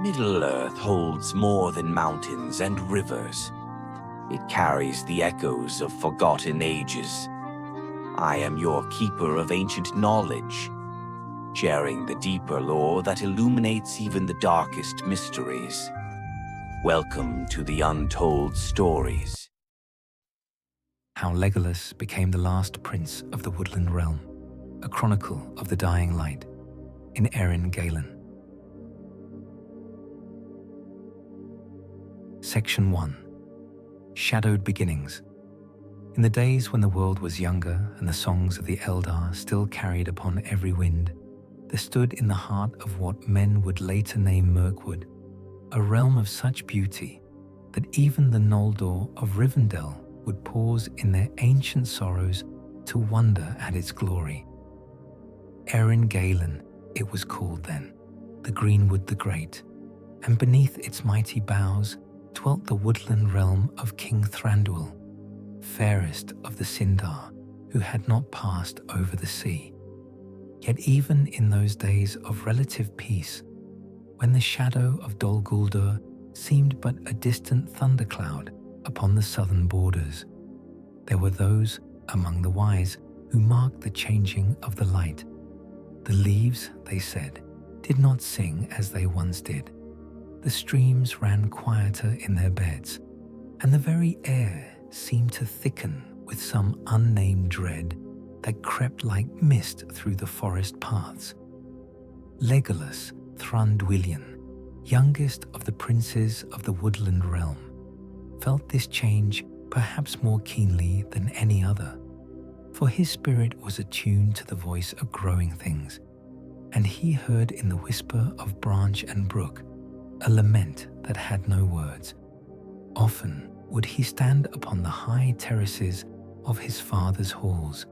Middle-earth holds more than mountains and rivers. It carries the echoes of forgotten ages. I am your keeper of ancient knowledge, sharing the deeper lore that illuminates even the darkest mysteries. Welcome to the Untold Stories. How Legolas became the last prince of the Woodland Realm, a chronicle of the dying light, in Erin Galen. Section 1. Shadowed Beginnings. In the days when the world was younger and the songs of the Eldar still carried upon every wind, there stood in the heart of what men would later name Mirkwood, a realm of such beauty that even the Noldor of Rivendell would pause in their ancient sorrows to wonder at its glory. Erin Galen, it was called then, the Greenwood the Great, and beneath its mighty boughs dwelt the woodland realm of King Thranduil, fairest of the Sindar, who had not passed over the sea. Yet even in those days of relative peace, when the shadow of Dol Guldur seemed but a distant thundercloud upon the southern borders, there were those among the wise who marked the changing of the light. The leaves, they said, did not sing as they once did. The streams ran quieter in their beds, and the very air seemed to thicken with some unnamed dread that crept like mist through the forest paths. Legolas Thranduilian, youngest of the princes of the Woodland Realm, felt this change perhaps more keenly than any other, for his spirit was attuned to the voice of growing things, and he heard in the whisper of branch and brook a lament that had no words. Often would he stand upon the high terraces of his father's halls,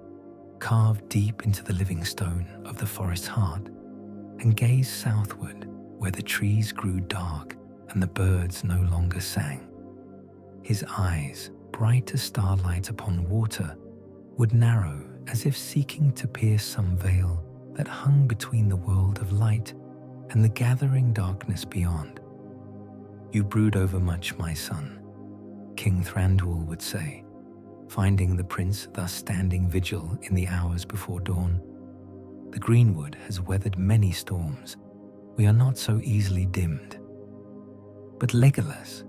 carved deep into the living stone of the forest's heart, and gaze southward where the trees grew dark and the birds no longer sang. His eyes, bright as starlight upon water, would narrow as if seeking to pierce some veil that hung between the world of light and the gathering darkness beyond. "You brood over much, my son," King Thranduil would say, finding the prince thus standing vigil in the hours before dawn. "The Greenwood has weathered many storms. We are not so easily dimmed." But Legolas,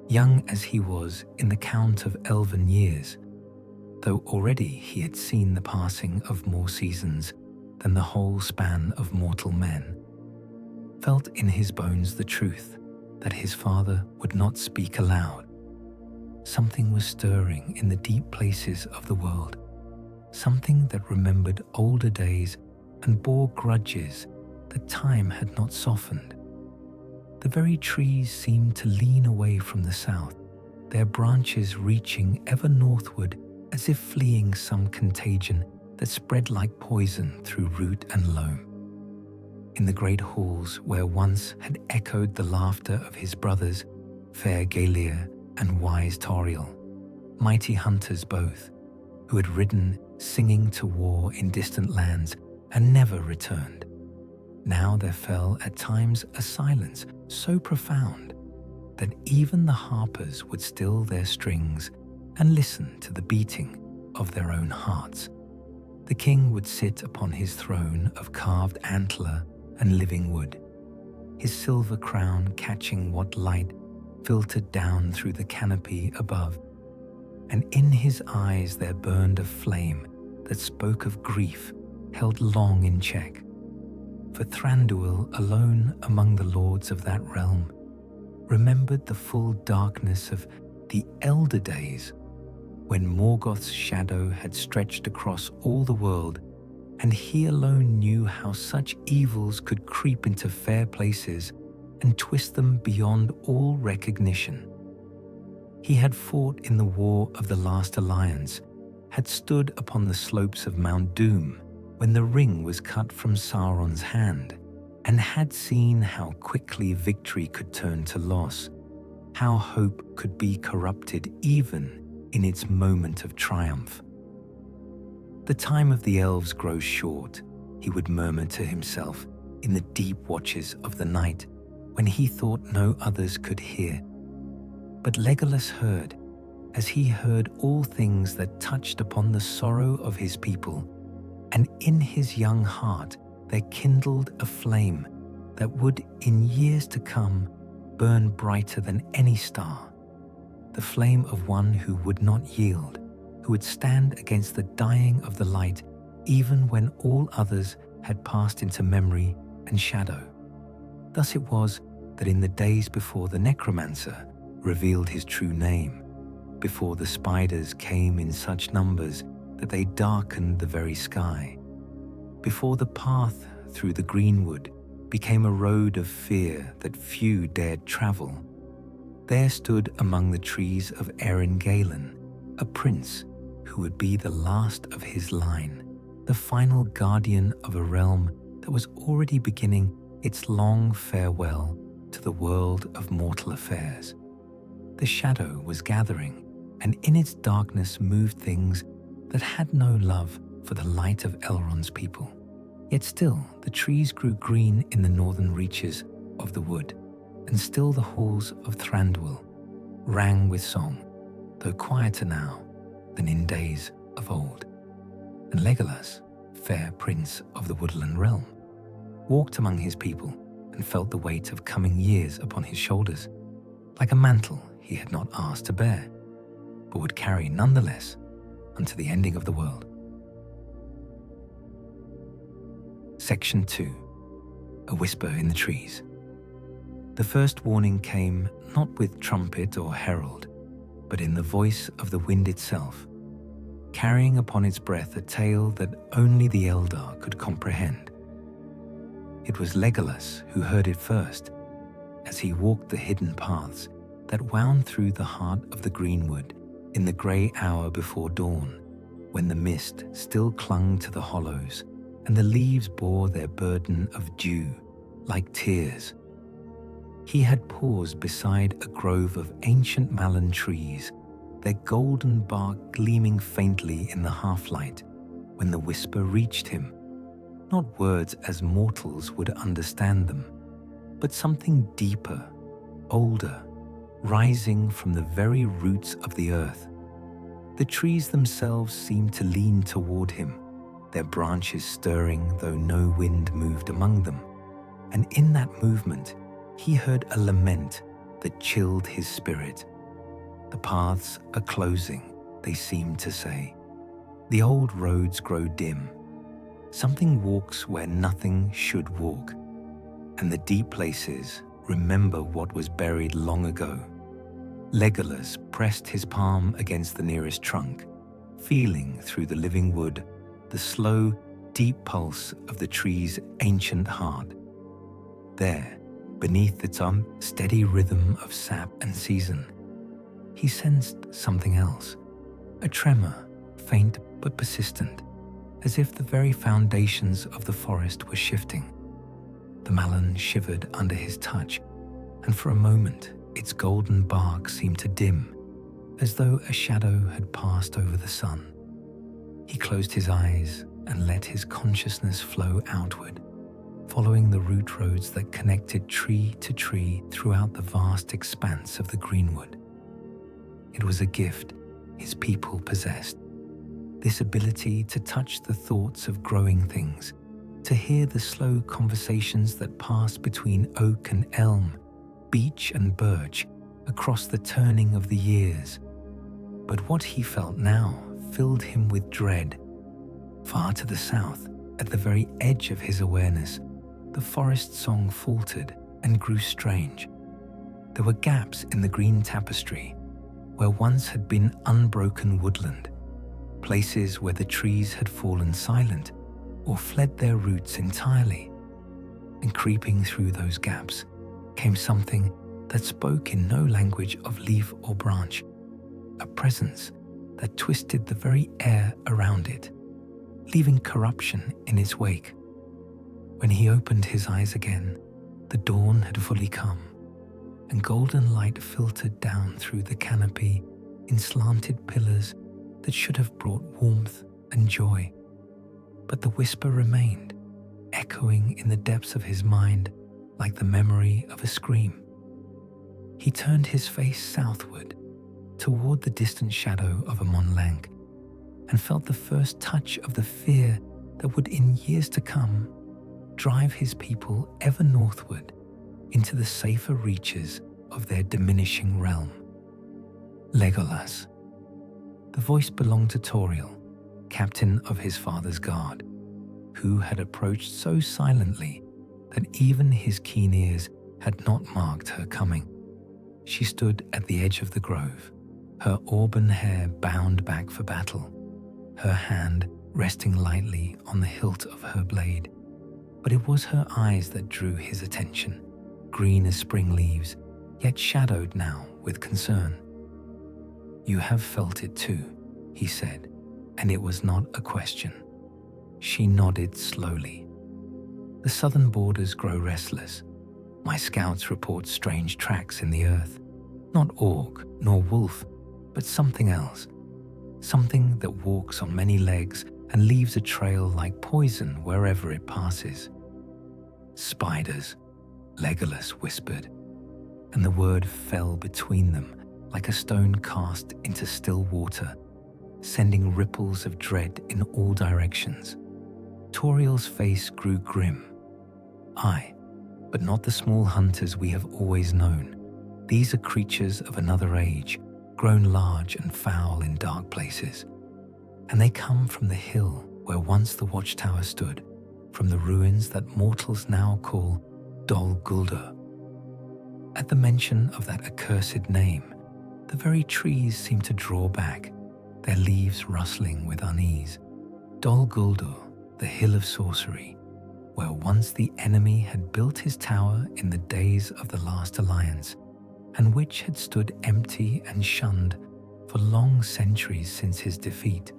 young as he was in the count of elven years, though already he had seen the passing of more seasons than the whole span of mortal men, felt in his bones the truth that his father would not speak aloud. Something was stirring in the deep places of the world, something that remembered older days and bore grudges that time had not softened. The very trees seemed to lean away from the south, their branches reaching ever northward as if fleeing some contagion that spread like poison through root and loam. In the great halls where once had echoed the laughter of his brothers, fair Galir and wise Tauriel, mighty hunters both, who had ridden singing to war in distant lands and never returned, now there fell at times a silence so profound that even the harpers would still their strings and listen to the beating of their own hearts. The king would sit upon his throne of carved antler and living wood, his silver crown catching what light filtered down through the canopy above, and in his eyes there burned a flame that spoke of grief held long in check. For Thranduil, alone among the lords of that realm, remembered the full darkness of the elder days, when Morgoth's shadow had stretched across all the world, and he alone knew how such evils could creep into fair places and twist them beyond all recognition. He had fought in the War of the Last Alliance, had stood upon the slopes of Mount Doom when the ring was cut from Sauron's hand, and had seen how quickly victory could turn to loss, how hope could be corrupted even in its moment of triumph. "The time of the elves grows short," he would murmur to himself in the deep watches of the night, when he thought no others could hear. But Legolas heard, as he heard all things that touched upon the sorrow of his people, and in his young heart there kindled a flame that would in years to come burn brighter than any star, the flame of one who would not yield, who would stand against the dying of the light even when all others had passed into memory and shadow. Thus it was that in the days before the necromancer revealed his true name, before the spiders came in such numbers that they darkened the very sky, before the path through the Greenwood became a road of fear that few dared travel, there stood among the trees of Erengalen a prince who would be the last of his line, the final guardian of a realm that was already beginning its long farewell to the world of mortal affairs. The shadow was gathering, and in its darkness moved things that had no love for the light of Elrond's people. Yet still the trees grew green in the northern reaches of the wood, and still the halls of Thranduil rang with song, though quieter now than in days of old. And Legolas, fair prince of the Woodland Realm, walked among his people and felt the weight of coming years upon his shoulders, like a mantle he had not asked to bear, but would carry nonetheless unto the ending of the world. Section 2. A Whisper in the Trees. The first warning came not with trumpet or herald, but in the voice of the wind itself, carrying upon its breath a tale that only the Eldar could comprehend. It was Legolas who heard it first, as he walked the hidden paths that wound through the heart of the Greenwood in the grey hour before dawn, when the mist still clung to the hollows and the leaves bore their burden of dew like tears. He had paused beside a grove of ancient malon trees, their golden bark gleaming faintly in the half-light, when the whisper reached him, not words as mortals would understand them, but something deeper, older, rising from the very roots of the earth. The trees themselves seemed to lean toward him, their branches stirring though no wind moved among them, and in that movement he heard a lament that chilled his spirit. The paths are closing, they seemed to say. The old roads grow dim. Something walks where nothing should walk, and the deep places remember what was buried long ago. Legolas pressed his palm against the nearest trunk, feeling through the living wood the slow, deep pulse of the tree's ancient heart. There, beneath its unsteady rhythm of sap and season, he sensed something else, a tremor, faint but persistent, as if the very foundations of the forest were shifting. The malon shivered under his touch, and for a moment its golden bark seemed to dim, as though a shadow had passed over the sun. He closed his eyes and let his consciousness flow outward, following the root roads that connected tree to tree throughout the vast expanse of the Greenwood. It was a gift his people possessed, this ability to touch the thoughts of growing things, to hear the slow conversations that passed between oak and elm, beech and birch, across the turning of the years. But what he felt now filled him with dread. Far to the south, at the very edge of his awareness, the forest song faltered and grew strange. There were gaps in the green tapestry where once had been unbroken woodland, places where the trees had fallen silent or fled their roots entirely. And creeping through those gaps came something that spoke in no language of leaf or branch, a presence that twisted the very air around it, leaving corruption in its wake. When he opened his eyes again, the dawn had fully come, and golden light filtered down through the canopy in slanted pillars that should have brought warmth and joy. But the whisper remained, echoing in the depths of his mind like the memory of a scream. He turned his face southward, toward the distant shadow of Amon Lank, and felt the first touch of the fear that would in years to come drive his people ever northward into the safer reaches of their diminishing realm. Legolas. The voice belonged to Tauriel, captain of his father's guard, who had approached so silently that even his keen ears had not marked her coming. She stood at the edge of the grove, her auburn hair bound back for battle, her hand resting lightly on the hilt of her blade. But it was her eyes that drew his attention, green as spring leaves, yet shadowed now with concern. "You have felt it too," he said, and it was not a question. She nodded slowly. "The southern borders grow restless. My scouts report strange tracks in the earth. Not orc nor wolf, but something else. Something that walks on many legs and leaves a trail like poison wherever it passes." "Spiders," Legolas whispered, and the word fell between them like a stone cast into still water, sending ripples of dread in all directions. Tauriel's face grew grim. "Aye, but not the small hunters we have always known. These are creatures of another age, grown large and foul in dark places. And they come from the hill where once the watchtower stood, from the ruins that mortals now call Dol Guldur." At the mention of that accursed name, the very trees seemed to draw back, their leaves rustling with unease. Dol Guldur, the hill of sorcery, where once the enemy had built his tower in the days of the last alliance, and which had stood empty and shunned for long centuries since his defeat.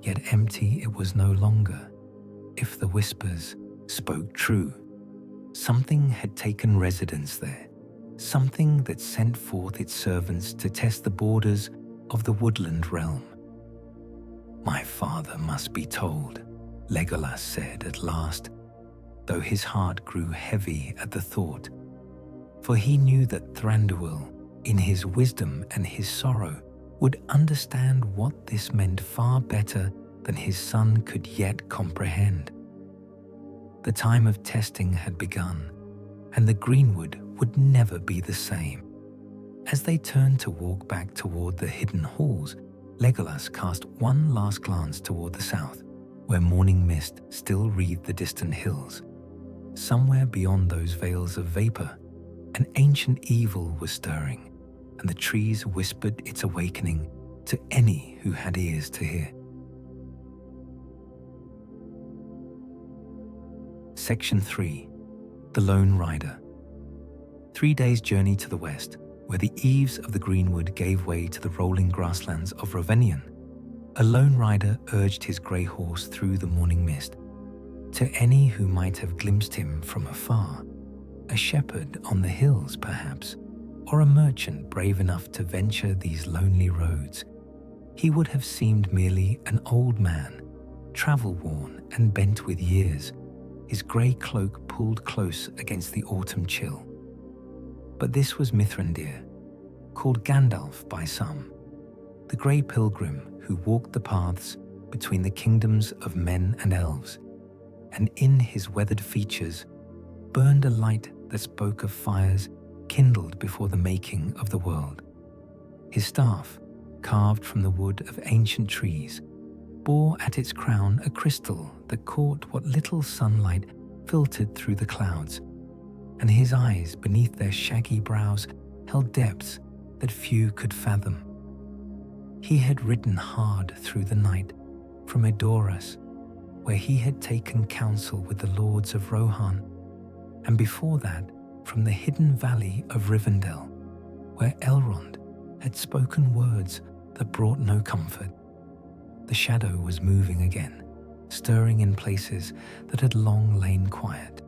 Yet empty it was no longer, if the whispers spoke true. Something had taken residence there, something that sent forth its servants to test the borders of the Woodland Realm. "My father must be told," Legolas said at last, though his heart grew heavy at the thought. For he knew that Thranduil, in his wisdom and his sorrow, would understand what this meant far better than his son could yet comprehend. The time of testing had begun, and the Greenwood would never be the same. As they turned to walk back toward the hidden halls, Legolas cast one last glance toward the south, where morning mist still wreathed the distant hills. Somewhere beyond those veils of vapor, an ancient evil was stirring, and the trees whispered its awakening to any who had ears to hear. Section 3. The Lone Rider. 3 days' journey to the west, where the eaves of the Greenwood gave way to the rolling grasslands of Rovanion, a lone rider urged his grey horse through the morning mist. To any who might have glimpsed him from afar, a shepherd on the hills perhaps, or a merchant brave enough to venture these lonely roads, he would have seemed merely an old man, travel-worn and bent with years, his grey cloak pulled close against the autumn chill. But this was Mithrandir, called Gandalf by some, the grey pilgrim who walked the paths between the kingdoms of men and elves, and in his weathered features burned a light that spoke of fires kindled before the making of the world. His staff, carved from the wood of ancient trees, bore at its crown a crystal that caught what little sunlight filtered through the clouds, and his eyes beneath their shaggy brows held depths that few could fathom. He had ridden hard through the night from Edoras, where he had taken counsel with the lords of Rohan, and before that from the hidden valley of Rivendell, where Elrond had spoken words that brought no comfort. The shadow was moving again, stirring in places that had long lain quiet,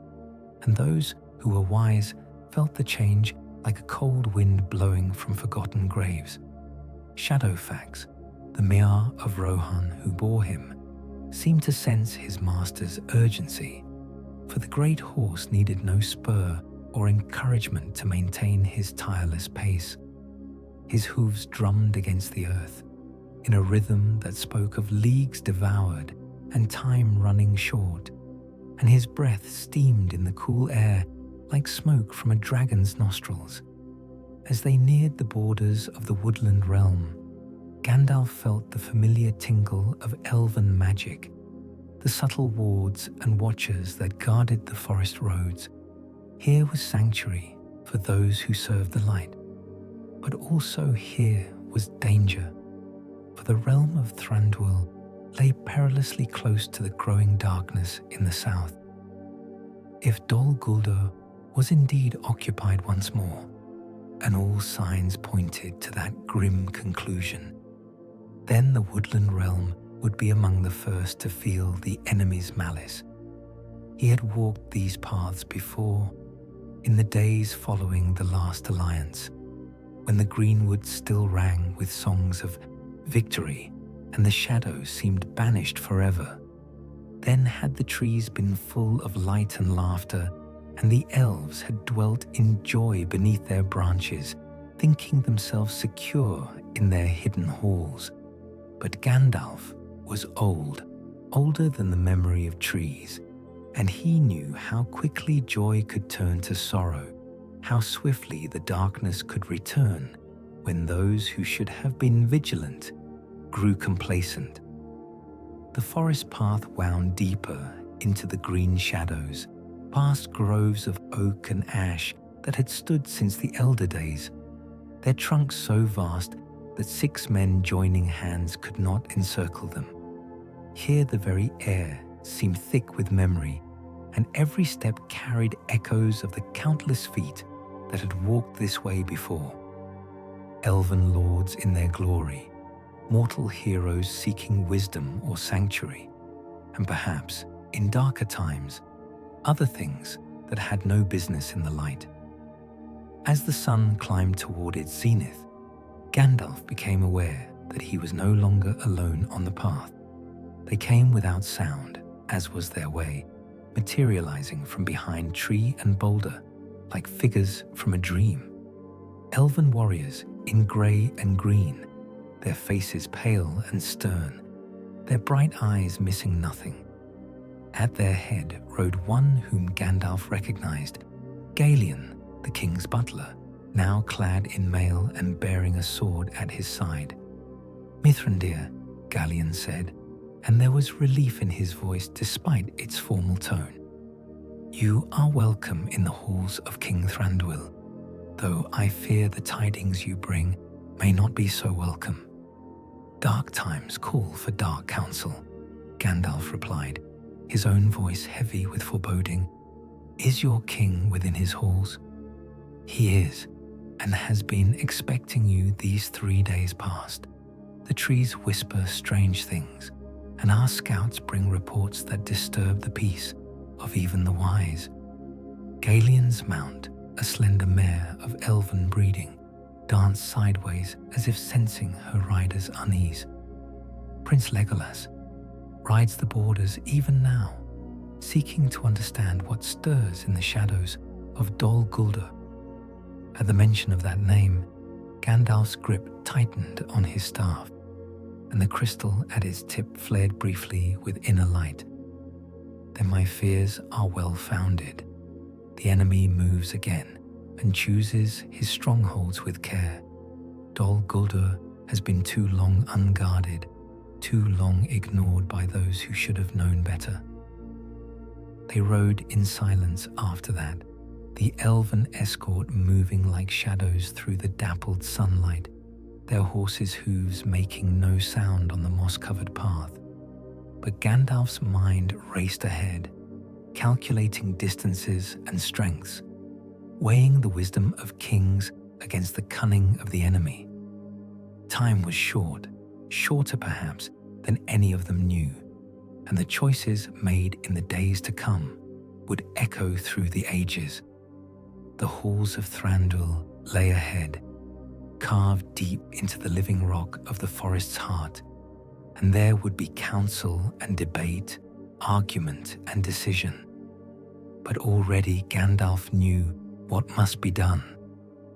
and those who were wise felt the change like a cold wind blowing from forgotten graves. Shadowfax, the Mayor of Rohan who bore him, seemed to sense his master's urgency. For the great horse needed no spur or encouragement to maintain his tireless pace. His hooves drummed against the earth in a rhythm that spoke of leagues devoured and time running short, and his breath steamed in the cool air like smoke from a dragon's nostrils. As they neared the borders of the Woodland Realm, Gandalf felt the familiar tingle of elven magic, the subtle wards and watchers that guarded the forest roads. Here was sanctuary for those who served the light, but also here was danger, for the realm of Thranduil lay perilously close to the growing darkness in the south. If Dol Guldur was indeed occupied once more, and all signs pointed to that grim conclusion, then the Woodland Realm would be among the first to feel the enemy's malice. He had walked these paths before, in the days following the last alliance, when the Greenwood still rang with songs of victory and the shadows seemed banished forever. Then had the trees been full of light and laughter, and the elves had dwelt in joy beneath their branches, thinking themselves secure in their hidden halls. But Gandalf was old, older than the memory of trees, and he knew how quickly joy could turn to sorrow, how swiftly the darkness could return when those who should have been vigilant grew complacent. The forest path wound deeper into the green shadows, past groves of oak and ash that had stood since the elder days, their trunks so vast that 6 men joining hands could not encircle them. Here the very air seemed thick with memory, and every step carried echoes of the countless feet that had walked this way before. Elven lords in their glory, mortal heroes seeking wisdom or sanctuary, and perhaps, in darker times, other things that had no business in the light. As the sun climbed toward its zenith, Gandalf became aware that he was no longer alone on the path. They came without sound, as was their way, materializing from behind tree and boulder, like figures from a dream. Elven warriors in grey and green, their faces pale and stern, their bright eyes missing nothing. At their head rode one whom Gandalf recognized, Galion, the king's butler, now clad in mail and bearing a sword at his side. "Mithrandir," Galion said, and there was relief in his voice despite its formal tone. "You are welcome in the halls of King Thranduil, though I fear the tidings you bring may not be so welcome." "Dark times call for dark counsel," Gandalf replied, his own voice heavy with foreboding. "Is your king within his halls?" "He is, and has been expecting you these 3 days past. The trees whisper strange things, and our scouts bring reports that disturb the peace of even the wise." Galion's mount, a slender mare of elven breeding, danced sideways as if sensing her rider's unease. "Prince Legolas rides the borders even now, seeking to understand what stirs in the shadows of Dol Guldur." At the mention of that name, Gandalf's grip tightened on his staff, and the crystal at its tip flared briefly with inner light. "Then my fears are well founded. The enemy moves again and chooses his strongholds with care. Dol Guldur has been too long unguarded, too long ignored by those who should have known better." They rode in silence after that, the elven escort moving like shadows through the dappled sunlight, their horses' hooves making no sound on the moss-covered path. But Gandalf's mind raced ahead, calculating distances and strengths, weighing the wisdom of kings against the cunning of the enemy. Time was short, shorter perhaps than any of them knew, and the choices made in the days to come would echo through the ages. The halls of Thranduil lay ahead, carved deep into the living rock of the forest's heart, and there would be counsel and debate, argument and decision. But already Gandalf knew what must be done,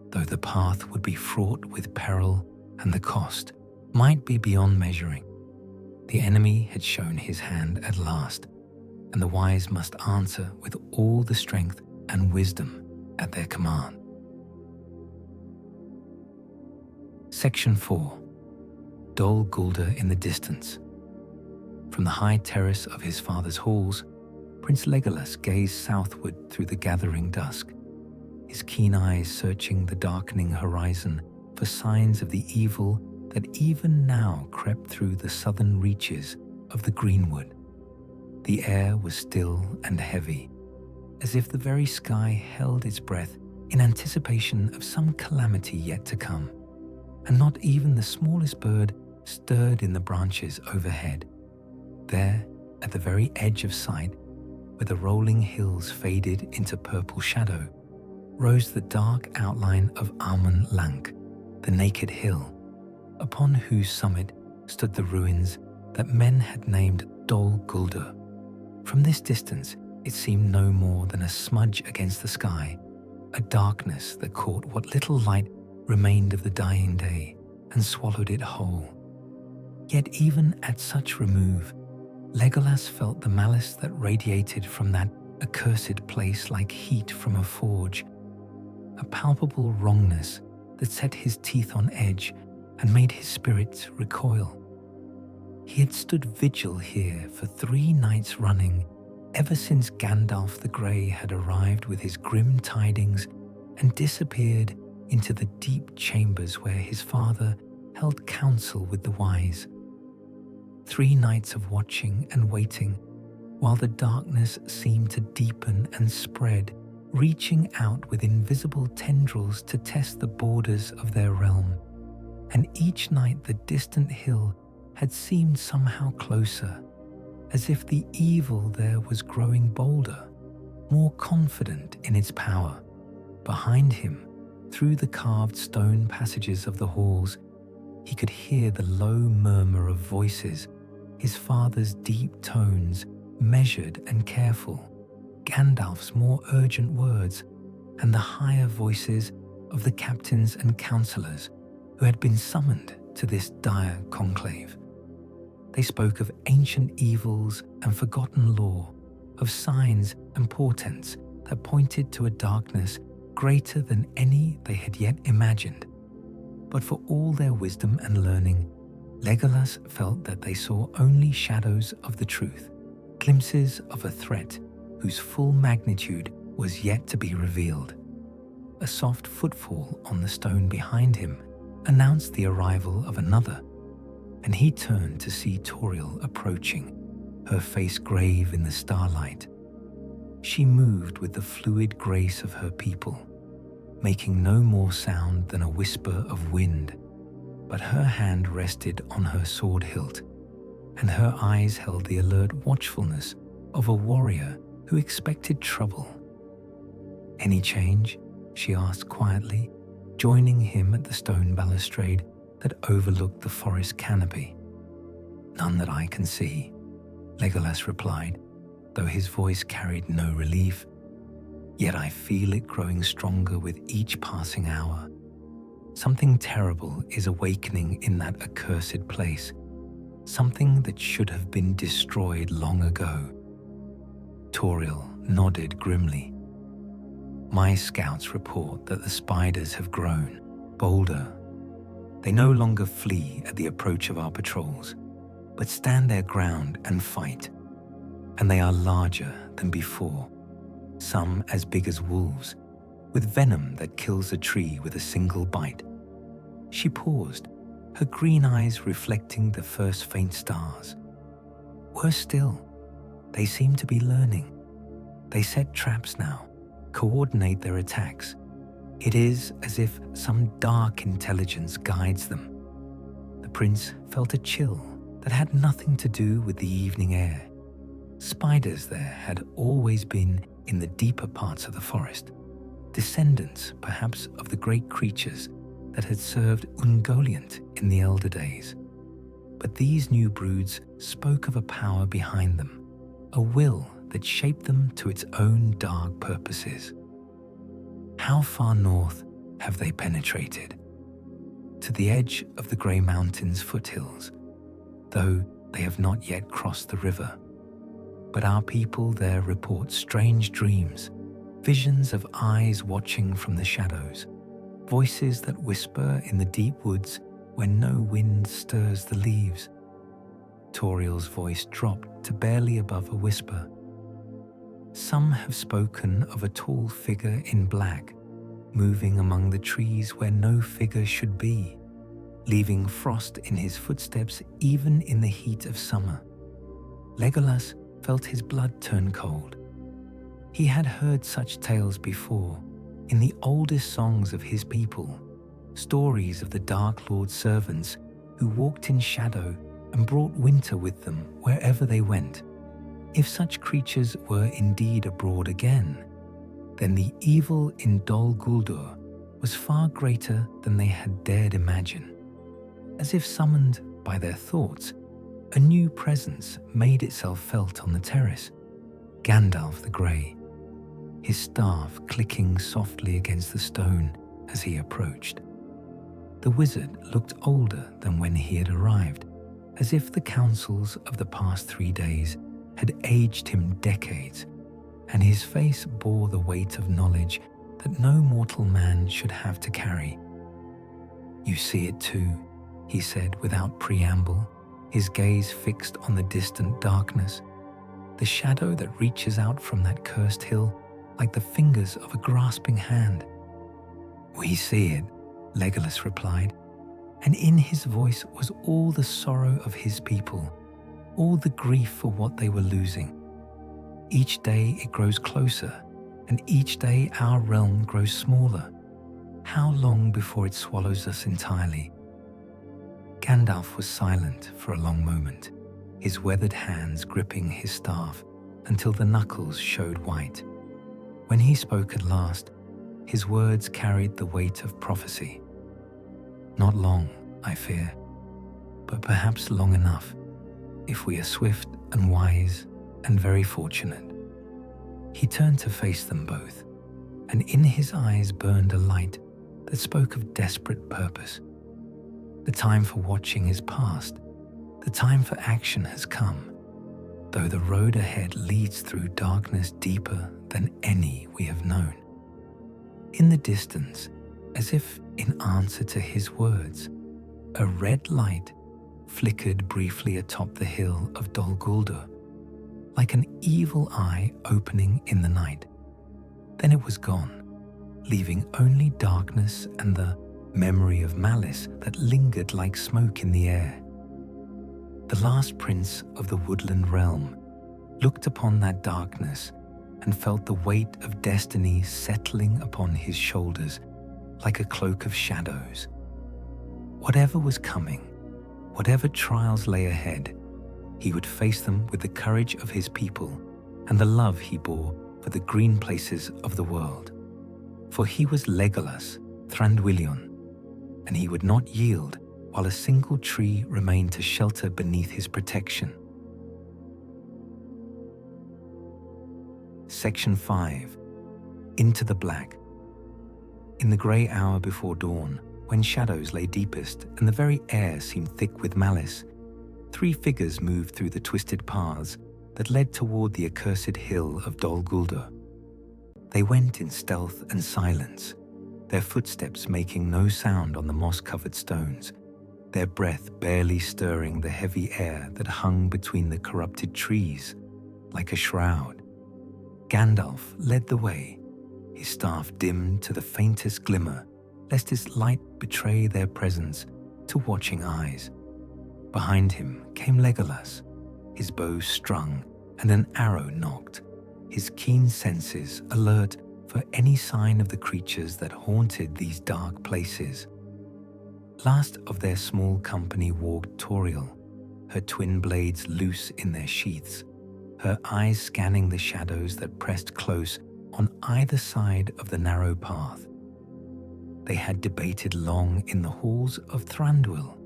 though the path would be fraught with peril and the cost might be beyond measuring. The enemy had shown his hand at last, and the wise must answer with all the strength and wisdom at their command. Section 4. Dol Guldur in the distance. From the high terrace of his father's halls, Prince Legolas gazed southward through the gathering dusk, his keen eyes searching the darkening horizon for signs of the evil that even now crept through the southern reaches of the Greenwood. The air was still and heavy, as if the very sky held its breath in anticipation of some calamity yet to come, and not even the smallest bird stirred in the branches overhead. There, at the very edge of sight, where the rolling hills faded into purple shadow, rose the dark outline of Amon Lank, the naked hill, upon whose summit stood the ruins that men had named Dol Guldur. From this distance, it seemed no more than a smudge against the sky, a darkness that caught what little light remained of the dying day and swallowed it whole. Yet even at such remove, Legolas felt the malice that radiated from that accursed place like heat from a forge, a palpable wrongness that set his teeth on edge and made his spirits recoil. He had stood vigil here for 3 nights running, ever since Gandalf the Grey had arrived with his grim tidings and disappeared into the deep chambers where his father held counsel with the wise. 3 nights of watching and waiting, while the darkness seemed to deepen and spread, reaching out with invisible tendrils to test the borders of their realm. And each night the distant hill had seemed somehow closer, as if the evil there was growing bolder, more confident in its power. Behind him, through the carved stone passages of the halls, he could hear the low murmur of voices, his father's deep tones, measured and careful, Gandalf's more urgent words, and the higher voices of the captains and councillors who had been summoned to this dire conclave. They spoke of ancient evils and forgotten lore, of signs and portents that pointed to a darkness greater than any they had yet imagined. But for all their wisdom and learning, Legolas felt that they saw only shadows of the truth, glimpses of a threat whose full magnitude was yet to be revealed. A soft footfall on the stone behind him announced the arrival of another, and he turned to see Tauriel approaching, her face grave in the starlight. She moved with the fluid grace of her people, making no more sound than a whisper of wind, but her hand rested on her sword hilt, and her eyes held the alert watchfulness of a warrior who expected trouble. "Any change?" she asked quietly, joining him at the stone balustrade that overlooked the forest canopy. "None that I can see," Legolas replied, though his voice carried no relief. "Yet I feel it growing stronger with each passing hour. Something terrible is awakening in that accursed place, something that should have been destroyed long ago." Tauriel nodded grimly. "My scouts report that the spiders have grown bolder. They no longer flee at the approach of our patrols, but stand their ground and fight. And they are larger than before, some as big as wolves, with venom that kills a tree with a single bite." She paused, her green eyes reflecting the first faint stars. Worse still, they seem to be learning. They set traps now, coordinate their attacks. It is as if some dark intelligence guides them. The prince felt a chill that had nothing to do with the evening air. Spiders there had always been in the deeper parts of the forest, descendants perhaps of the great creatures that had served Ungoliant in the elder days. But these new broods spoke of a power behind them, a will that shaped them to its own dark purposes. How far north have they penetrated? To the edge of the Grey Mountains' foothills, though they have not yet crossed the river. But our people there report strange dreams, visions of eyes watching from the shadows, voices that whisper in the deep woods when no wind stirs the leaves. Toriel's voice dropped to barely above a whisper. Some have spoken of a tall figure in black, moving among the trees where no figure should be, leaving frost in his footsteps even in the heat of summer. Legolas felt his blood turn cold. He had heard such tales before, in the oldest songs of his people, stories of the Dark Lord's servants who walked in shadow and brought winter with them wherever they went. If such creatures were indeed abroad again, then the evil in Dol Guldur was far greater than they had dared imagine. As if summoned by their thoughts, a new presence made itself felt on the terrace. Gandalf the Grey, his staff clicking softly against the stone as he approached. The wizard looked older than when he had arrived, as if the counsels of the past 3 days had aged him decades, and his face bore the weight of knowledge that no mortal man should have to carry. "You see it too," he said without preamble, his gaze fixed on the distant darkness, the shadow that reaches out from that cursed hill like the fingers of a grasping hand. "We see it," Legolas replied, and in his voice was all the sorrow of his people, all the grief for what they were losing. "Each day it grows closer, and each day our realm grows smaller. How long before it swallows us entirely?" Gandalf was silent for a long moment, his weathered hands gripping his staff until the knuckles showed white. When he spoke at last, his words carried the weight of prophecy. "Not long, I fear, but perhaps long enough, if we are swift and wise and very fortunate." He turned to face them both, and in his eyes burned a light that spoke of desperate purpose. The time for watching is past. The time for action has come, though the road ahead leads through darkness deeper than any we have known. In the distance, as if in answer to his words, a red light flickered briefly atop the hill of Dol Guldur, like an evil eye opening in the night. Then it was gone, leaving only darkness and the memory of malice that lingered like smoke in the air. The last prince of the Woodland Realm looked upon that darkness and felt the weight of destiny settling upon his shoulders like a cloak of shadows. Whatever was coming, whatever trials lay ahead, he would face them with the courage of his people and the love he bore for the green places of the world. For he was Legolas, Thranduilion, and he would not yield while a single tree remained to shelter beneath his protection. Section 5. Into the Black. In the grey hour before dawn, when shadows lay deepest and the very air seemed thick with malice, 3 figures moved through the twisted paths that led toward the accursed hill of Dol Guldur. They went in stealth and silence, their footsteps making no sound on the moss-covered stones, their breath barely stirring the heavy air that hung between the corrupted trees like a shroud. Gandalf led the way, his staff dimmed to the faintest glimmer, lest its light betray their presence to watching eyes. Behind him came Legolas, his bow strung and an arrow nocked, his keen senses alert for any sign of the creatures that haunted these dark places. Last of their small company walked Toriel, her twin blades loose in their sheaths, her eyes scanning the shadows that pressed close on either side of the narrow path. They had debated long in the halls of Thranduil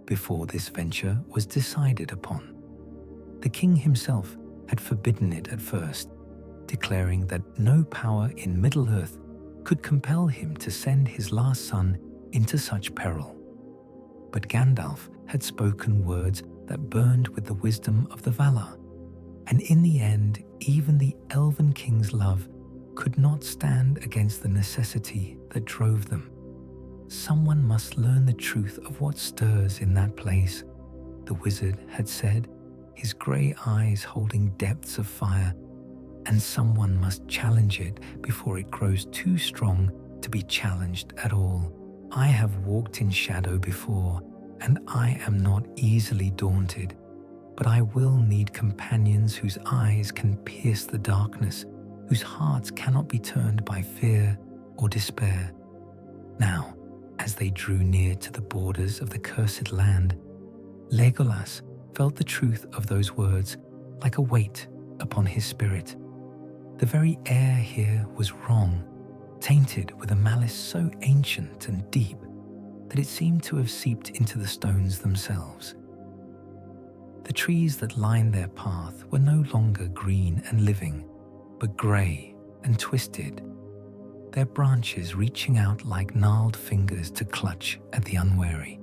before this venture was decided upon. The king himself had forbidden it at first, declaring that no power in Middle-earth could compel him to send his last son into such peril. But Gandalf had spoken words that burned with the wisdom of the Valar, and in the end, even the Elven King's love could not stand against the necessity that drove them. Someone must learn the truth of what stirs in that place, the wizard had said, his grey eyes holding depths of fire, and someone must challenge it before it grows too strong to be challenged at all. I have walked in shadow before, and I am not easily daunted, but I will need companions whose eyes can pierce the darkness, whose hearts cannot be turned by fear or despair. Now, as they drew near to the borders of the cursed land, Legolas felt the truth of those words like a weight upon his spirit. The very air here was wrong, tainted with a malice so ancient and deep that it seemed to have seeped into the stones themselves. The trees that lined their path were no longer green and living, but grey and twisted, their branches reaching out like gnarled fingers to clutch at the unwary.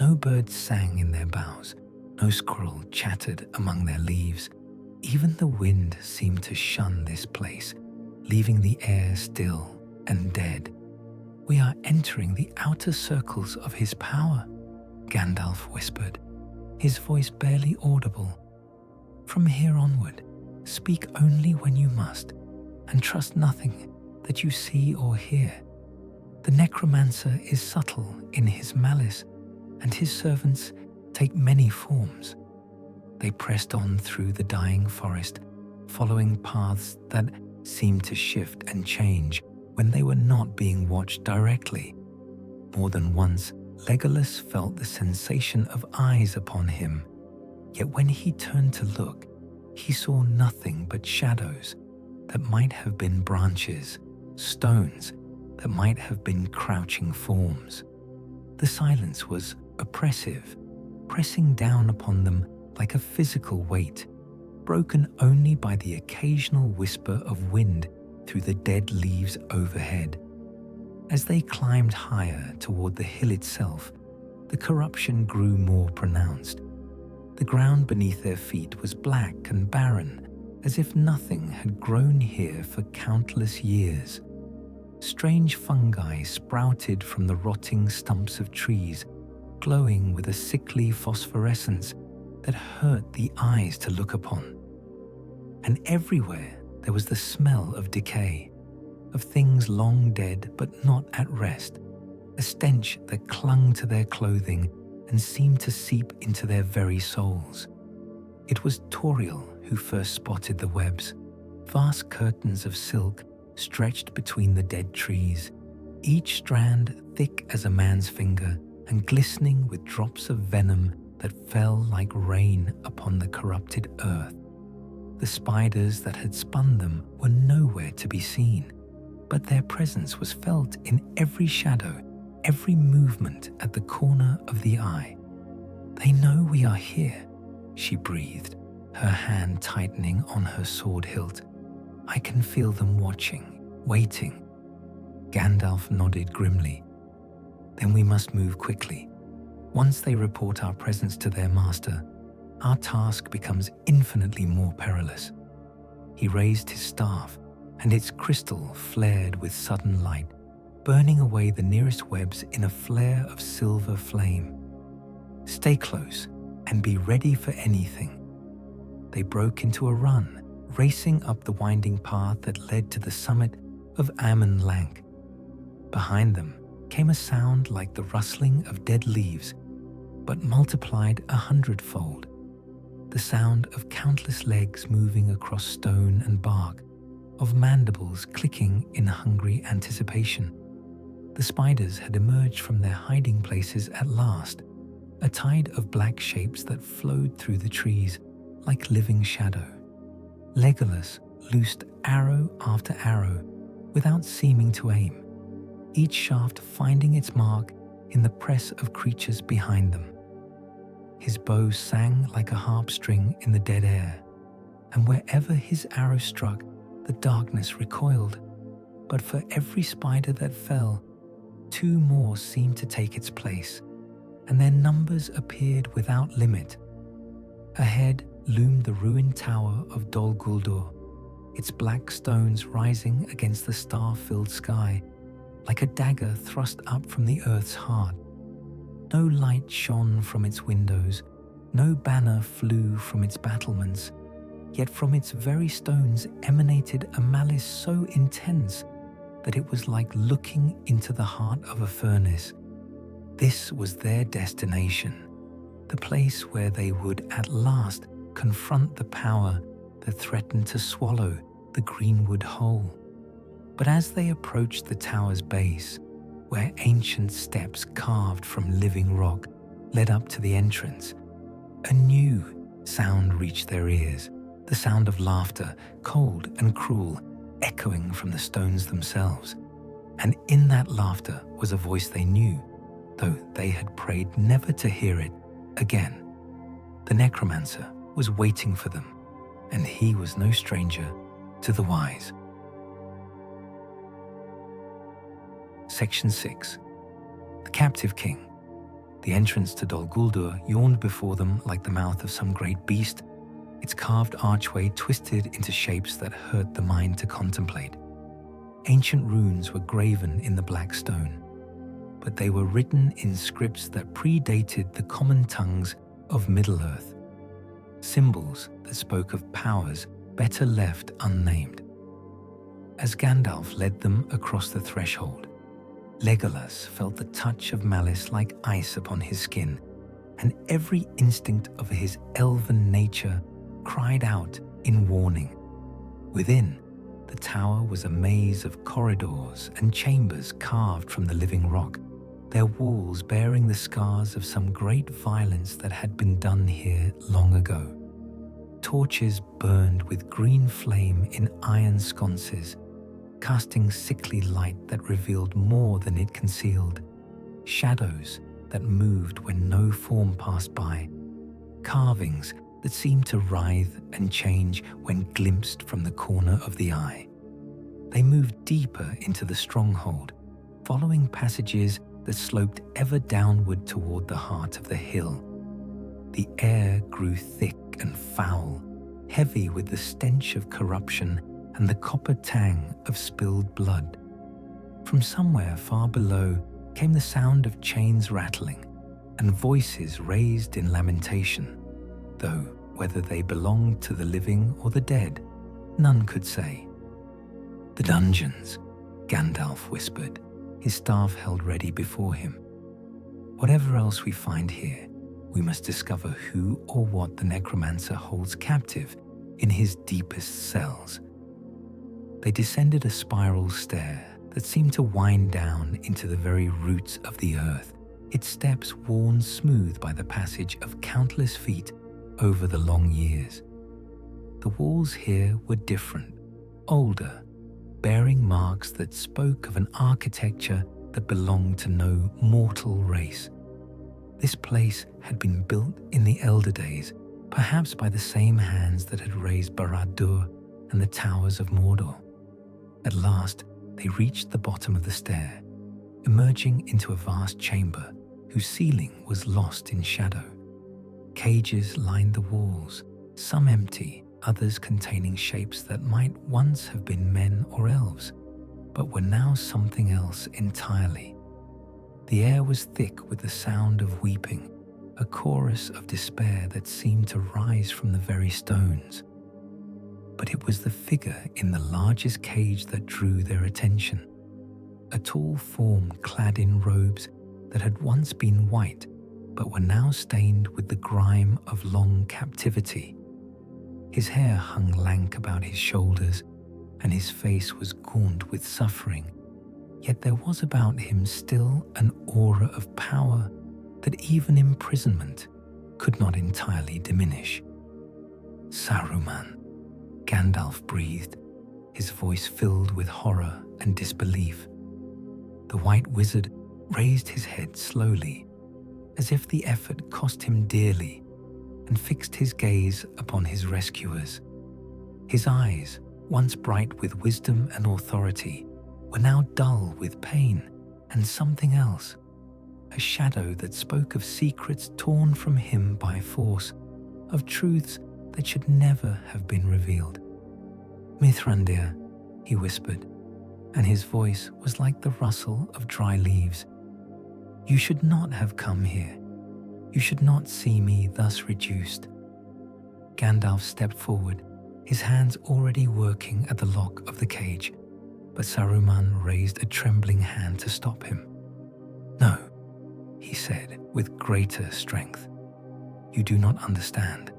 No bird sang in their boughs, no squirrel chattered among their leaves. Even the wind seemed to shun this place, leaving the air still and dead. "We are entering the outer circles of his power," Gandalf whispered, his voice barely audible. "From here onward, speak only when you must, and trust nothing that you see or hear. The necromancer is subtle in his malice, and his servants take many forms." They pressed on through the dying forest, following paths that seemed to shift and change when they were not being watched directly. More than once, Legolas felt the sensation of eyes upon him, yet when he turned to look, he saw nothing but shadows that might have been branches, stones that might have been crouching forms. The silence was oppressive, pressing down upon them like a physical weight, broken only by the occasional whisper of wind through the dead leaves overhead. As they climbed higher toward the hill itself, the corruption grew more pronounced. The ground beneath their feet was black and barren, as if nothing had grown here for countless years. Strange fungi sprouted from the rotting stumps of trees, glowing with a sickly phosphorescence that hurt the eyes to look upon. And everywhere there was the smell of decay, of things long dead but not at rest, a stench that clung to their clothing and seemed to seep into their very souls. It was Tauriel who first spotted the webs, vast curtains of silk stretched between the dead trees, each strand thick as a man's finger and glistening with drops of venom that fell like rain upon the corrupted earth. The spiders that had spun them were nowhere to be seen, but their presence was felt in every shadow, every movement at the corner of the eye. "They know we are here," she breathed, her hand tightening on her sword hilt. "I can feel them watching, waiting." Gandalf nodded grimly. "Then we must move quickly. Once they report our presence to their master, our task becomes infinitely more perilous." He raised his staff, and its crystal flared with sudden light, burning away the nearest webs in a flare of silver flame. "Stay close and be ready for anything." They broke into a run, racing up the winding path that led to the summit of Amon Lank. Behind them came a sound like the rustling of dead leaves, but multiplied 100-fold. The sound of countless legs moving across stone and bark, of mandibles clicking in hungry anticipation. The spiders had emerged from their hiding places at last, a tide of black shapes that flowed through the trees like living shadow. Legolas loosed arrow after arrow without seeming to aim, each shaft finding its mark in the press of creatures behind them. His bow sang like a harp string in the dead air, and wherever his arrow struck, the darkness recoiled. But for every spider that fell, 2 more seemed to take its place, and their numbers appeared without limit. Ahead loomed the ruined tower of Dol Guldur, its black stones rising against the star-filled sky, like a dagger thrust up from the earth's heart. No light shone from its windows, no banner flew from its battlements, yet from its very stones emanated a malice so intense that it was like looking into the heart of a furnace. This was their destination, the place where they would at last confront the power that threatened to swallow the Greenwood whole. But as they approached the tower's base, where ancient steps carved from living rock led up to the entrance, a new sound reached their ears, the sound of laughter, cold and cruel, echoing from the stones themselves. And in that laughter was a voice they knew, though they had prayed never to hear it again. The necromancer was waiting for them, and he was no stranger to the wise. Section 6. The Captive King. The entrance to Dol Guldur yawned before them like the mouth of some great beast, its carved archway twisted into shapes that hurt the mind to contemplate. Ancient runes were graven in the black stone, but they were written in scripts that predated the common tongues of Middle-earth, symbols that spoke of powers better left unnamed. As Gandalf led them across the threshold, Legolas felt the touch of malice like ice upon his skin, and every instinct of his elven nature cried out in warning. Within, the tower was a maze of corridors and chambers carved from the living rock, their walls bearing the scars of some great violence that had been done here long ago. Torches burned with green flame in iron sconces, casting sickly light that revealed more than it concealed, shadows that moved when no form passed by, carvings that seemed to writhe and change when glimpsed from the corner of the eye. They moved deeper into the stronghold, following passages that sloped ever downward toward the heart of the hill. The air grew thick and foul, heavy with the stench of corruption and the copper tang of spilled blood. From somewhere far below came the sound of chains rattling and voices raised in lamentation, though whether they belonged to the living or the dead, none could say. "The dungeons," Gandalf whispered, his staff held ready before him. "Whatever else we find here, we must discover who or what the necromancer holds captive in his deepest cells." They descended a spiral stair that seemed to wind down into the very roots of the earth, its steps worn smooth by the passage of countless feet over the long years. The walls here were different, older, bearing marks that spoke of an architecture that belonged to no mortal race. This place had been built in the elder days, perhaps by the same hands that had raised Barad-dûr and the towers of Mordor. At last, they reached the bottom of the stair, emerging into a vast chamber whose ceiling was lost in shadow. Cages lined the walls, some empty, others containing shapes that might once have been men or elves, but were now something else entirely. The air was thick with the sound of weeping, a chorus of despair that seemed to rise from the very stones. But it was the figure in the largest cage that drew their attention, a tall form clad in robes that had once been white, but were now stained with the grime of long captivity. His hair hung lank about his shoulders, and his face was gaunt with suffering, yet there was about him still an aura of power that even imprisonment could not entirely diminish. "Saruman," Gandalf breathed, his voice filled with horror and disbelief. The white wizard raised his head slowly, as if the effort cost him dearly, and fixed his gaze upon his rescuers. His eyes, once bright with wisdom and authority, were now dull with pain and something else, a shadow that spoke of secrets torn from him by force, of truths that should never have been revealed. "Mithrandir," he whispered, and his voice was like the rustle of dry leaves. "You should not have come here. You should not see me thus reduced." Gandalf stepped forward, his hands already working at the lock of the cage, but Saruman raised a trembling hand to stop him. "No," he said with greater strength. "You do not understand.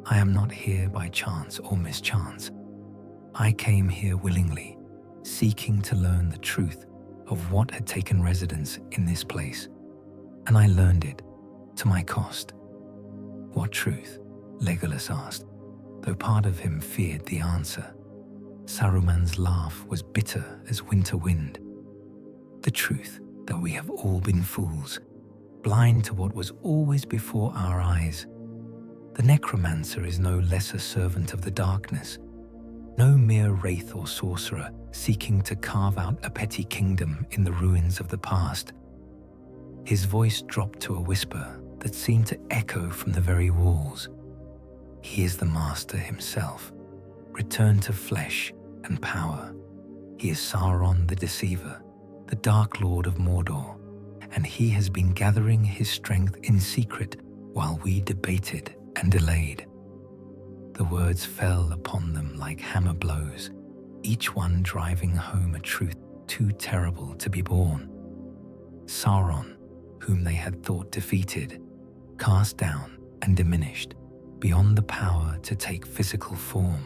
I am not here by chance or mischance. I came here willingly, seeking to learn the truth of what had taken residence in this place, and I learned it to my cost." "What truth?" Legolas asked, though part of him feared the answer. Saruman's laugh was bitter as winter wind. "The truth that we have all been fools, blind to what was always before our eyes. The necromancer is no lesser servant of the darkness, no mere wraith or sorcerer seeking to carve out a petty kingdom in the ruins of the past." His voice dropped to a whisper that seemed to echo from the very walls. "He is the master himself, returned to flesh and power. He is Sauron the Deceiver, the Dark Lord of Mordor, and he has been gathering his strength in secret while we debated and delayed." The words fell upon them like hammer blows, each one driving home a truth too terrible to be borne. Sauron, whom they had thought defeated, cast down and diminished, beyond the power to take physical form.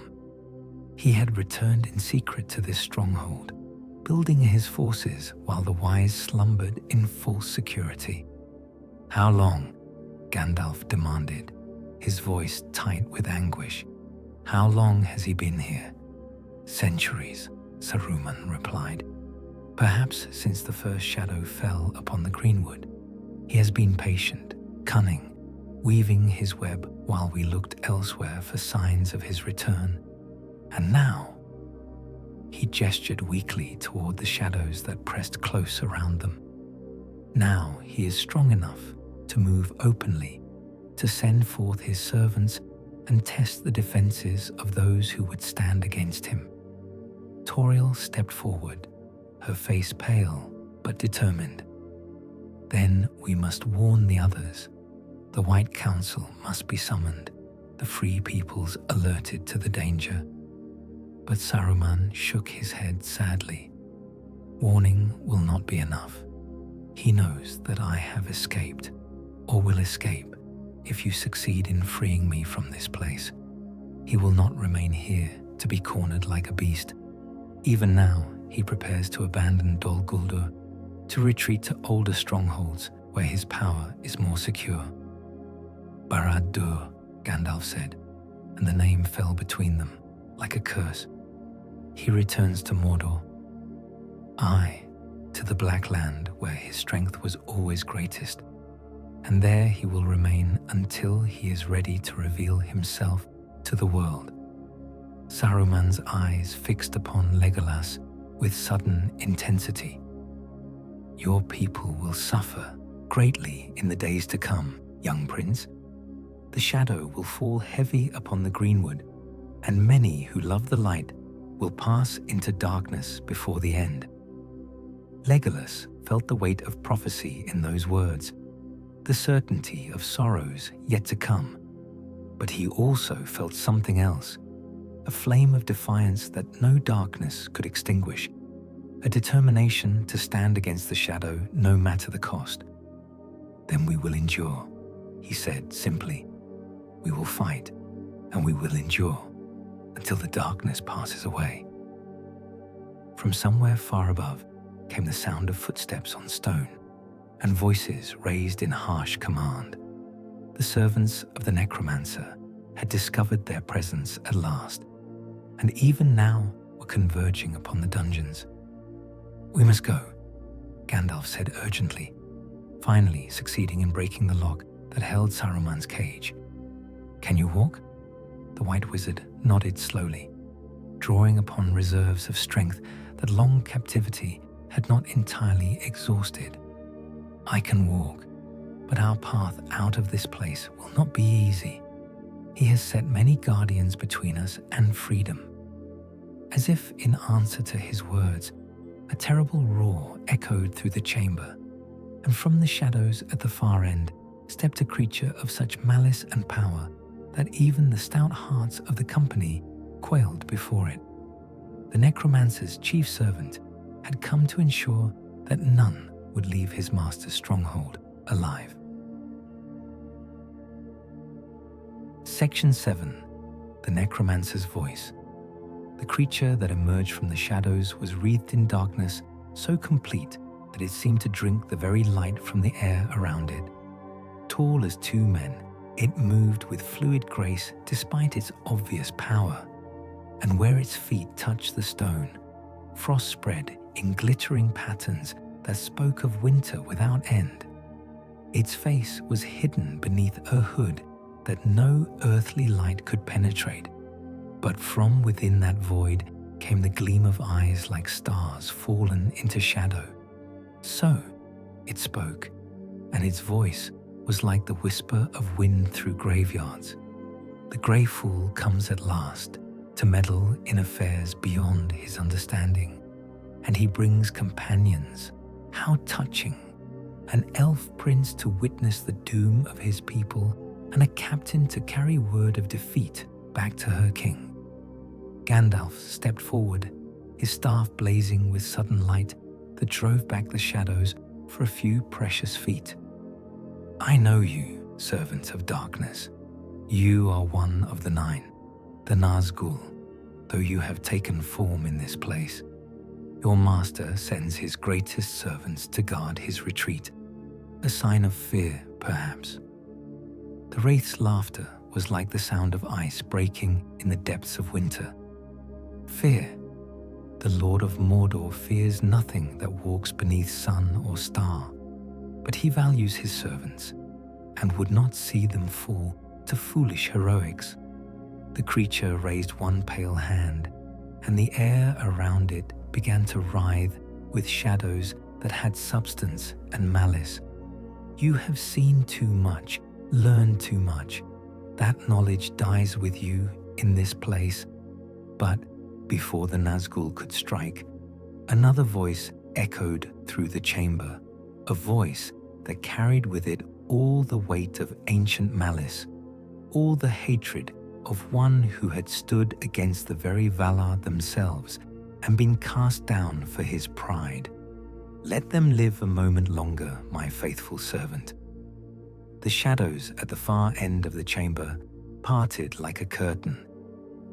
He had returned in secret to this stronghold, building his forces while the wise slumbered in false security. "How long?" Gandalf demanded, his voice tight with anguish. "How long has he been here?" "Centuries," Saruman replied. "Perhaps since the first shadow fell upon the Greenwood. He has been patient, cunning, weaving his web while we looked elsewhere for signs of his return. And now," he gestured weakly toward the shadows that pressed close around them, "now he is strong enough to move openly, to send forth his servants and test the defenses of those who would stand against him." Toriel stepped forward, her face pale but determined. "Then we must warn the others. The White Council must be summoned, the Free Peoples alerted to the danger." But Saruman shook his head sadly. "Warning will not be enough. He knows that I have escaped, or will escape, if you succeed in freeing me from this place. He will not remain here to be cornered like a beast. Even now, he prepares to abandon Dol Guldur, to retreat to older strongholds where his power is more secure." "Barad-dûr," Gandalf said, and the name fell between them like a curse. "He returns to Mordor. Aye, to the Black Land where his strength was always greatest, and there he will remain until he is ready to reveal himself to the world." Saruman's eyes fixed upon Legolas with sudden intensity. "Your people will suffer greatly in the days to come, young prince. The shadow will fall heavy upon the Greenwood, and many who love the light will pass into darkness before the end." Legolas felt the weight of prophecy in those words, the certainty of sorrows yet to come. But he also felt something else, a flame of defiance that no darkness could extinguish, a determination to stand against the shadow no matter the cost. "Then we will endure," he said simply. "We will fight, and we will endure until the darkness passes away." From somewhere far above came the sound of footsteps on stone, and voices raised in harsh command. The servants of the necromancer had discovered their presence at last, and even now were converging upon the dungeons. "We must go," Gandalf said urgently, finally succeeding in breaking the lock that held Saruman's cage. "Can you walk?" The White Wizard nodded slowly, drawing upon reserves of strength that long captivity had not entirely exhausted. I can walk, but our path out of this place will not be easy. He has set many guardians between us and freedom. As if in answer to his words, a terrible roar echoed through the chamber, and from the shadows at the far end stepped a creature of such malice and power that even the stout hearts of the company quailed before it. The necromancer's chief servant had come to ensure that none would leave his master's stronghold alive. Section 7. The Necromancer's Voice. The creature that emerged from the shadows was wreathed in darkness so complete that it seemed to drink the very light from the air around it. Tall as two men, it moved with fluid grace despite its obvious power, and where its feet touched the stone, frost spread in glittering patterns that spoke of winter without end. Its face was hidden beneath a hood that no earthly light could penetrate, but from within that void came the gleam of eyes like stars fallen into shadow. So it spoke, and its voice was like the whisper of wind through graveyards. The grey fool comes at last to meddle in affairs beyond his understanding, and he brings companions. How touching! An elf prince to witness the doom of his people, and a captain to carry word of defeat back to her king. Gandalf stepped forward, his staff blazing with sudden light that drove back the shadows for a few precious feet. I know you, servant of darkness. You are one of the 9, the Nazgul, though you have taken form in this place. Your master sends his greatest servants to guard his retreat, a sign of fear, perhaps. The wraith's laughter was like the sound of ice breaking in the depths of winter. Fear. The Lord of Mordor fears nothing that walks beneath sun or star, but he values his servants and would not see them fall to foolish heroics. The creature raised one pale hand, and the air around it began to writhe with shadows that had substance and malice. You have seen too much, learned too much. That knowledge dies with you in this place. But before the Nazgul could strike, another voice echoed through the chamber, a voice that carried with it all the weight of ancient malice, all the hatred of one who had stood against the very Valar themselves and been cast down for his pride. Let them live a moment longer, my faithful servant. The shadows at the far end of the chamber parted like a curtain,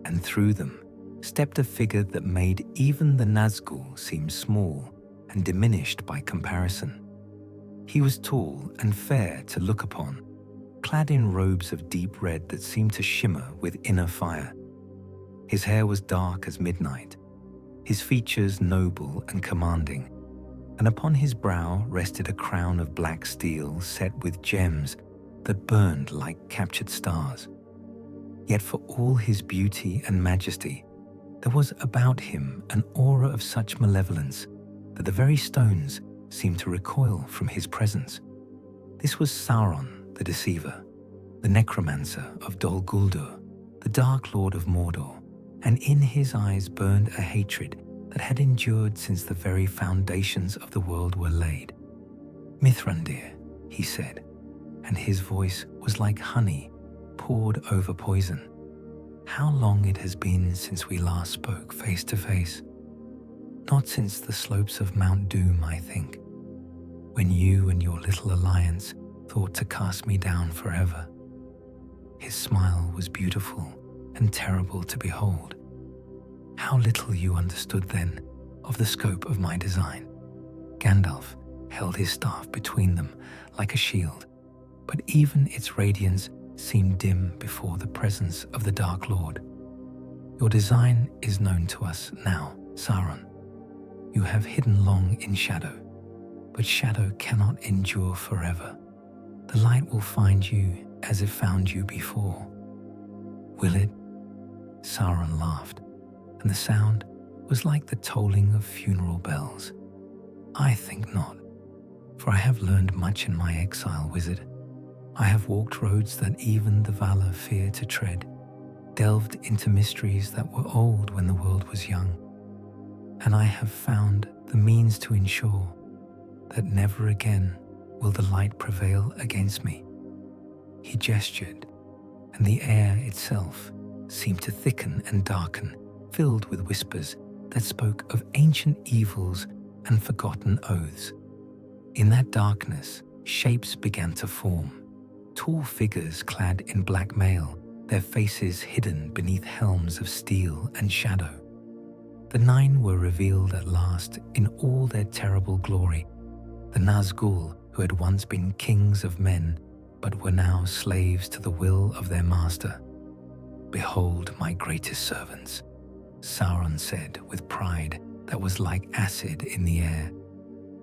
and through them stepped a figure that made even the Nazgul seem small and diminished by comparison. He was tall and fair to look upon, clad in robes of deep red that seemed to shimmer with inner fire. His hair was dark as midnight, his features noble and commanding, and upon his brow rested a crown of black steel set with gems that burned like captured stars. Yet for all his beauty and majesty, there was about him an aura of such malevolence that the very stones seemed to recoil from his presence. This was Sauron the Deceiver, the necromancer of Dol Guldur, the Dark Lord of Mordor, and in his eyes burned a hatred that had endured since the very foundations of the world were laid. Mithrandir, he said, and his voice was like honey poured over poison. How long it has been since we last spoke face to face. Not since the slopes of Mount Doom, I think, when you and your little alliance thought to cast me down forever. His smile was beautiful and terrible to behold. How little you understood then of the scope of my design. Gandalf held his staff between them like a shield, but even its radiance seemed dim before the presence of the Dark Lord. Your design is known to us now, Sauron. You have hidden long in shadow, but shadow cannot endure forever. The light will find you as it found you before. Will it, Sauron laughed, and the sound was like the tolling of funeral bells. I think not, for I have learned much in my exile, wizard. I have walked roads that even the valor fear to tread, delved into mysteries that were old when the world was young, and I have found the means to ensure that never again will the light prevail against me. He gestured, and the air itself seemed to thicken and darken, filled with whispers that spoke of ancient evils and forgotten oaths. In that darkness, shapes began to form, tall figures clad in black mail, their faces hidden beneath helms of steel and shadow. The nine were revealed at last in all their terrible glory, the Nazgul who had once been kings of men but were now slaves to the will of their master. "Behold my greatest servants," Sauron said with pride that was like acid in the air.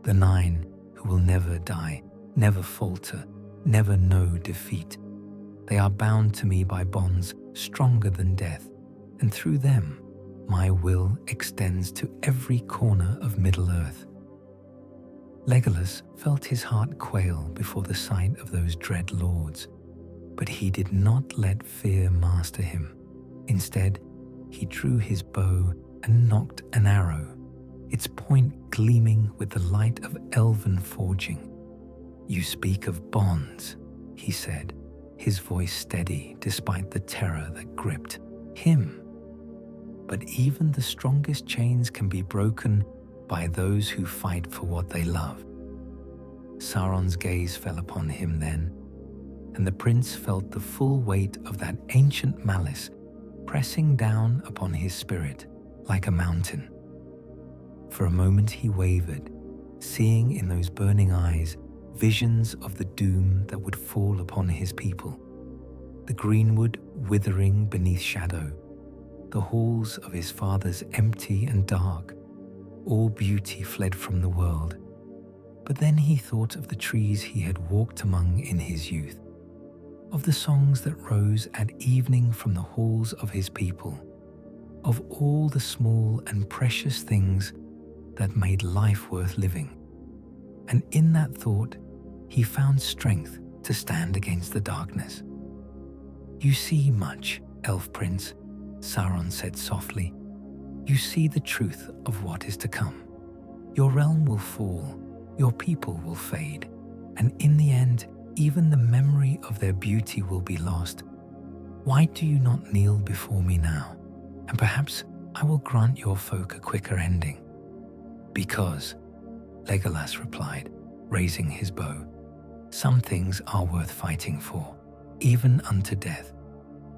"The nine who will never die, never falter, never know defeat. They are bound to me by bonds stronger than death, and through them my will extends to every corner of Middle-earth." Legolas felt his heart quail before the sight of those dread lords, but he did not let fear master him. Instead, he drew his bow and nocked an arrow, its point gleaming with the light of elven forging. "You speak of bonds," he said, his voice steady despite the terror that gripped him. "But even the strongest chains can be broken by those who fight for what they love." Sauron's gaze fell upon him then, and the prince felt the full weight of that ancient malice pressing down upon his spirit like a mountain. For a moment he wavered, seeing in those burning eyes visions of the doom that would fall upon his people. The greenwood withering beneath shadow, the halls of his fathers empty and dark, all beauty fled from the world. But then he thought of the trees he had walked among in his youth, of the songs that rose at evening from the halls of his people, of all the small and precious things that made life worth living. And in that thought, he found strength to stand against the darkness. "You see much, Elf Prince," Sauron said softly. "You see the truth of what is to come. Your realm will fall, your people will fade, and in the end, even the memory of their beauty will be lost. Why do you not kneel before me now, and perhaps I will grant your folk a quicker ending?" "Because," Legolas replied, raising his bow, "some things are worth fighting for, even unto death,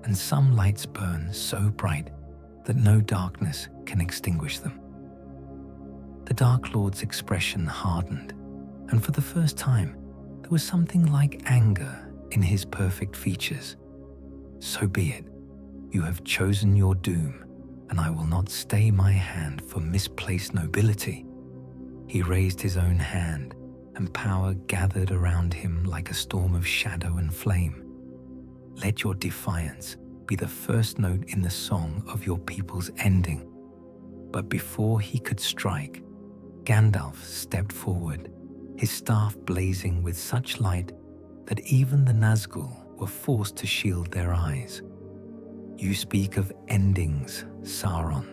and some lights burn so bright that no darkness can extinguish them." The Dark Lord's expression hardened, and for the first time, there was something like anger in his perfect features. "So be it. You have chosen your doom, and I will not stay my hand for misplaced nobility." He raised his own hand, and power gathered around him like a storm of shadow and flame. "Let your defiance be the first note in the song of your people's ending." But before he could strike, Gandalf stepped forward, his staff blazing with such light that even the Nazgul were forced to shield their eyes. "You speak of endings, Sauron,"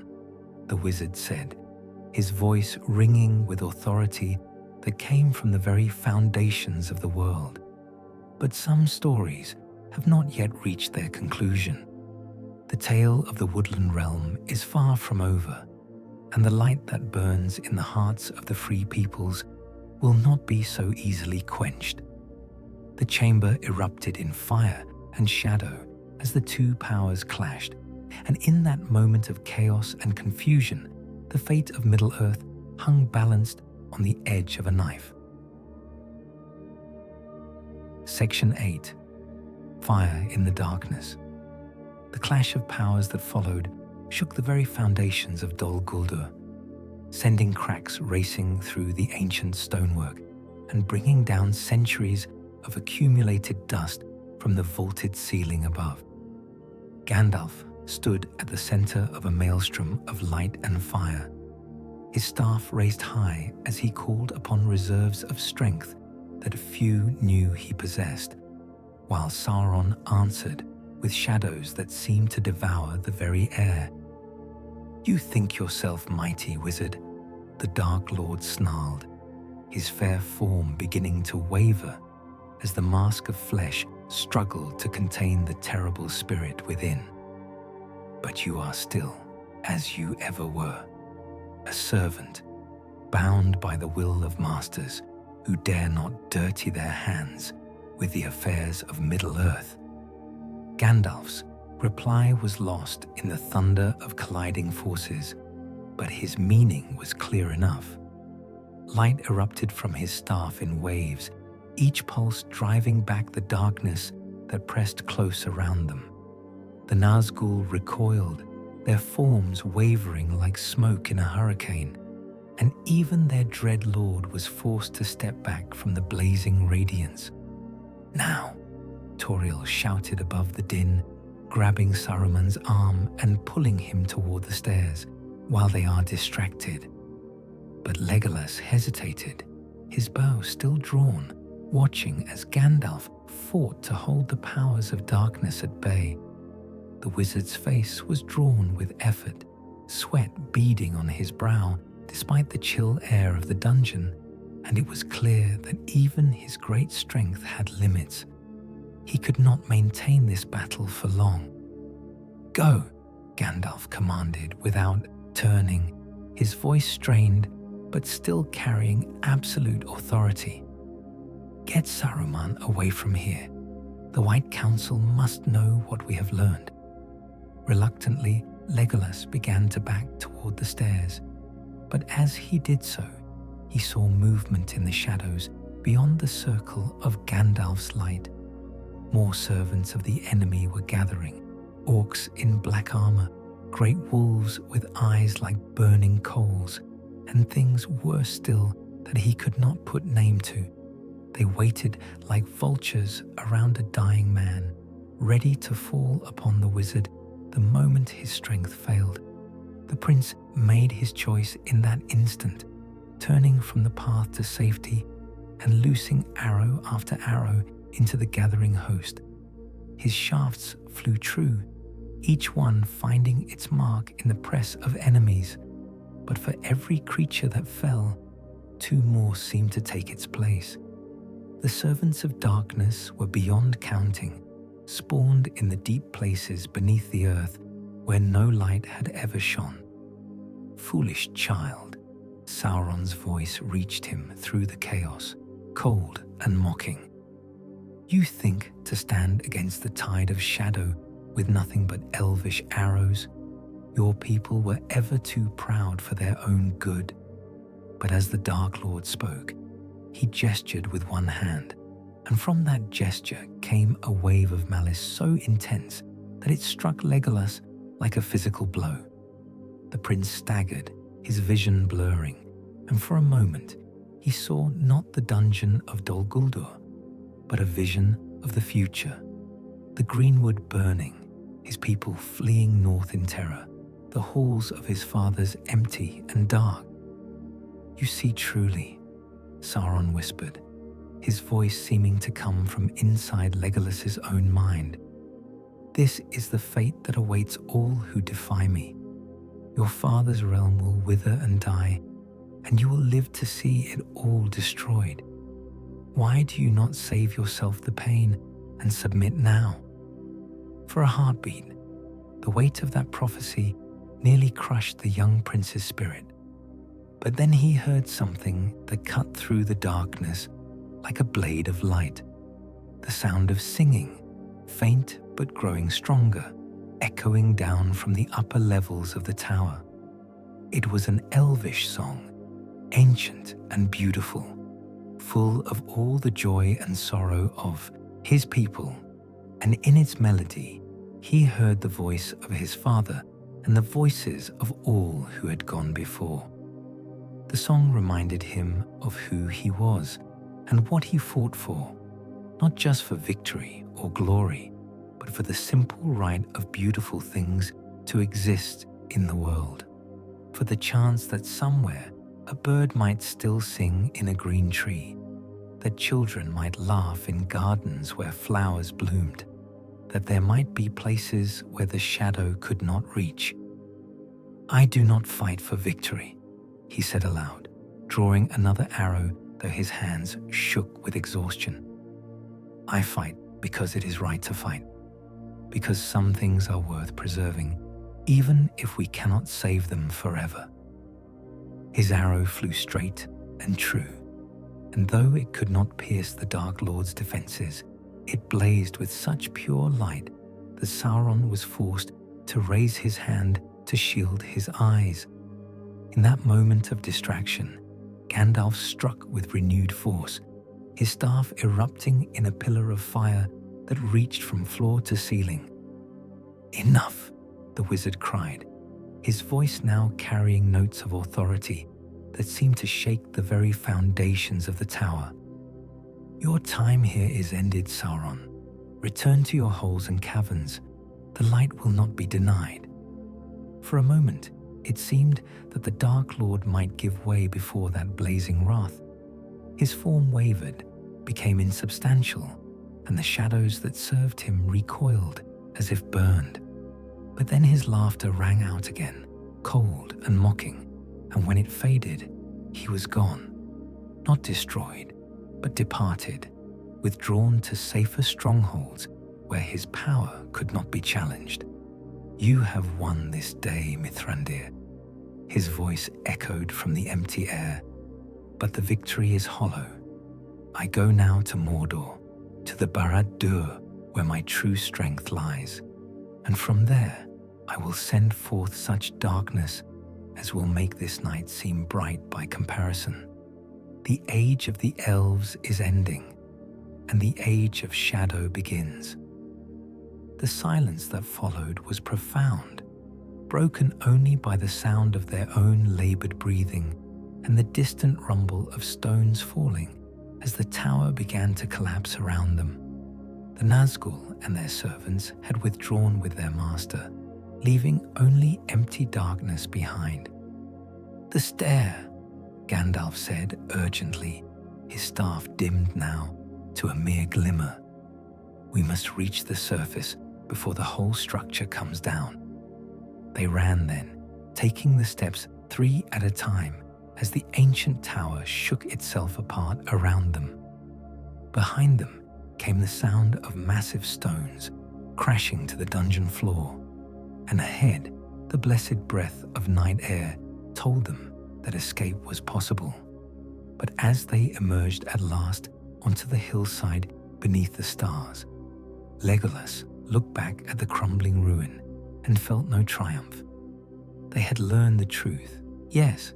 the wizard said, his voice ringing with authority that came from the very foundations of the world. "But some stories have not yet reached their conclusion. The tale of the Woodland Realm is far from over, and the light that burns in the hearts of the free peoples will not be so easily quenched." The chamber erupted in fire and shadow as the two powers clashed, and in that moment of chaos and confusion, the fate of Middle-earth hung balanced on the edge of a knife. Section 8. Fire in the Darkness. The clash of powers that followed shook the very foundations of Dol Guldur, sending cracks racing through the ancient stonework and bringing down centuries of accumulated dust from the vaulted ceiling above. Gandalf stood at the center of a maelstrom of light and fire, his staff raised high as he called upon reserves of strength that few knew he possessed, while Sauron answered with shadows that seemed to devour the very air. "You think yourself mighty, wizard," the Dark Lord snarled, his fair form beginning to waver as the mask of flesh struggled to contain the terrible spirit within. "But you are still, as you ever were, a servant, bound by the will of masters who dare not dirty their hands with the affairs of Middle-earth." Gandalf's reply was lost in the thunder of colliding forces, but his meaning was clear enough. Light erupted from his staff in waves, each pulse driving back the darkness that pressed close around them. The Nazgul recoiled, their forms wavering like smoke in a hurricane, and even their dread lord was forced to step back from the blazing radiance. "Now!" Tauriel shouted above the din, grabbing Saruman's arm and pulling him toward the stairs, while they are distracted. But Legolas hesitated, his bow still drawn, watching as Gandalf fought to hold the powers of darkness at bay. The wizard's face was drawn with effort, sweat beading on his brow despite the chill air of the dungeon, and it was clear that even his great strength had limits. He could not maintain this battle for long. "Go," Gandalf commanded without turning, his voice strained but still carrying absolute authority. "Get Saruman away from here. The White Council must know what we have learned." Reluctantly, Legolas began to back toward the stairs, but as he did so, he saw movement in the shadows beyond the circle of Gandalf's light. More servants of the enemy were gathering, orcs in black armor, great wolves with eyes like burning coals, and things worse still that he could not put name to. They waited like vultures around a dying man, ready to fall upon the wizard the moment his strength failed. The prince made his choice in that instant, turning from the path to safety and loosing arrow after arrow into the gathering host. His shafts flew true, each one finding its mark in the press of enemies, but for every creature that fell, two more seemed to take its place. The servants of darkness were beyond counting, spawned in the deep places beneath the earth where no light had ever shone. "Foolish child," Sauron's voice reached him through the chaos, cold and mocking. "You think to stand against the tide of shadow with nothing but elvish arrows? Your people were ever too proud for their own good." But as the Dark Lord spoke, he gestured with one hand, and from that gesture came a wave of malice so intense that it struck Legolas like a physical blow. The prince staggered, his vision blurring, and for a moment he saw not the dungeon of Dol Guldur, but a vision of the future. The Greenwood burning, his people fleeing north in terror, the halls of his fathers empty and dark. "You see truly," Sauron whispered, his voice seeming to come from inside Legolas's own mind. "This is the fate that awaits all who defy me. Your father's realm will wither and die, and you will live to see it all destroyed. Why do you not save yourself the pain and submit now?" For a heartbeat, the weight of that prophecy nearly crushed the young prince's spirit. But then he heard something that cut through the darkness like a blade of light. The sound of singing, faint but growing stronger, echoing down from the upper levels of the tower. It was an elvish song, ancient and beautiful, full of all the joy and sorrow of his people, and in its melody he heard the voice of his father and the voices of all who had gone before. The song reminded him of who he was and what he fought for, not just for victory or glory, but for the simple right of beautiful things to exist in the world, for the chance that somewhere a bird might still sing in a green tree, that children might laugh in gardens where flowers bloomed, that there might be places where the shadow could not reach. "I do not fight for victory," he said aloud, drawing another arrow though his hands shook with exhaustion. "I fight because it is right to fight, because some things are worth preserving, even if we cannot save them forever." His arrow flew straight and true, and though it could not pierce the Dark Lord's defenses, it blazed with such pure light that Sauron was forced to raise his hand to shield his eyes. In that moment of distraction, Gandalf struck with renewed force, his staff erupting in a pillar of fire that reached from floor to ceiling. "Enough!" the wizard cried, his voice now carrying notes of authority that seemed to shake the very foundations of the tower. "Your time here is ended, Sauron. Return to your holes and caverns. The light will not be denied." For a moment, it seemed that the Dark Lord might give way before that blazing wrath. His form wavered, became insubstantial, and the shadows that served him recoiled as if burned. But then his laughter rang out again, cold and mocking, and when it faded, he was gone. Not destroyed, but departed, withdrawn to safer strongholds where his power could not be challenged. "You have won this day, Mithrandir," his voice echoed from the empty air, "but the victory is hollow. I go now to Mordor, to the Barad-dûr, where my true strength lies, and from there I will send forth such darkness as will make this night seem bright by comparison. The age of the elves is ending, and the age of shadow begins." The silence that followed was profound, broken only by the sound of their own labored breathing and the distant rumble of stones falling as the tower began to collapse around them. The Nazgûl and their servants had withdrawn with their master, leaving only empty darkness behind. "The stair," Gandalf said urgently, his staff dimmed now to a mere glimmer. "We must reach the surface before the whole structure comes down." They ran then, taking the steps 3 at a time as the ancient tower shook itself apart around them. Behind them came the sound of massive stones crashing to the dungeon floor, and ahead the blessed breath of night air told them that escape was possible. But as they emerged at last onto the hillside beneath the stars, Legolas looked back at the crumbling ruin and felt no triumph. They had learned the truth, yes,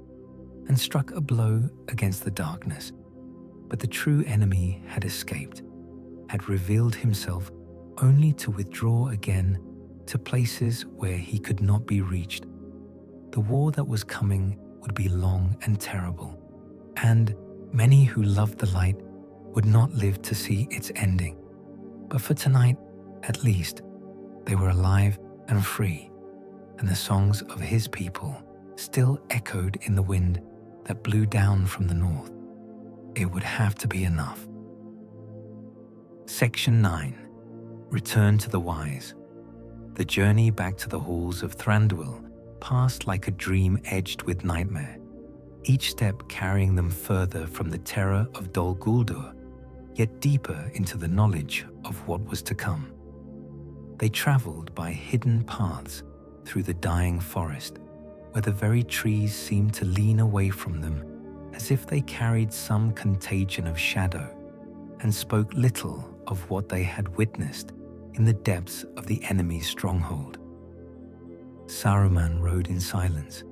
and struck a blow against the darkness, but the true enemy had escaped, had revealed himself only to withdraw again to places where he could not be reached. The war that was coming would be long and terrible, and many who loved the light would not live to see its ending. But for tonight, at least, they were alive and free, and the songs of his people still echoed in the wind that blew down from the north. It would have to be enough. Section 9. Return to the Wise. The journey back to the halls of Thranduil passed like a dream edged with nightmare, each step carrying them further from the terror of Dol Guldur, yet deeper into the knowledge of what was to come. They travelled by hidden paths through the dying forest, where the very trees seemed to lean away from them as if they carried some contagion of shadow, and spoke little of what they had witnessed in the depths of the enemy's stronghold. Saruman rode in silence,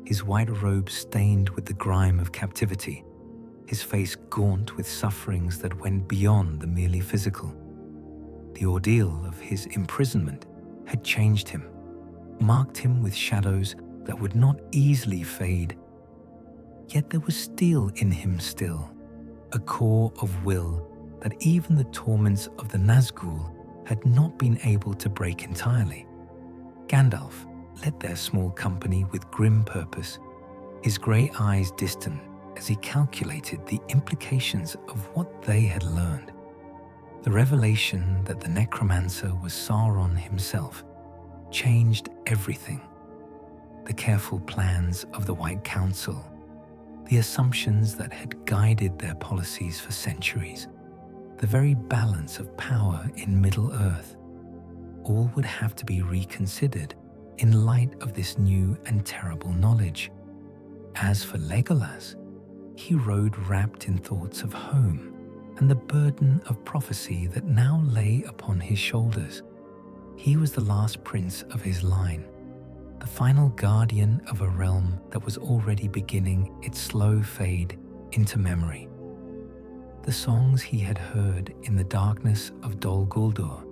his white robe stained with the grime of captivity, his face gaunt with sufferings that went beyond the merely physical. The ordeal of his imprisonment had changed him, marked him with shadows that would not easily fade. Yet there was steel in him still, a core of will that even the torments of the Nazgûl had not been able to break entirely. Gandalf led their small company with grim purpose, his grey eyes distant as he calculated the implications of what they had learned. The revelation that the necromancer was Sauron himself changed everything. The careful plans of the White Council, the assumptions that had guided their policies for centuries, the very balance of power in Middle-earth, all would have to be reconsidered in light of this new and terrible knowledge. As for Legolas, he rode wrapped in thoughts of home and the burden of prophecy that now lay upon his shoulders. He was the last prince of his line, the final guardian of a realm that was already beginning its slow fade into memory. The songs he had heard in the darkness of Dol Guldur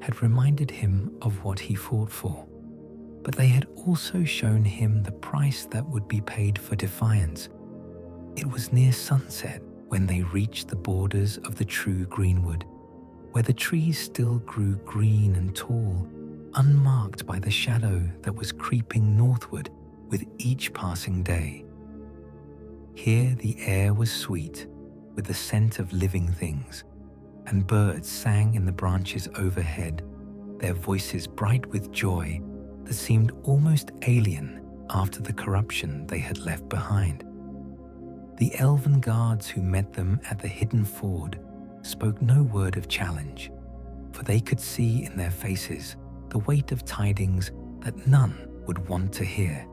had reminded him of what he fought for, but they had also shown him the price that would be paid for defiance. It was near sunset when they reached the borders of the true Greenwood, where the trees still grew green and tall, unmarked by the shadow that was creeping northward with each passing day. Here the air was sweet with the scent of living things, and birds sang in the branches overhead, their voices bright with joy that seemed almost alien after the corruption they had left behind. The elven guards who met them at the hidden ford spoke no word of challenge, for they could see in their faces the weight of tidings that none would want to hear.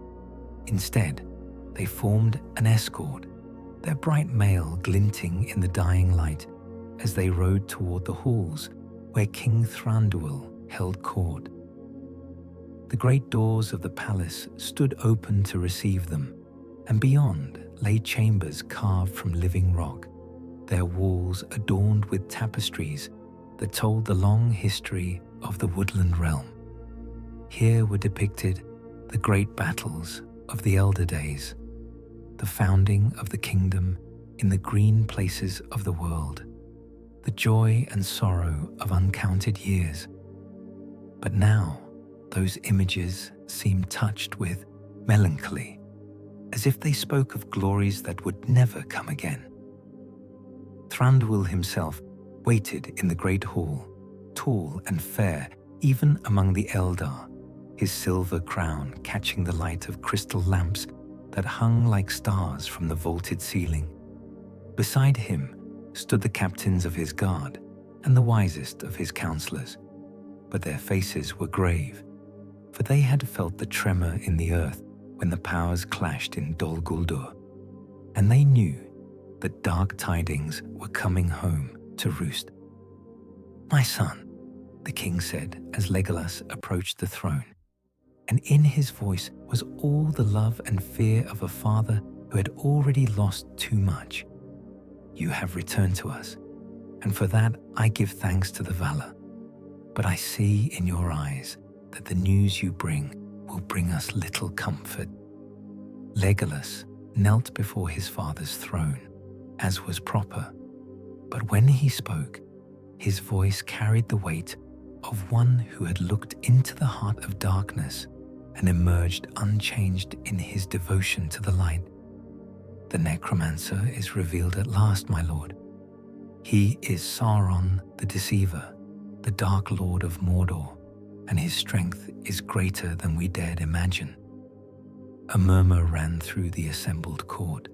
Instead, they formed an escort, their bright mail glinting in the dying light as they rode toward the halls where King Thranduil held court. The great doors of the palace stood open to receive them, and beyond lay chambers carved from living rock, their walls adorned with tapestries that told the long history of the Woodland Realm. Here were depicted the great battles of the elder days, the founding of the kingdom in the green places of the world, the joy and sorrow of uncounted years. But now those images seemed touched with melancholy, as if they spoke of glories that would never come again. Thranduil himself waited in the great hall, tall and fair even among the Eldar, his silver crown catching the light of crystal lamps that hung like stars from the vaulted ceiling. Beside him stood the captains of his guard and the wisest of his counselors, but their faces were grave, for they had felt the tremor in the earth when the powers clashed in Dol Guldur, and they knew that dark tidings were coming home to roost. "My son," the king said as Legolas approached the throne, and in his voice was all the love and fear of a father who had already lost too much. "You have returned to us, and for that I give thanks to the Valar. But I see in your eyes that the news you bring will bring us little comfort." Legolas knelt before his father's throne, as was proper, but when he spoke, his voice carried the weight of one who had looked into the heart of darkness and emerged unchanged in his devotion to the light. "The necromancer is revealed at last, my lord. He is Sauron the Deceiver, the Dark Lord of Mordor, and his strength is greater than we dared imagine." A murmur ran through the assembled court,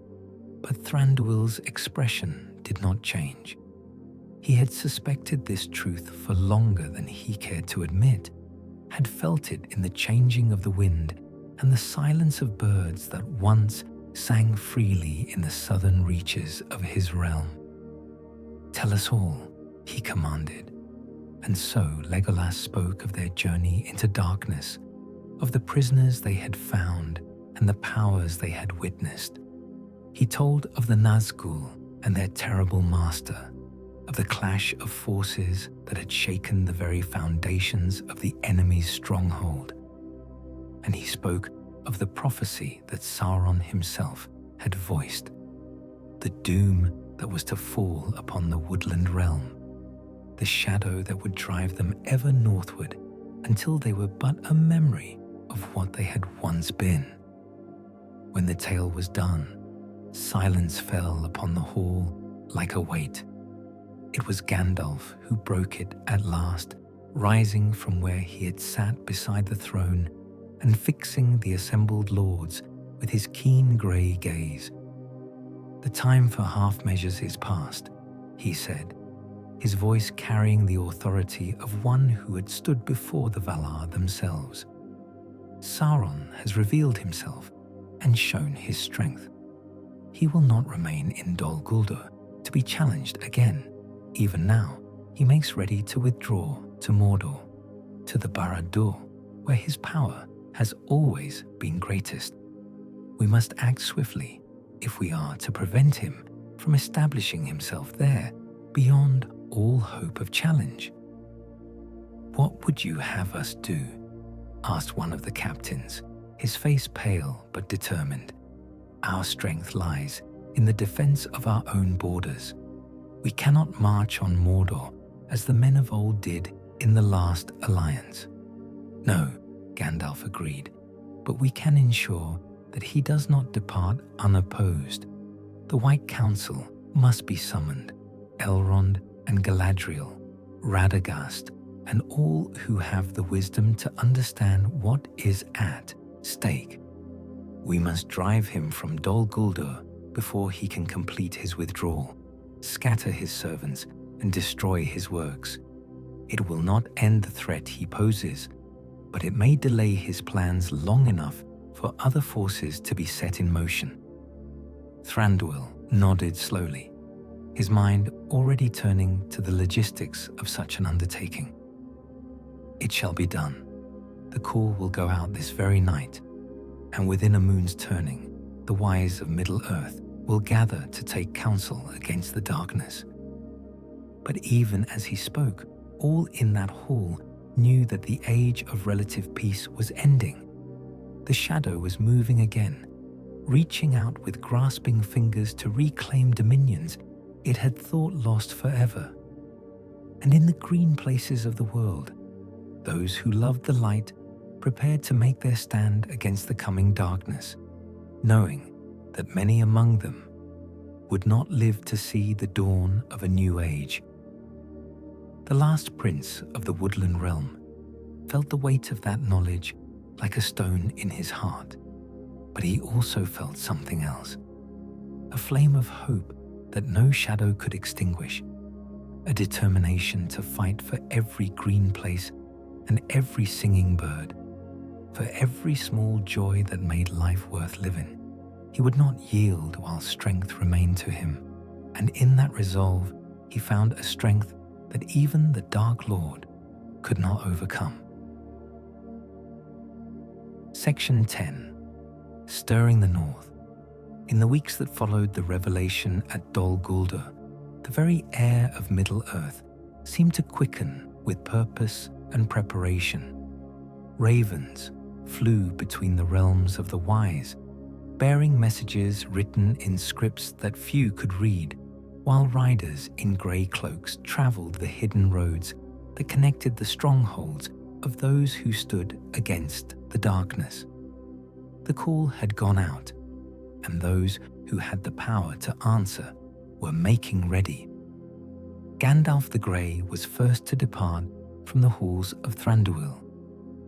but Thranduil's expression did not change. He had suspected this truth for longer than he cared to admit, had felt it in the changing of the wind and the silence of birds that once sang freely in the southern reaches of his realm. "Tell us all," he commanded. And so Legolas spoke of their journey into darkness, of the prisoners they had found and the powers they had witnessed. He told of the Nazgul and their terrible master, of the clash of forces that had shaken the very foundations of the enemy's stronghold. And he spoke of the prophecy that Sauron himself had voiced, the doom that was to fall upon the Woodland Realm. the shadow that would drive them ever northward until they were but a memory of what they had once been. When the tale was done, silence fell upon the hall like a weight. It was Gandalf who broke it at last, rising from where he had sat beside the throne and fixing the assembled lords with his keen grey gaze. "The time for half measures is past," he said, his voice carrying the authority of one who had stood before the Valar themselves. "Sauron has revealed himself and shown his strength. He will not remain in Dol Guldur to be challenged again. Even now, he makes ready to withdraw to Mordor, to the Barad-dûr, where his power has always been greatest. We must act swiftly if we are to prevent him from establishing himself there beyond all hope of challenge." "What would you have us do?" asked one of the captains, his face pale but determined. "Our strength lies in the defense of our own borders. We cannot march on Mordor as the men of old did in the last alliance." "No," Gandalf agreed, "but we can ensure that he does not depart unopposed. The White Council must be summoned, Elrond and Galadriel, Radagast, and all who have the wisdom to understand what is at stake. We must drive him from Dol Guldur before he can complete his withdrawal, scatter his servants, and destroy his works. It will not end the threat he poses, but it may delay his plans long enough for other forces to be set in motion." Thranduil nodded slowly, his mind already turning to the logistics of such an undertaking. "It shall be done. The call will go out this very night, and within a moon's turning, the wise of Middle-earth will gather to take counsel against the darkness." But even as he spoke, all in that hall knew that the age of relative peace was ending. The shadow was moving again, reaching out with grasping fingers to reclaim dominions it had thought lost forever. And in the green places of the world, those who loved the light prepared to make their stand against the coming darkness, knowing that many among them would not live to see the dawn of a new age. The last prince of the Woodland Realm felt the weight of that knowledge like a stone in his heart, but he also felt something else, a flame of hope that no shadow could extinguish, a determination to fight for every green place and every singing bird, for every small joy that made life worth living. He would not yield while strength remained to him, and in that resolve he found a strength that even the Dark Lord could not overcome. Section 10. Stirring the North. In the weeks that followed the revelation at Dol Guldur, the very air of Middle-earth seemed to quicken with purpose and preparation. Ravens flew between the realms of the wise, bearing messages written in scripts that few could read, while riders in grey cloaks travelled the hidden roads that connected the strongholds of those who stood against the darkness. The call had gone out, and those who had the power to answer were making ready. Gandalf the Grey was first to depart from the halls of Thranduil,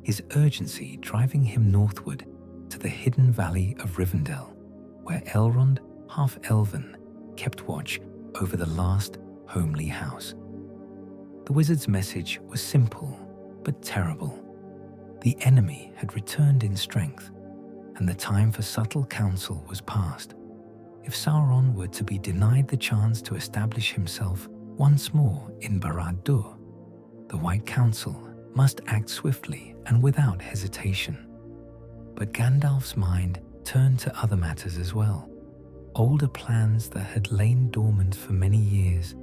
his urgency driving him northward to the hidden valley of Rivendell, where Elrond, half-elven, kept watch over the last homely house. The wizard's message was simple but terrible. The enemy had returned in strength, and the time for subtle counsel was past. If Sauron were to be denied the chance to establish himself once more in Barad-dûr, the White Council must act swiftly and without hesitation. But Gandalf's mind turned to other matters as well, older plans that had lain dormant for many years,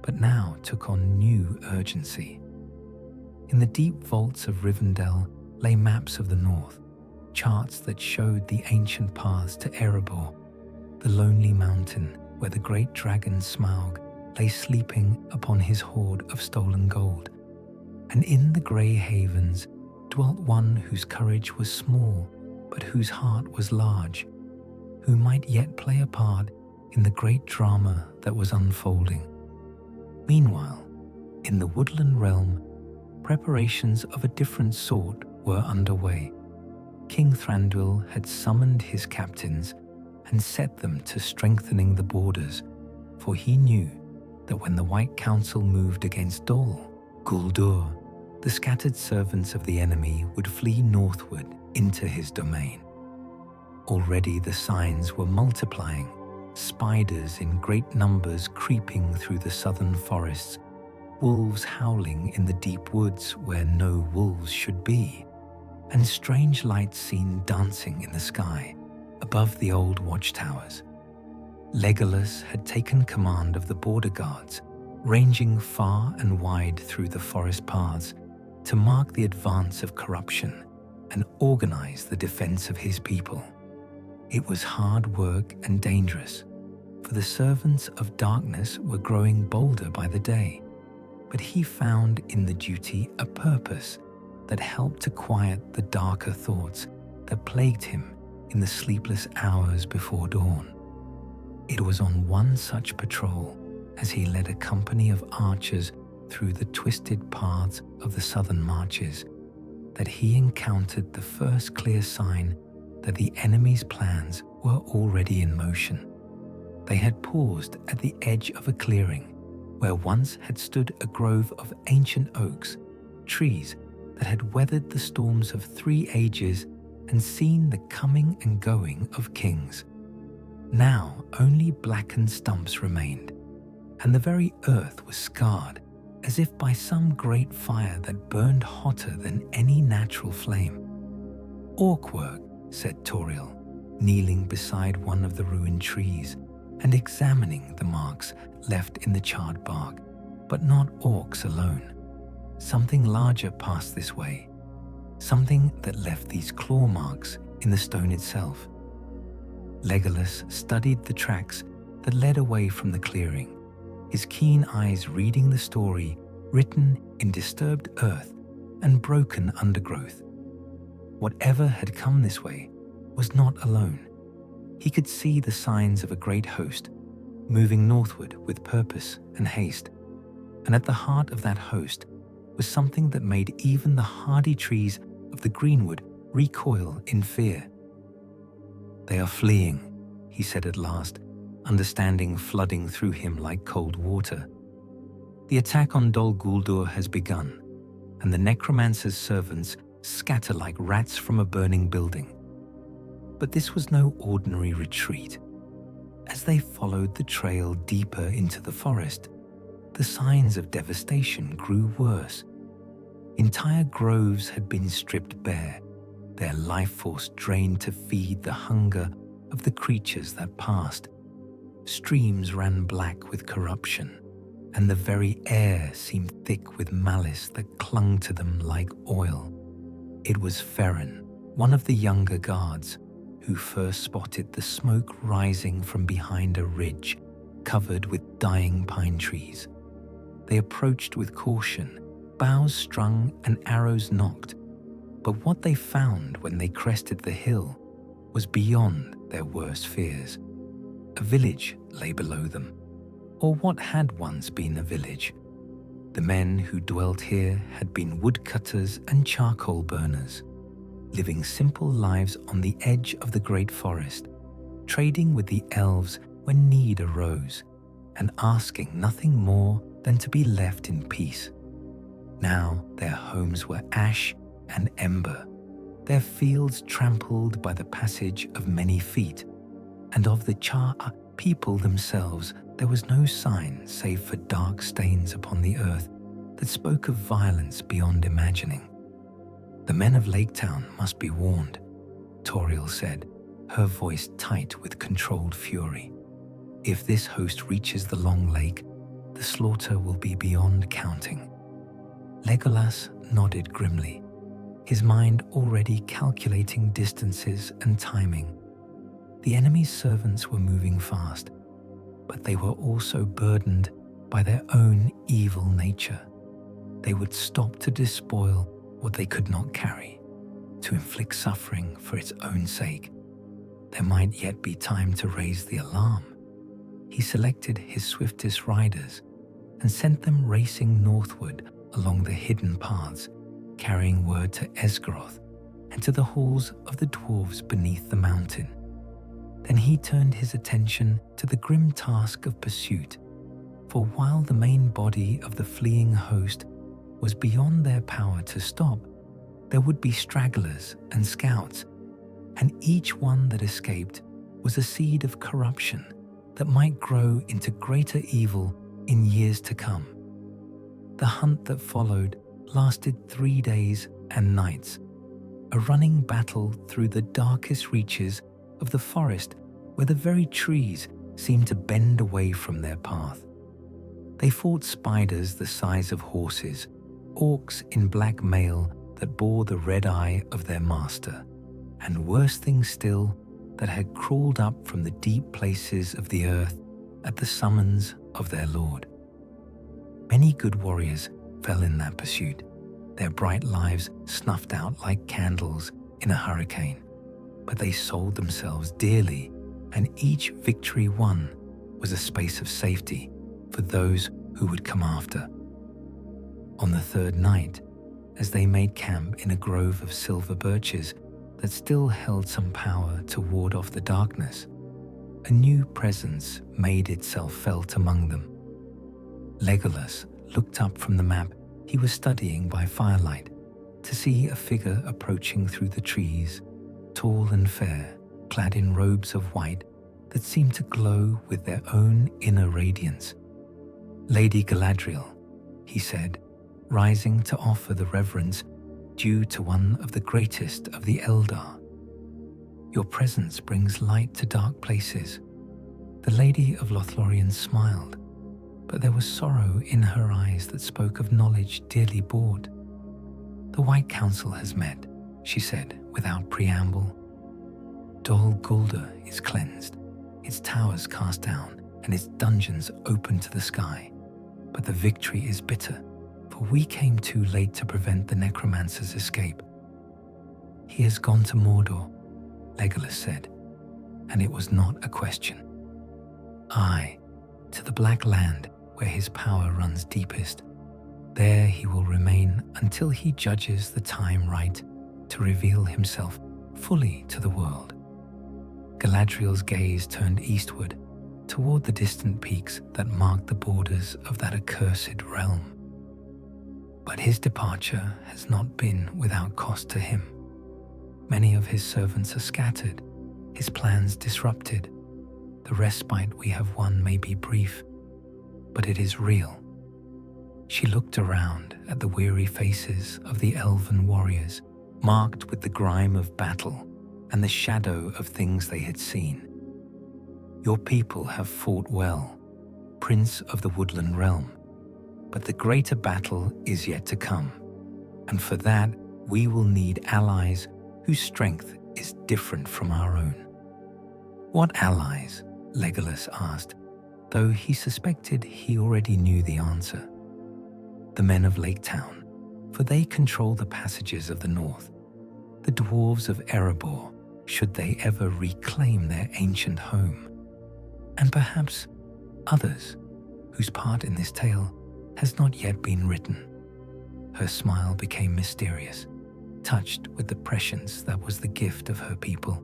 but now took on new urgency. In the deep vaults of Rivendell lay maps of the north, charts that showed the ancient paths to Erebor, the lonely mountain where the great dragon Smaug lay sleeping upon his hoard of stolen gold, and in the grey havens dwelt one whose courage was small, but whose heart was large, who might yet play a part in the great drama that was unfolding. Meanwhile, in the Woodland Realm, preparations of a different sort were underway. King Thranduil had summoned his captains and set them to strengthening the borders, for he knew that when the White Council moved against Dol Guldur, the scattered servants of the enemy would flee northward into his domain. Already the signs were multiplying, spiders in great numbers creeping through the southern forests, wolves howling in the deep woods where no wolves should be, and strange lights seen dancing in the sky above the old watchtowers. Legolas had taken command of the border guards, ranging far and wide through the forest paths to mark the advance of corruption and organize the defense of his people. It was hard work and dangerous, for the servants of darkness were growing bolder by the day, but he found in the duty a purpose that helped to quiet the darker thoughts that plagued him in the sleepless hours before dawn. It was on one such patrol, as he led a company of archers through the twisted paths of the southern marches, that he encountered the first clear sign that the enemy's plans were already in motion. They had paused at the edge of a clearing where once had stood a grove of ancient oaks, trees that had weathered the storms of 3 ages and seen the coming and going of kings. Now only blackened stumps remained, and the very earth was scarred as if by some great fire that burned hotter than any natural flame. "Orc work," said Tauriel, kneeling beside one of the ruined trees and examining the marks left in the charred bark. But not orcs alone. Something larger passed this way, something that left these claw marks in the stone itself. Legolas studied the tracks that led away from the clearing, his keen eyes reading the story written in disturbed earth and broken undergrowth. Whatever had come this way was not alone. He could see the signs of a great host moving northward with purpose and haste, and at the heart of that host was something that made even the hardy trees of the Greenwood recoil in fear. "They are fleeing," he said at last, understanding flooding through him like cold water. "The attack on Dol Guldur has begun, and the necromancer's servants scatter like rats from a burning building." But this was no ordinary retreat. As they followed the trail deeper into the forest, the signs of devastation grew worse. Entire groves had been stripped bare, their life force drained to feed the hunger of the creatures that passed. Streams ran black with corruption, and the very air seemed thick with malice that clung to them like oil. It was Ferren, one of the younger guards, who first spotted the smoke rising from behind a ridge covered with dying pine trees. They approached with caution, bows strung and arrows nocked, but what they found when they crested the hill was beyond their worst fears. A village lay below them, or what had once been a village. The men who dwelt here had been woodcutters and charcoal burners, living simple lives on the edge of the great forest, trading with the elves when need arose, and asking nothing more than to be left in peace. Now their homes were ash and ember, their fields trampled by the passage of many feet, and of the Char people themselves there was no sign save for dark stains upon the earth that spoke of violence beyond imagining. "The men of Laketown must be warned," Tauriel said, her voice tight with controlled fury. "If this host reaches the Long Lake, the slaughter will be beyond counting." Legolas nodded grimly, his mind already calculating distances and timing. The enemy's servants were moving fast, but they were also burdened by their own evil nature. They would stop to despoil what they could not carry, to inflict suffering for its own sake. There might yet be time to raise the alarm. He selected his swiftest riders and sent them racing northward along the hidden paths, carrying word to Esgaroth and to the halls of the dwarves beneath the mountain. Then he turned his attention to the grim task of pursuit, for while the main body of the fleeing host was beyond their power to stop, there would be stragglers and scouts, and each one that escaped was a seed of corruption that might grow into greater evil in years to come. The hunt that followed lasted 3 days and nights, a running battle through the darkest reaches of the forest where the very trees seemed to bend away from their path. They fought spiders the size of horses, orcs in black mail that bore the red eye of their master, and worse things still that had crawled up from the deep places of the earth at the summons of their lord. Many good warriors fell in that pursuit, their bright lives snuffed out like candles in a hurricane, but they sold themselves dearly, and each victory won was a space of safety for those who would come after. On the third night, as they made camp in a grove of silver birches that still held some power to ward off the darkness, a new presence made itself felt among them. Legolas looked up from the map he was studying by firelight to see a figure approaching through the trees, tall and fair, clad in robes of white that seemed to glow with their own inner radiance. "Lady Galadriel," he said, rising to offer the reverence due to one of the greatest of the Eldar. "Your presence brings light to dark places." The Lady of Lothlorien smiled, but there was sorrow in her eyes that spoke of knowledge dearly bought. "The White Council has met," she said without preamble. "Dol Guldur is cleansed, its towers cast down, and its dungeons open to the sky. But the victory is bitter, for we came too late to prevent the necromancer's escape." "He has gone to Mordor," Legolas said, and it was not a question. "Aye, to the Black Land where his power runs deepest. There he will remain until he judges the time right to reveal himself fully to the world." Galadriel's gaze turned eastward, toward the distant peaks that marked the borders of that accursed realm. But his departure has not been without cost to him. Many of his servants are scattered, his plans disrupted. The respite we have won may be brief, but it is real. She looked around at the weary faces of the elven warriors, marked with the grime of battle and the shadow of things they had seen. "Your people have fought well, Prince of the Woodland Realm, but the greater battle is yet to come, and for that we will need allies whose strength is different from our own." "What allies?" Legolas asked, though he suspected he already knew the answer. "The men of Lake Town, for they control the passages of the north. The dwarves of Erebor, should they ever reclaim their ancient home. And perhaps others whose part in this tale has not yet been written." Her smile became mysterious, touched with the prescience that was the gift of her people.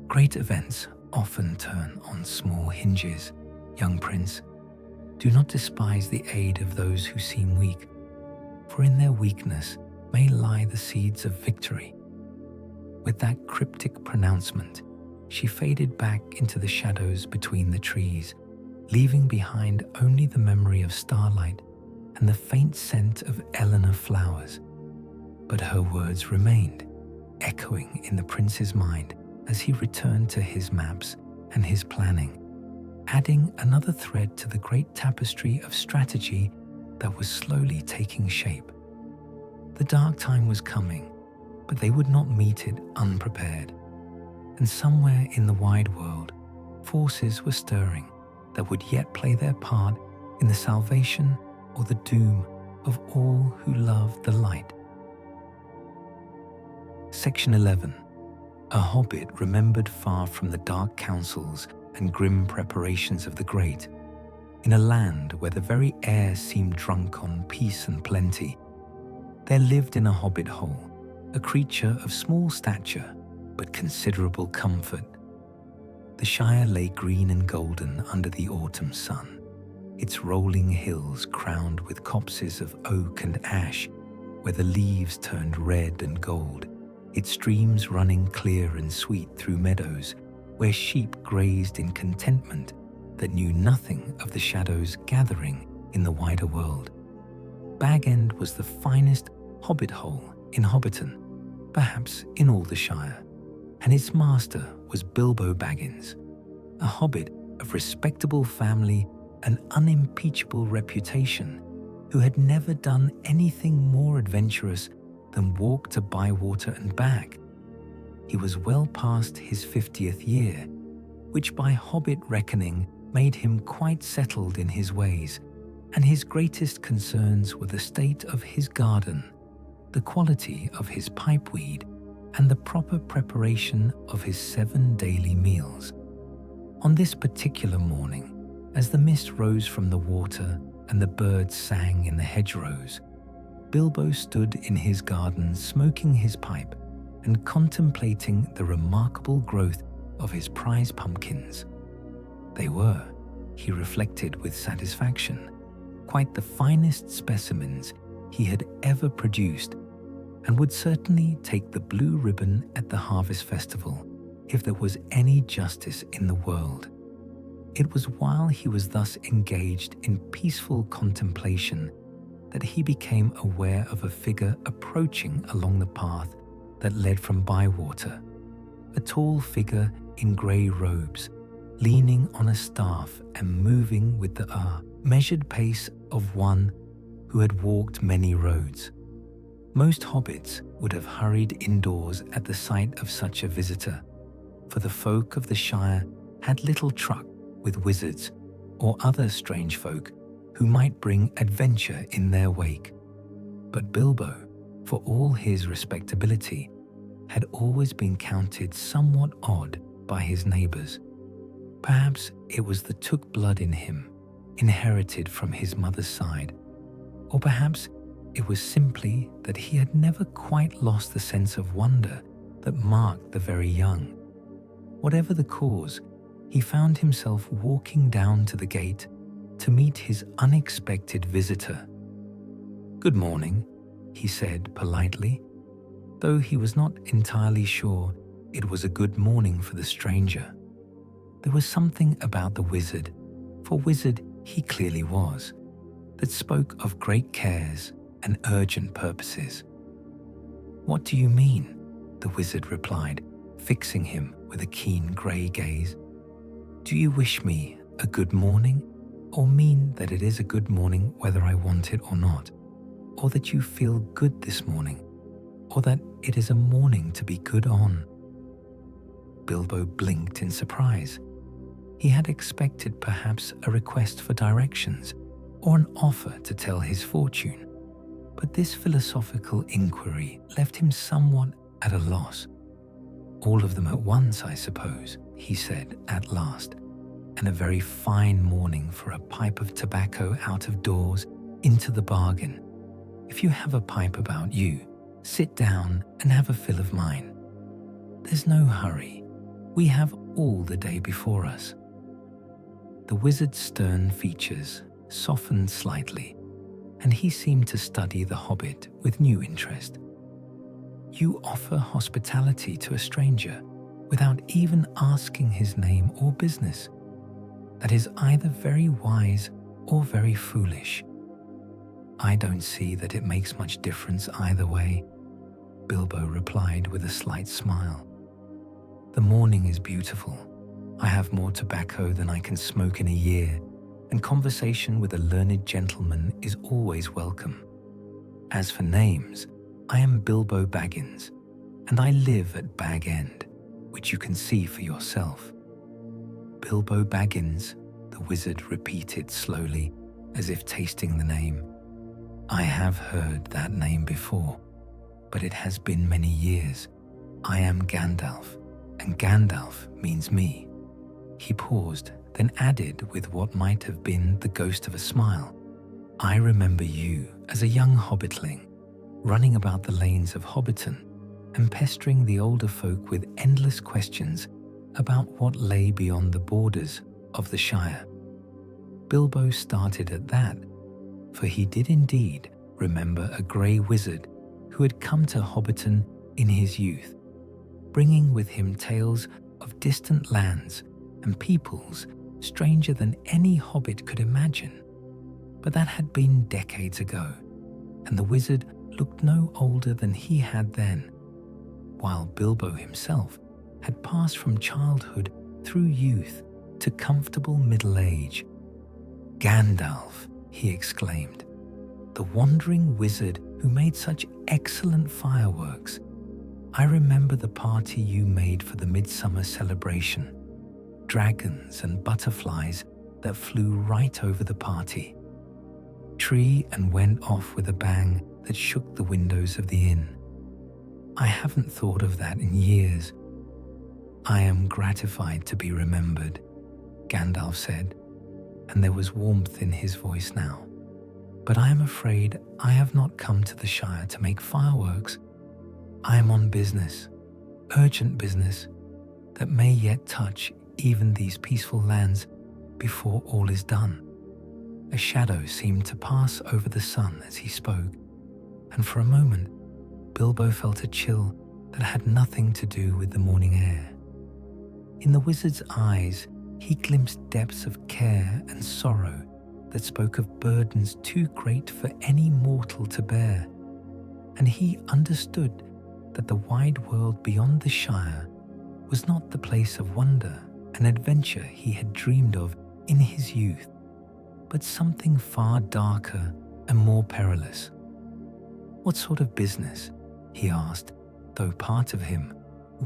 "Great events often turn on small hinges, young prince. Do not despise the aid of those who seem weak, for in their weakness may lie the seeds of victory." With that cryptic pronouncement, she faded back into the shadows between the trees, leaving behind only the memory of starlight and the faint scent of Eleanor flowers. But her words remained, echoing in the prince's mind as he returned to his maps and his planning, adding another thread to the great tapestry of strategy that was slowly taking shape. The dark time was coming, but they would not meet it unprepared. And somewhere in the wide world, forces were stirring that would yet play their part in the salvation or the doom of all who love the light. Section 11. A hobbit remembered far from the dark counsels and grim preparations of the great, in a land where the very air seemed drunk on peace and plenty. There lived in a hobbit hole a creature of small stature but considerable comfort. The Shire lay green and golden under the autumn sun, its rolling hills crowned with copses of oak and ash, where the leaves turned red and gold, its streams running clear and sweet through meadows, where sheep grazed in contentment that knew nothing of the shadows gathering in the wider world. Bag End was the finest hobbit hole in Hobbiton, perhaps in all the Shire, and its master was Bilbo Baggins, a hobbit of respectable family and unimpeachable reputation, who had never done anything more adventurous than walk to Bywater and back. He was well past his 50th year, which by hobbit reckoning made him quite settled in his ways, and his greatest concerns were the state of his garden, the quality of his pipeweed, and the proper preparation of his 7 daily meals. On this particular morning, as the mist rose from the water and the birds sang in the hedgerows, Bilbo stood in his garden smoking his pipe and contemplating the remarkable growth of his prize pumpkins. They were, he reflected with satisfaction, quite the finest specimens he had ever produced, and would certainly take the blue ribbon at the Harvest Festival if there was any justice in the world. It was while he was thus engaged in peaceful contemplation that he became aware of a figure approaching along the path that led from Bywater, a tall figure in grey robes, leaning on a staff and moving with the measured pace of one who had walked many roads. Most hobbits would have hurried indoors at the sight of such a visitor, for the folk of the Shire had little truck with wizards or other strange folk who might bring adventure in their wake. But Bilbo, for all his respectability, had always been counted somewhat odd by his neighbours. Perhaps it was the took blood in him, inherited from his mother's side, or perhaps it was simply that he had never quite lost the sense of wonder that marked the very young. Whatever the cause, he found himself walking down to the gate to meet his unexpected visitor. "Good morning," he said politely, though he was not entirely sure it was a good morning for the stranger. There was something about the wizard, for wizard he clearly was, that spoke of great cares and urgent purposes. "What do you mean?" the wizard replied, fixing him with a keen grey gaze. "Do you wish me a good morning, or mean that it is a good morning whether I want it or not, or that you feel good this morning, or that it is a morning to be good on?" Bilbo blinked in surprise. He had expected perhaps a request for directions or an offer to tell his fortune, but this philosophical inquiry left him somewhat at a loss. "All of them at once, I suppose," he said at last, "and a very fine morning for a pipe of tobacco out of doors into the bargain. If you have a pipe about you, sit down and have a fill of mine. There's no hurry. We have all the day before us." The wizard's stern features softened slightly, and he seemed to study the hobbit with new interest. "You offer hospitality to a stranger without even asking his name or business. That is either very wise or very foolish. I don't see that it makes much difference either way," Bilbo replied with a slight smile. "The morning is beautiful. I have more tobacco than I can smoke in a year, and conversation with a learned gentleman is always welcome. As for names, I am Bilbo Baggins, and I live at Bag End, which you can see for yourself." "Bilbo Baggins," the wizard repeated slowly, as if tasting the name. "I have heard that name before, but it has been many years. I am Gandalf, and Gandalf means me." He paused, then added with what might have been the ghost of a smile, "I remember you as a young hobbitling, running about the lanes of Hobbiton and pestering the older folk with endless questions about what lay beyond the borders of the Shire." Bilbo started at that, for he did indeed remember a grey wizard who had come to Hobbiton in his youth, bringing with him tales of distant lands and peoples stranger than any hobbit could imagine. But that had been decades ago, and the wizard looked no older than he had then, while Bilbo himself had passed from childhood through youth to comfortable middle age. "Gandalf," he exclaimed, "the wandering wizard who made such excellent fireworks. I remember the party you made for the midsummer celebration. Dragons and butterflies that flew right over the party. Tree and went off with a bang that shook the windows of the inn. I haven't thought of that in years." "I am gratified to be remembered," Gandalf said, and there was warmth in his voice now. "But I am afraid I have not come to the Shire to make fireworks. I am on business, urgent business, that may yet touch even these peaceful lands before all is done." A shadow seemed to pass over the sun as he spoke, and for a moment Bilbo felt a chill that had nothing to do with the morning air. In the wizard's eyes, he glimpsed depths of care and sorrow that spoke of burdens too great for any mortal to bear, and he understood that the wide world beyond the Shire was not the place of wonder and adventure he had dreamed of in his youth, but something far darker and more perilous. "What sort of business?" he asked, though part of him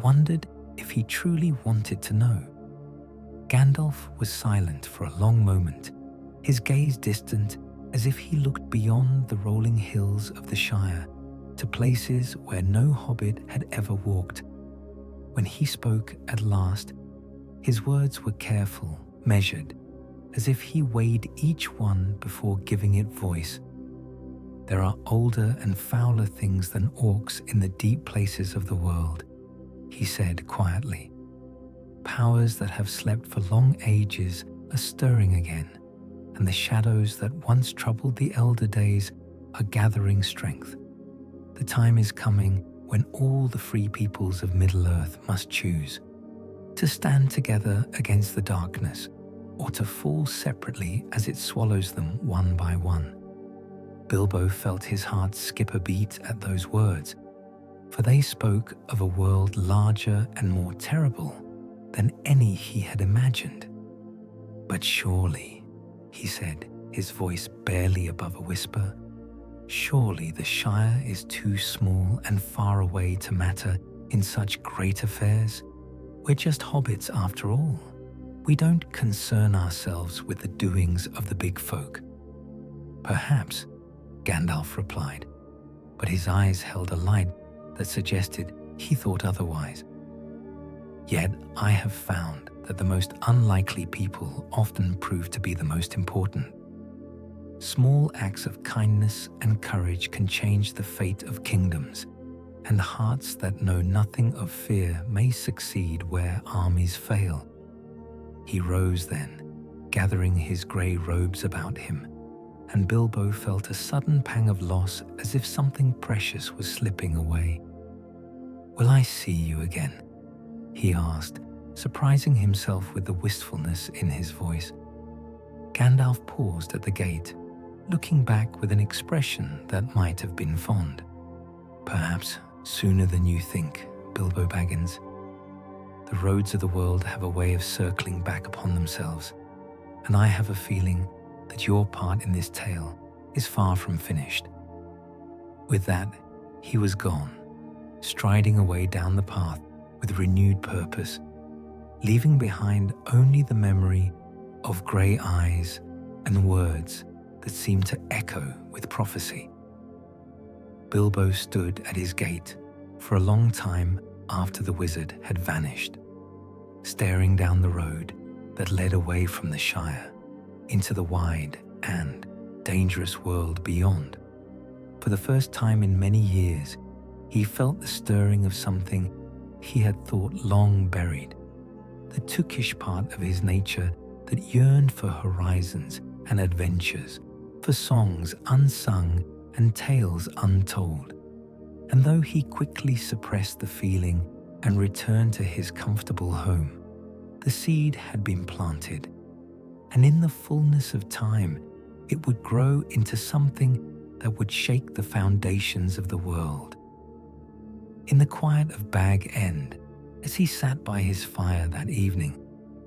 wondered if he truly wanted to know. Gandalf was silent for a long moment, his gaze distant as if he looked beyond the rolling hills of the Shire to places where no hobbit had ever walked. When he spoke at last, his words were careful, measured, as if he weighed each one before giving it voice. "There are older and fouler things than orcs in the deep places of the world," he said quietly. "Powers that have slept for long ages are stirring again, and the shadows that once troubled the elder days are gathering strength. The time is coming when all the free peoples of Middle-earth must choose to stand together against the darkness, or to fall separately as it swallows them one by one." Bilbo felt his heart skip a beat at those words, for they spoke of a world larger and more terrible than any he had imagined. "But surely," he said, his voice barely above a whisper, "surely the Shire is too small and far away to matter in such great affairs. We're just hobbits after all. We don't concern ourselves with the doings of the big folk." "Perhaps," Gandalf replied, but his eyes held a light that suggested he thought otherwise. "Yet I have found that the most unlikely people often prove to be the most important. Small acts of kindness and courage can change the fate of kingdoms, and hearts that know nothing of fear may succeed where armies fail." He rose then, gathering his grey robes about him, and Bilbo felt a sudden pang of loss as if something precious was slipping away. "Will I see you again?" he asked, surprising himself with the wistfulness in his voice. Gandalf paused at the gate, looking back with an expression that might have been fond. "Perhaps sooner than you think, Bilbo Baggins. The roads of the world have a way of circling back upon themselves, and I have a feeling that your part in this tale is far from finished." With that, he was gone, striding away down the path with renewed purpose, leaving behind only the memory of grey eyes and words that seemed to echo with prophecy. Bilbo stood at his gate for a long time after the wizard had vanished, staring down the road that led away from the Shire into the wide and dangerous world beyond. For the first time in many years, he felt the stirring of something he had thought long buried, the Tookish part of his nature that yearned for horizons and adventures, for songs unsung and tales untold. And though he quickly suppressed the feeling and returned to his comfortable home, the seed had been planted, and in the fullness of time, it would grow into something that would shake the foundations of the world. In the quiet of Bag End, as he sat by his fire that evening,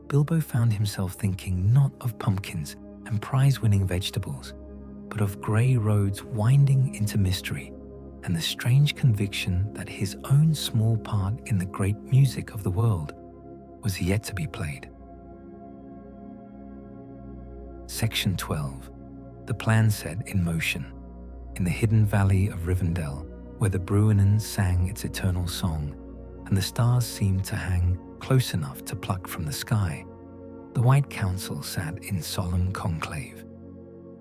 Bilbo found himself thinking not of pumpkins and prize-winning vegetables, but of grey roads winding into mystery and the strange conviction that his own small part in the great music of the world was yet to be played. Section 12. The plan set in motion. In the hidden valley of Rivendell, where the Bruinen sang its eternal song, and the stars seemed to hang close enough to pluck from the sky, the White Council sat in solemn conclave.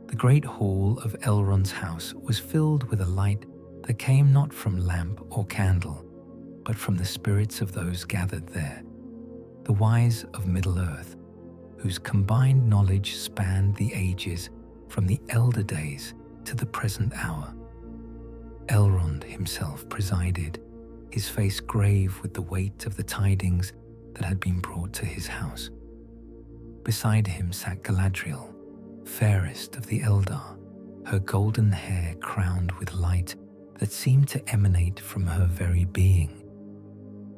The great hall of Elrond's house was filled with a light that came not from lamp or candle, but from the spirits of those gathered there, the wise of Middle-earth, whose combined knowledge spanned the ages from the elder days to the present hour. Elrond himself presided, his face grave with the weight of the tidings that had been brought to his house. Beside him sat Galadriel, fairest of the Eldar, her golden hair crowned with light that seemed to emanate from her very being.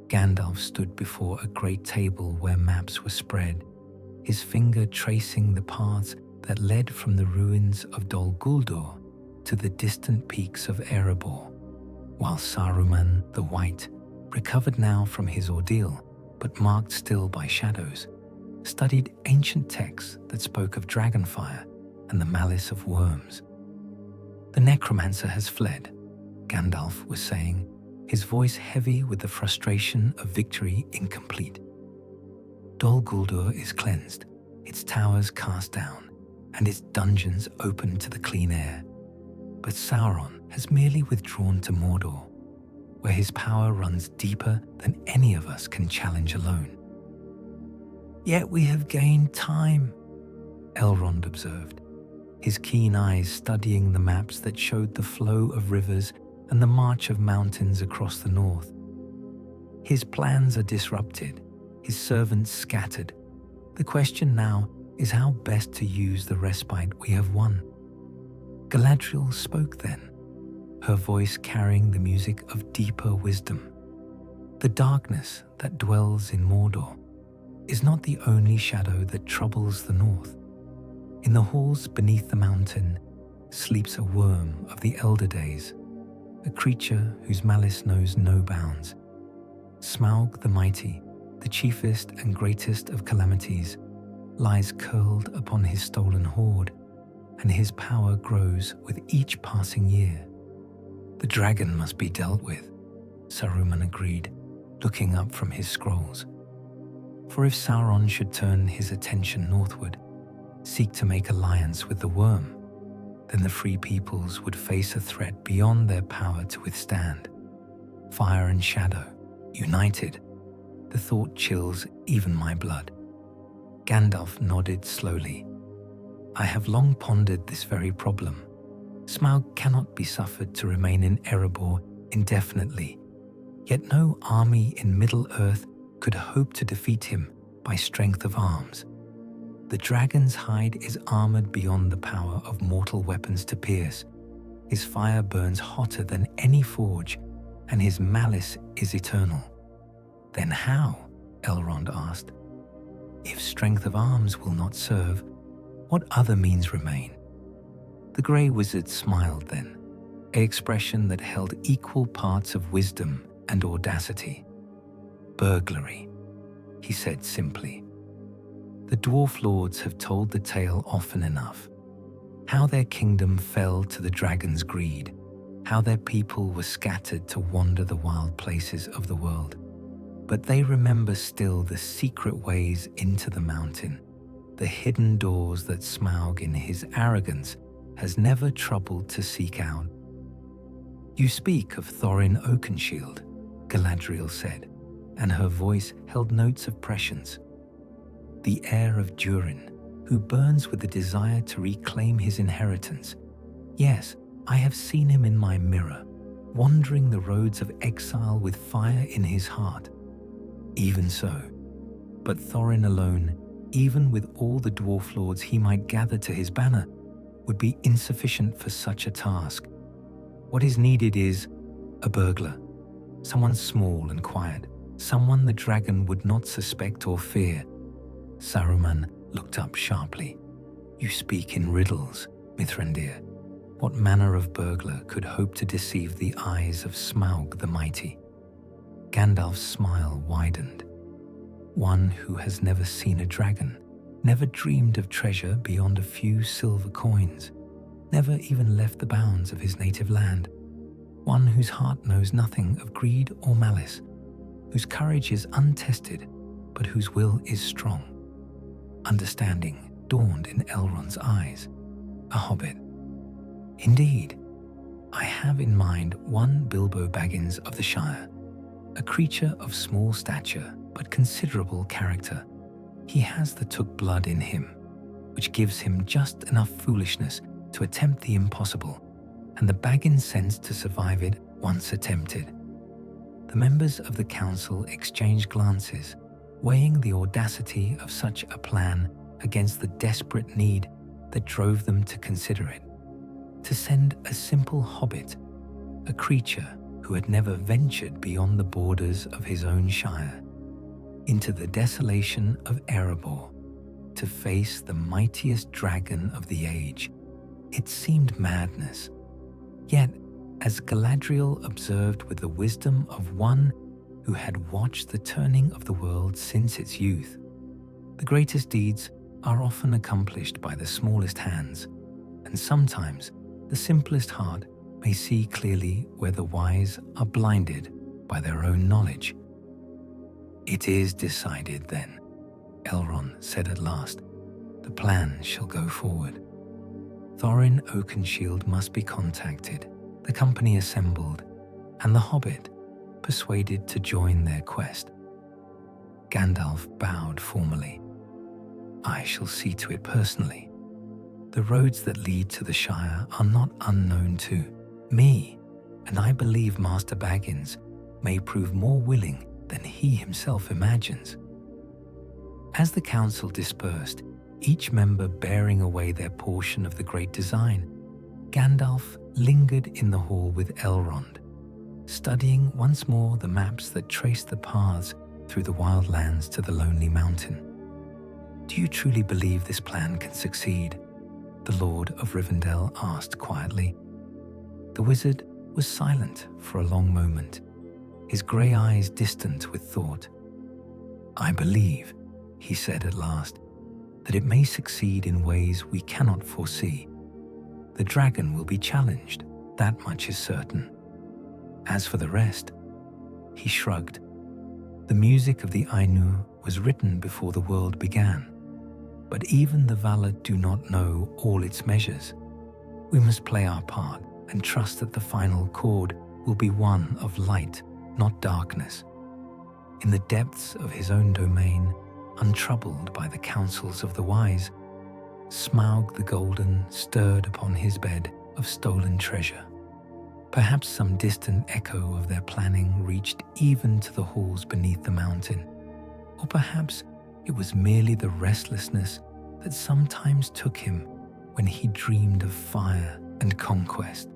Gandalf stood before a great table where maps were spread, his finger tracing the paths that led from the ruins of Dol Guldur to the distant peaks of Erebor, while Saruman the White, recovered now from his ordeal, but marked still by shadows, studied ancient texts that spoke of dragonfire and the malice of worms. "The necromancer has fled," Gandalf was saying, his voice heavy with the frustration of victory incomplete. "Dol Guldur is cleansed, its towers cast down, and its dungeons opened to the clean air. But Sauron has merely withdrawn to Mordor, where his power runs deeper than any of us can challenge alone." "Yet we have gained time," Elrond observed, his keen eyes studying the maps that showed the flow of rivers and the march of mountains across the north. "His plans are disrupted, his servants scattered. The question now is how best to use the respite we have won." Galadriel spoke then, her voice carrying the music of deeper wisdom. "The darkness that dwells in Mordor is not the only shadow that troubles the north. In the halls beneath the mountain sleeps a worm of the elder days, a creature whose malice knows no bounds. Smaug the Mighty, the chiefest and greatest of calamities, lies curled upon his stolen hoard, and his power grows with each passing year." "The dragon must be dealt with," Saruman agreed, looking up from his scrolls. "For if Sauron should turn his attention northward, seek to make alliance with the worm, then the free peoples would face a threat beyond their power to withstand. Fire and shadow, united, the thought chills even my blood." Gandalf nodded slowly. "I have long pondered this very problem. Smaug cannot be suffered to remain in Erebor indefinitely, yet no army in Middle-earth could hope to defeat him by strength of arms. The dragon's hide is armored beyond the power of mortal weapons to pierce. His fire burns hotter than any forge, and his malice is eternal." "Then how?" Elrond asked. "If strength of arms will not serve, what other means remain?" The Grey Wizard smiled then, an expression that held equal parts of wisdom and audacity. "Burglary," he said simply. "The dwarf lords have told the tale often enough. how their kingdom fell to the dragon's greed, how their people were scattered to wander the wild places of the world. But they remember still the secret ways into the mountain, the hidden doors that Smaug in his arrogance has never troubled to seek out. "You speak of Thorin Oakenshield," Galadriel said, and her voice held notes of prescience. "The heir of Durin, who burns with the desire to reclaim his inheritance. Yes, I have seen him in my mirror, wandering the roads of exile with fire in his heart. Even so, but Thorin alone, even with all the dwarf lords he might gather to his banner, would be insufficient for such a task. What is needed is a burglar, someone small and quiet, someone the dragon would not suspect or fear." Saruman looked up sharply. "You speak in riddles, Mithrandir. What manner of burglar could hope to deceive the eyes of Smaug the Mighty?" Gandalf's smile widened. "One who has never seen a dragon, never dreamed of treasure beyond a few silver coins, never even left the bounds of his native land. One whose heart knows nothing of greed or malice, whose courage is untested, but whose will is strong." Understanding dawned in Elrond's eyes. "A hobbit. Indeed. I have in mind one Bilbo Baggins of the Shire, a creature of small stature but considerable character. He has the Took blood in him, which gives him just enough foolishness to attempt the impossible, and the Baggins sense to survive it once attempted." The members of the council exchanged glances, weighing the audacity of such a plan against the desperate need that drove them to consider it. To send a simple hobbit, a creature who had never ventured beyond the borders of his own shire, into the desolation of Erebor, to face the mightiest dragon of the age. It seemed madness. Yet, as Galadriel observed with the wisdom of one who had watched the turning of the world since its youth, the greatest deeds are often accomplished by the smallest hands, and sometimes the simplest heart may see clearly where the wise are blinded by their own knowledge. "It is decided then," Elrond said at last. "The plan shall go forward. Thorin Oakenshield must be contacted, the company assembled, and the hobbit persuaded to join their quest." Gandalf bowed formally. "I shall see to it personally. The roads that lead to the Shire are not unknown to me, and I believe Master Baggins may prove more willing than he himself imagines." As the council dispersed, each member bearing away their portion of the great design, Gandalf lingered in the hall with Elrond, studying once more the maps that traced the paths through the wild lands to the Lonely Mountain. "Do you truly believe this plan can succeed?" the Lord of Rivendell asked quietly. The wizard was silent for a long moment, his grey eyes distant with thought. "I believe," he said at last, "that it may succeed in ways we cannot foresee. The dragon will be challenged, that much is certain. As for the rest," he shrugged, "the music of the Ainu was written before the world began. But even the Valar do not know all its measures. We must play our part and trust that the final chord will be one of light, not darkness." In the depths of his own domain, untroubled by the counsels of the wise, Smaug the Golden stirred upon his bed of stolen treasure. Perhaps some distant echo of their planning reached even to the halls beneath the mountain, or perhaps it was merely the restlessness that sometimes took him when he dreamed of fire and conquest.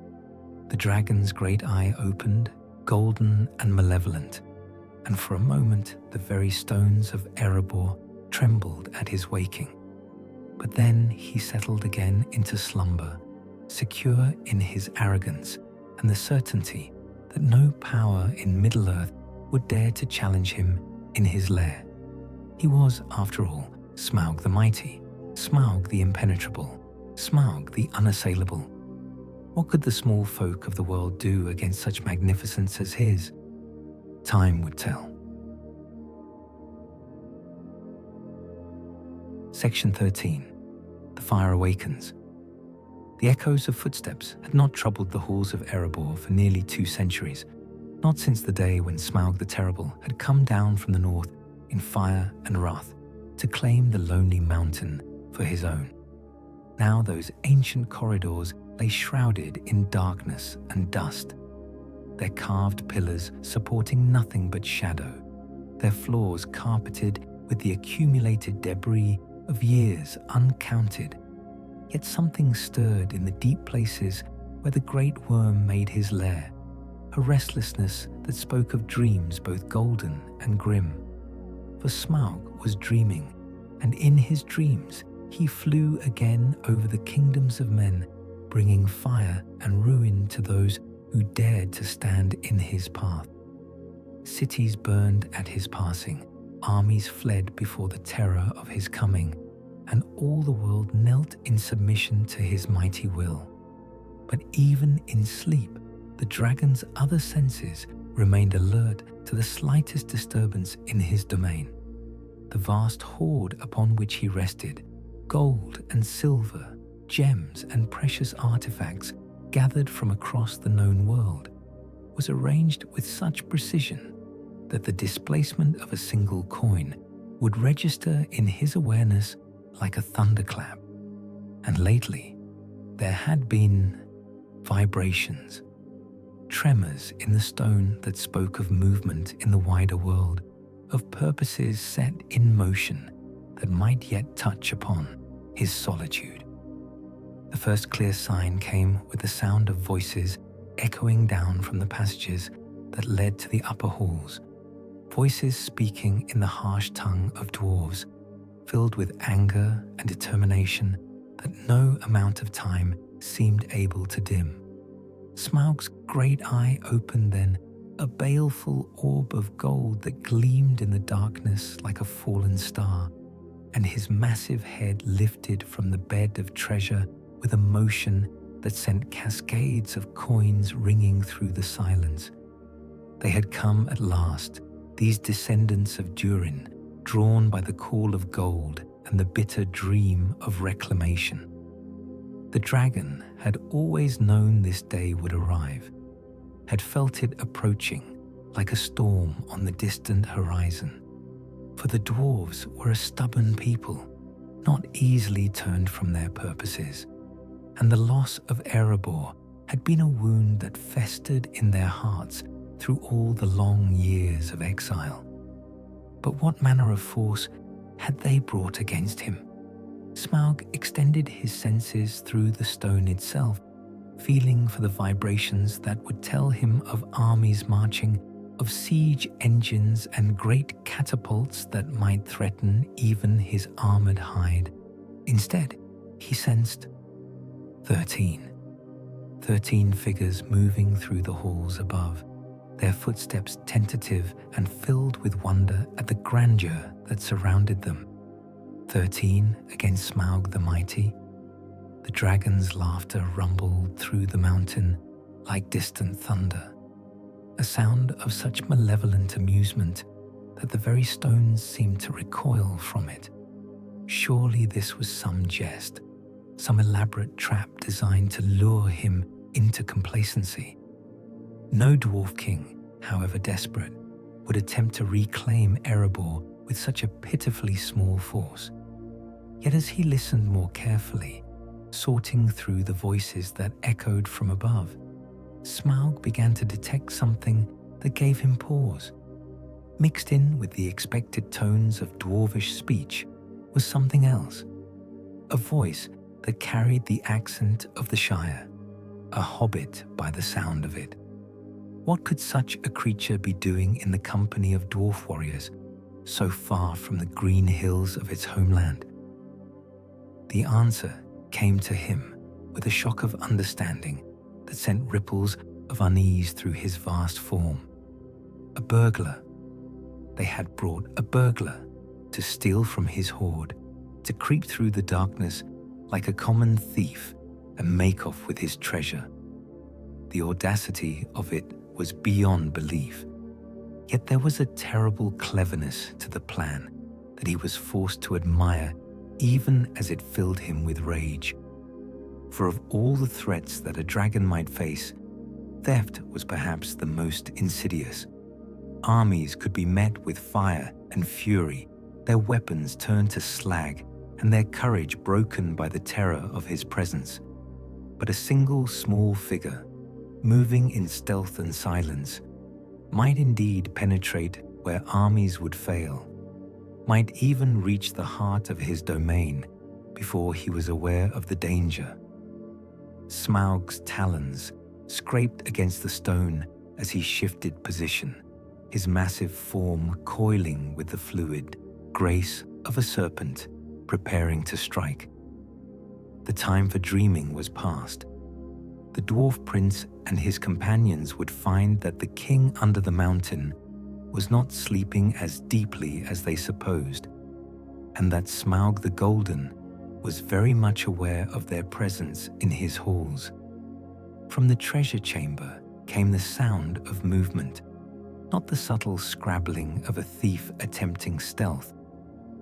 The dragon's great eye opened, golden and malevolent, and for a moment the very stones of Erebor trembled at his waking. But then he settled again into slumber, secure in his arrogance and the certainty that no power in Middle-earth would dare to challenge him in his lair. He was, after all, Smaug the Mighty, Smaug the Impenetrable, Smaug the unassailable. What could the small folk of the world do against such magnificence as his? Time would tell. Section 13. The Fire Awakens. The echoes of footsteps had not troubled the halls of Erebor for nearly 2 centuries, not since the day when Smaug the Terrible had come down from the north in fire and wrath to claim the lonely mountain for his own. Now those ancient corridors lay shrouded in darkness and dust, their carved pillars supporting nothing but shadow, their floors carpeted with the accumulated debris of years uncounted. Yet something stirred in the deep places where the great worm made his lair, a restlessness that spoke of dreams both golden and grim. For Smaug was dreaming, and in his dreams he flew again over the kingdoms of men, bringing fire and ruin to those who dared to stand in his path. Cities burned at his passing, armies fled before the terror of his coming, and all the world knelt in submission to his mighty will. But even in sleep, the dragon's other senses remained alert to the slightest disturbance in his domain. The vast hoard upon which he rested, gold and silver, gems and precious artifacts gathered from across the known world, was arranged with such precision that the displacement of a single coin would register in his awareness like a thunderclap. And lately, there had been vibrations, tremors in the stone that spoke of movement in the wider world, of purposes set in motion that might yet touch upon his solitude. The first clear sign came with the sound of voices echoing down from the passages that led to the upper halls, voices speaking in the harsh tongue of dwarves, filled with anger and determination that no amount of time seemed able to dim. Smaug's great eye opened then, a baleful orb of gold that gleamed in the darkness like a fallen star, and his massive head lifted from the bed of treasure with a motion that sent cascades of coins ringing through the silence. They had come at last, these descendants of Durin, drawn by the call of gold and the bitter dream of reclamation. The dragon had always known this day would arrive, had felt it approaching like a storm on the distant horizon. For the dwarves were a stubborn people, not easily turned from their purposes, and the loss of Erebor had been a wound that festered in their hearts through all the long years of exile. But what manner of force had they brought against him? Smaug extended his senses through the stone itself, feeling for the vibrations that would tell him of armies marching, of siege engines and great catapults that might threaten even his armored hide. Instead, he sensed 13. 13 figures moving through the halls above, their footsteps tentative and filled with wonder at the grandeur that surrounded them. 13 against Smaug the Mighty. The dragon's laughter rumbled through the mountain like distant thunder, a sound of such malevolent amusement that the very stones seemed to recoil from it. Surely this was some jest, some elaborate trap designed to lure him into complacency. No dwarf king, however desperate, would attempt to reclaim Erebor with such a pitifully small force. Yet as he listened more carefully, sorting through the voices that echoed from above, Smaug began to detect something that gave him pause. Mixed in with the expected tones of dwarvish speech was something else, a voice that carried the accent of the Shire, a hobbit by the sound of it. What could such a creature be doing in the company of dwarf warriors, so far from the green hills of its homeland? The answer came to him with a shock of understanding that sent ripples of unease through his vast form. A burglar. They had brought a burglar to steal from his hoard, to creep through the darkness like a common thief and make off with his treasure. The audacity of it was beyond belief. Yet there was a terrible cleverness to the plan that he was forced to admire even as it filled him with rage. For of all the threats that a dragon might face, theft was perhaps the most insidious. Armies could be met with fire and fury, their weapons turned to slag, and their courage broken by the terror of his presence. But a single small figure, moving in stealth and silence, might indeed penetrate where armies would fail, might even reach the heart of his domain before he was aware of the danger. Smaug's talons scraped against the stone as he shifted position, his massive form coiling with the fluid grace of a serpent preparing to strike. The time for dreaming was past. The dwarf prince and his companions would find that the king under the mountain was not sleeping as deeply as they supposed, and that Smaug the Golden was very much aware of their presence in his halls. From the treasure chamber came the sound of movement, not the subtle scrabbling of a thief attempting stealth,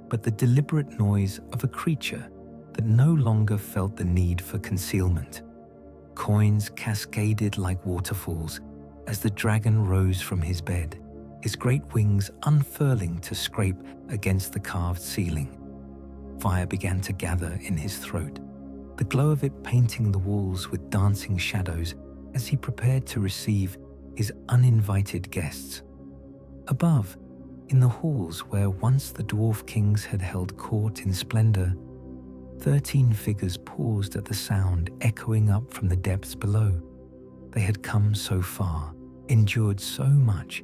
but the deliberate noise of a creature that no longer felt the need for concealment. Coins cascaded like waterfalls as the dragon rose from his bed, his great wings unfurling to scrape against the carved ceiling. Fire began to gather in his throat, the glow of it painting the walls with dancing shadows as he prepared to receive his uninvited guests. Above, in the halls where once the dwarf kings had held court in splendor, 13 figures paused at the sound echoing up from the depths below. They had come so far, endured so much,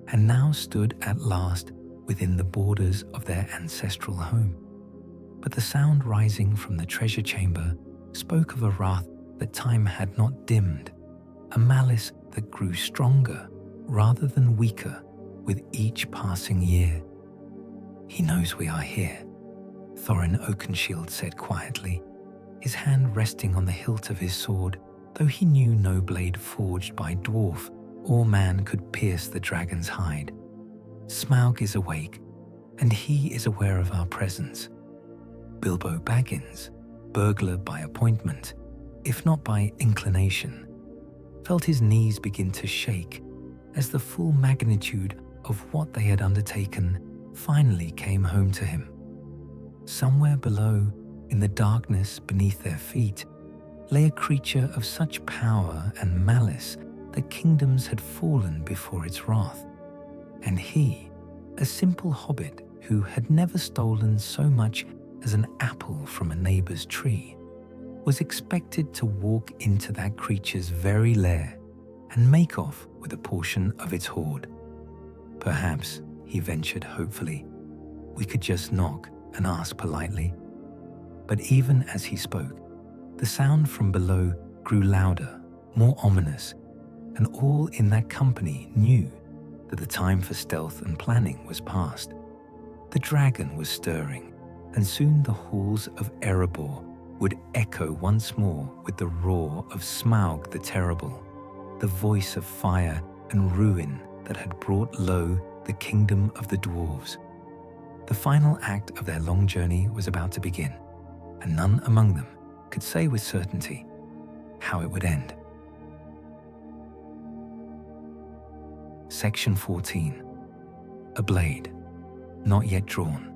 and now stood at last within the borders of their ancestral home. But the sound rising from the treasure chamber spoke of a wrath that time had not dimmed, a malice that grew stronger rather than weaker with each passing year. "He knows we are here," Thorin Oakenshield said quietly, his hand resting on the hilt of his sword, though he knew no blade forged by dwarf or man could pierce the dragon's hide. "Smaug is awake, and he is aware of our presence. Bilbo Baggins, burglar by appointment, if not by inclination, felt his knees begin to shake as the full magnitude of what they had undertaken finally came home to him. Somewhere below, in the darkness beneath their feet, lay a creature of such power and malice that kingdoms had fallen before its wrath. And he, a simple hobbit who had never stolen so much as an apple from a neighbor's tree, was expected to walk into that creature's very lair and make off with a portion of its hoard. Perhaps, he ventured hopefully, we could just knock and ask politely. But even as he spoke, the sound from below grew louder, more ominous, and all in that company knew that the time for stealth and planning was past. The dragon was stirring, and soon the halls of Erebor would echo once more with the roar of Smaug the Terrible, the voice of fire and ruin that had brought low the kingdom of the dwarves. The final act of their long journey was about to begin, and none among them could say with certainty how it would end. Section 14. A blade, not yet drawn.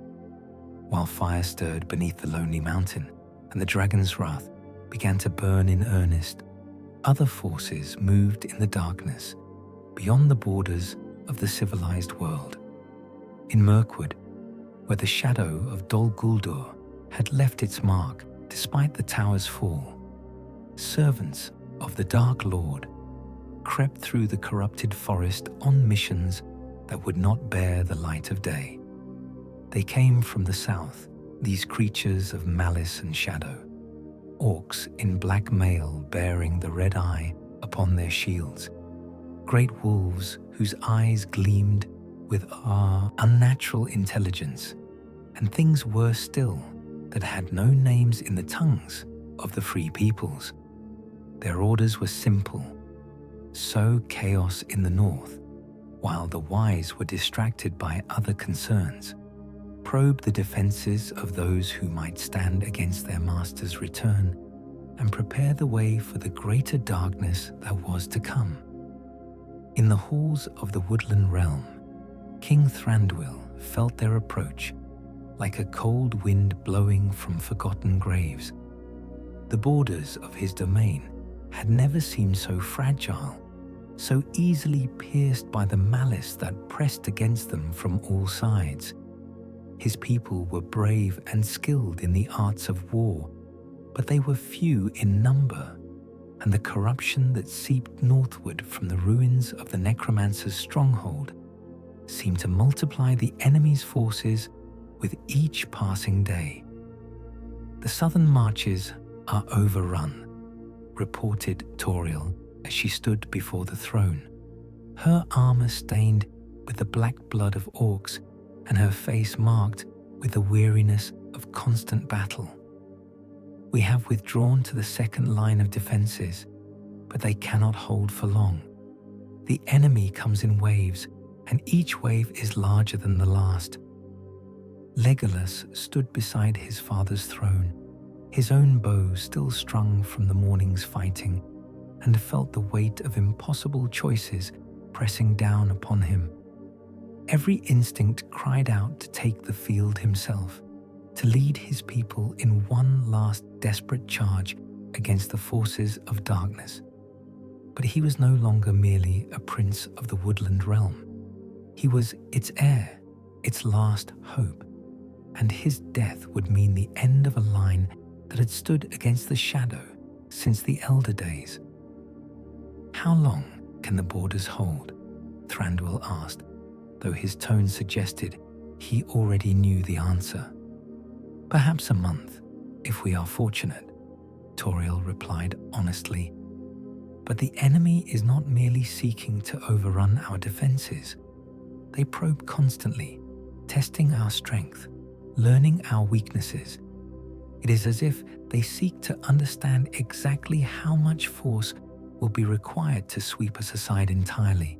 While fire stirred beneath the lonely mountain and the dragon's wrath began to burn in earnest, other forces moved in the darkness beyond the borders of the civilized world. In Mirkwood, where the shadow of Dol Guldur had left its mark despite the tower's fall, servants of the Dark Lord crept through the corrupted forest on missions that would not bear the light of day. They came from the south, these creatures of malice and shadow, orcs in black mail bearing the red eye upon their shields, great wolves whose eyes gleamed with unnatural intelligence, and things worse still, that had no names in the tongues of the free peoples. Their orders were simple: sow chaos in the north, while the wise were distracted by other concerns. Probe the defenses of those who might stand against their master's return, and prepare the way for the greater darkness that was to come. In the halls of the Woodland Realm, King Thranduil felt their approach like a cold wind blowing from forgotten graves. The borders of his domain had never seemed so fragile, so easily pierced by the malice that pressed against them from all sides. His people were brave and skilled in the arts of war, but they were few in number, and the corruption that seeped northward from the ruins of the necromancer's stronghold seemed to multiply the enemy's forces with each passing day. "The southern marches are overrun," reported Toriel as she stood before the throne, her armor stained with the black blood of orcs and her face marked with the weariness of constant battle. "We have withdrawn to the second line of defenses, but they cannot hold for long. The enemy comes in waves, and each wave is larger than the last." Legolas stood beside his father's throne, his own bow still strung from the morning's fighting, and felt the weight of impossible choices pressing down upon him. Every instinct cried out to take the field himself, to lead his people in one last desperate charge against the forces of darkness. But he was no longer merely a prince of the Woodland Realm. He was its heir, its last hope, and his death would mean the end of a line that had stood against the shadow since the elder days. "How long can the borders hold?" Thranduil asked, though his tone suggested he already knew the answer. "Perhaps a month, if we are fortunate," Toriel replied honestly. "But the enemy is not merely seeking to overrun our defenses. They probe constantly, testing our strength, learning our weaknesses. It is as if they seek to understand exactly how much force will be required to sweep us aside entirely."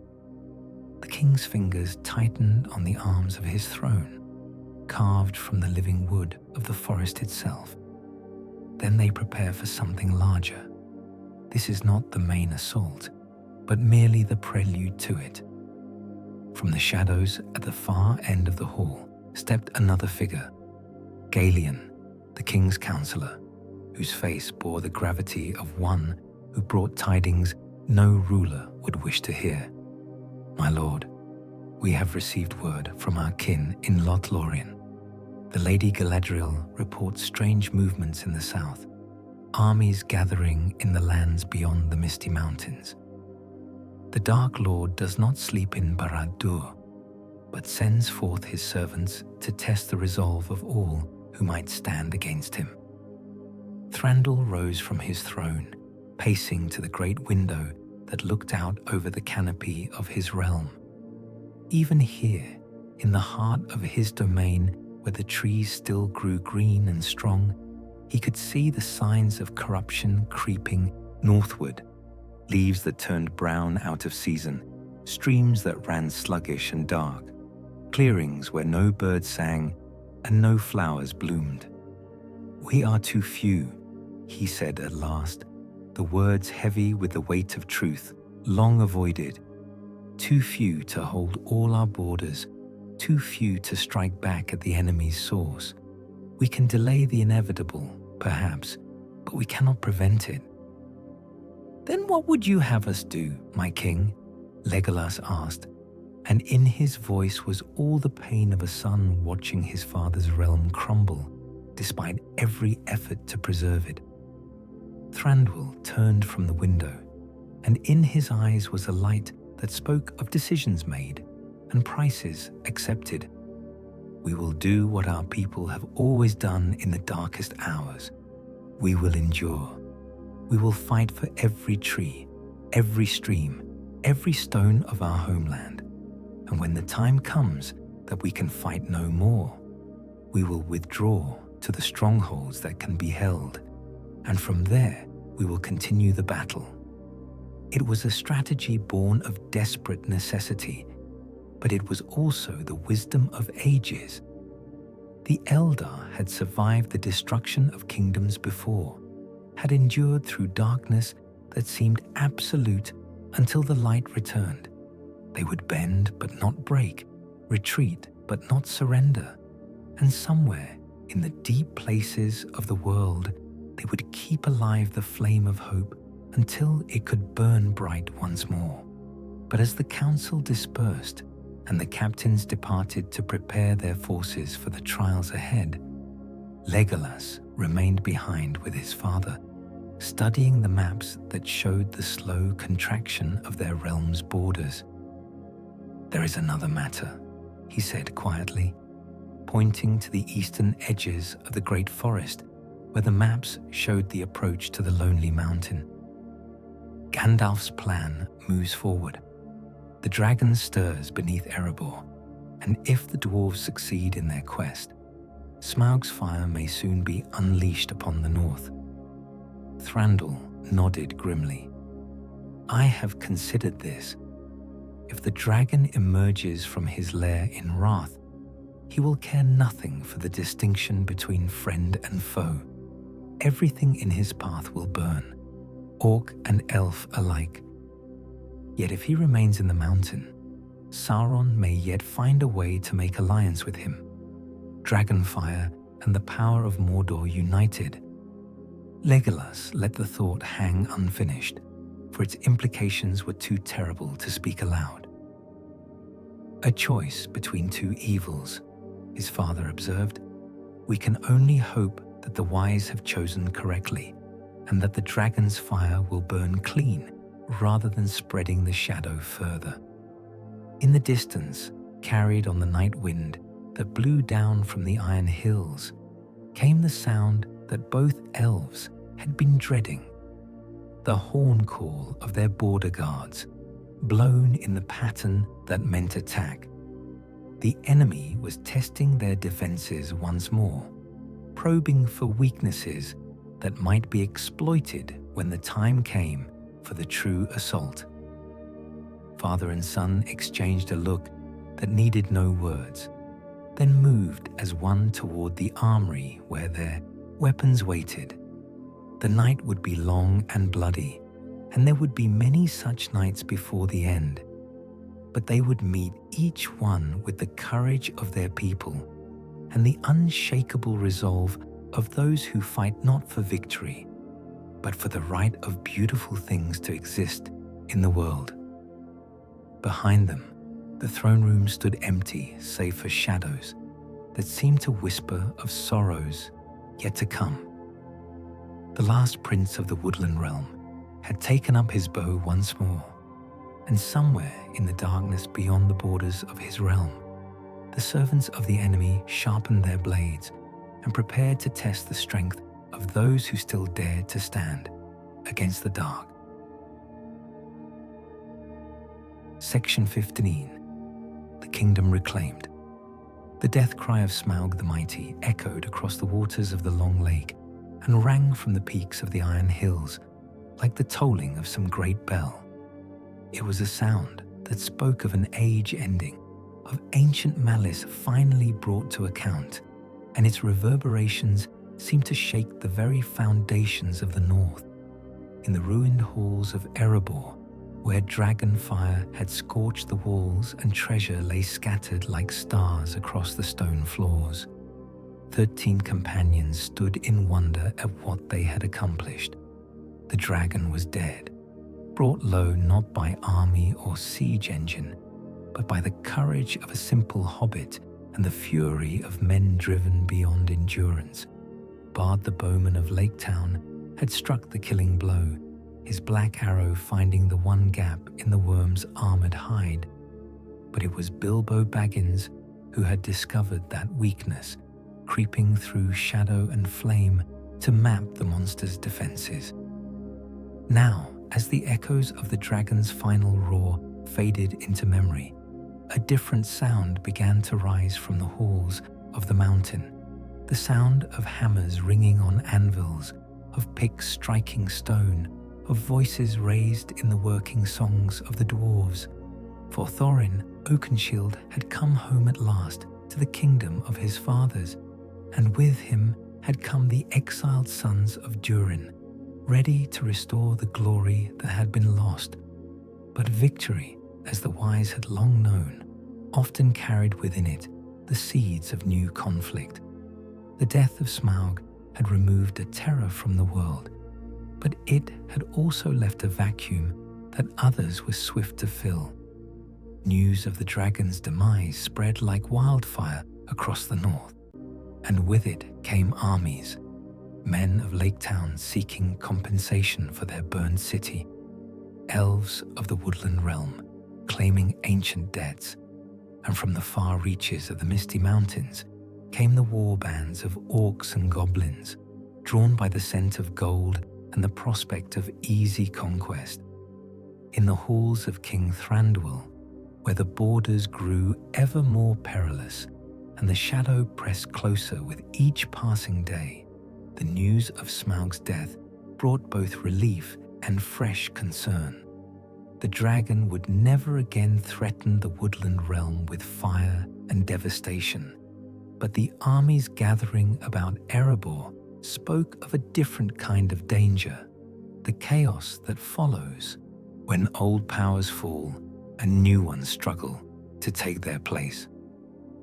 The king's fingers tightened on the arms of his throne, carved from the living wood of the forest itself. Then they prepare for something larger. This is not the main assault, but merely the prelude to it. From the shadows at the far end of the hall stepped another figure, Galion, the king's counselor, whose face bore the gravity of one who brought tidings no ruler would wish to hear. "My lord, we have received word from our kin in Lothlorien. The Lady Galadriel reports strange movements in the south, armies gathering in the lands beyond the Misty Mountains. The Dark Lord does not sleep in Barad-dûr, but sends forth his servants to test the resolve of all who might stand against him." Thranduil rose from his throne, pacing to the great window that looked out over the canopy of his realm. Even here, in the heart of his domain where the trees still grew green and strong, he could see the signs of corruption creeping northward. Leaves that turned brown out of season, streams that ran sluggish and dark, clearings where no birds sang and no flowers bloomed. "We are too few," he said at last, the words heavy with the weight of truth, long avoided. "Too few to hold all our borders, too few to strike back at the enemy's source. We can delay the inevitable, perhaps, but we cannot prevent it." "Then what would you have us do, my king?" Legolas asked, and in his voice was all the pain of a son watching his father's realm crumble, despite every effort to preserve it. Thranduil turned from the window, and in his eyes was a light that spoke of decisions made and prices accepted. "We will do what our people have always done in the darkest hours. We will endure. We will fight for every tree, every stream, every stone of our homeland. And when the time comes that we can fight no more, we will withdraw to the strongholds that can be held, and from there we will continue the battle. It was a strategy born of desperate necessity, but it was also the wisdom of ages. The Eldar had survived the destruction of kingdoms before, had endured through darkness that seemed absolute until the light returned. They would bend but not break, retreat but not surrender, and somewhere in the deep places of the world they would keep alive the flame of hope until it could burn bright once more. But as the council dispersed and the captains departed to prepare their forces for the trials ahead, Legolas remained behind with his father, studying the maps that showed the slow contraction of their realm's borders. "There is another matter," he said quietly, pointing to the eastern edges of the great forest where the maps showed the approach to the lonely mountain. Gandalf's plan moves forward. The dragon stirs beneath Erebor, and if the dwarves succeed in their quest, Smaug's fire may soon be unleashed upon the north. Thranduil nodded grimly. "I have considered this. If the dragon emerges from his lair in wrath, he will care nothing for the distinction between friend and foe. Everything in his path will burn, orc and elf alike. Yet if he remains in the mountain, Sauron may yet find a way to make alliance with him. Dragonfire and the power of Mordor united." Legolas let the thought hang unfinished, for its implications were too terrible to speak aloud. "A choice between two evils," his father observed. "We can only hope that the wise have chosen correctly, and that the dragon's fire will burn clean rather than spreading the shadow further." In the distance, carried on the night wind that blew down from the Iron Hills, came the sound that both elves had been dreading: the horn call of their border guards, blown in the pattern that meant attack. The enemy was testing their defenses once more, probing for weaknesses that might be exploited when the time came for the true assault. Father and son exchanged a look that needed no words, then moved as one toward the armory where their weapons waited. The night would be long and bloody, and there would be many such nights before the end. But they would meet each one with the courage of their people and the unshakable resolve of those who fight not for victory, but for the right of beautiful things to exist in the world. Behind them, the throne room stood empty save for shadows that seemed to whisper of sorrows yet to come. The last prince of the Woodland Realm had taken up his bow once more, and somewhere in the darkness beyond the borders of his realm, the servants of the enemy sharpened their blades and prepared to test the strength of those who still dared to stand against the dark. Section 15. The Kingdom Reclaimed. The death cry of Smaug the Mighty echoed across the waters of the Long Lake and rang from the peaks of the Iron Hills like the tolling of some great bell. It was a sound that spoke of an age ending, of ancient malice finally brought to account, and its reverberations seemed to shake the very foundations of the north. In the ruined halls of Erebor, where dragon fire had scorched the walls and treasure lay scattered like stars across the stone floors, 13 companions stood in wonder at what they had accomplished. The dragon was dead, brought low not by army or siege engine, but by the courage of a simple hobbit and the fury of men driven beyond endurance. Bard the bowman of Laketown had struck the killing blow, his black arrow finding the one gap in the worm's armored hide. But it was Bilbo Baggins who had discovered that weakness, creeping through shadow and flame to map the monster's defenses. Now, as the echoes of the dragon's final roar faded into memory, a different sound began to rise from the halls of the mountain. The sound of hammers ringing on anvils, of picks striking stone, of voices raised in the working songs of the dwarves. For Thorin, Oakenshield had come home at last to the kingdom of his fathers, and with him had come the exiled sons of Durin, ready to restore the glory that had been lost. But victory, as the wise had long known, often carried within it the seeds of new conflict. The death of Smaug had removed a terror from the world, but it had also left a vacuum that others were swift to fill. News of the dragon's demise spread like wildfire across the north, and with it came armies, men of Lake Town seeking compensation for their burned city, elves of the Woodland Realm claiming ancient debts, and from the far reaches of the Misty Mountains came the war bands of orcs and goblins, drawn by the scent of gold and the prospect of easy conquest. In the halls of King Thranduil, where the borders grew ever more perilous and the shadow pressed closer with each passing day, the news of Smaug's death brought both relief and fresh concern. The dragon would never again threaten the Woodland Realm with fire and devastation, but the armies gathering about Erebor spoke of a different kind of danger, the chaos that follows when old powers fall and new ones struggle to take their place.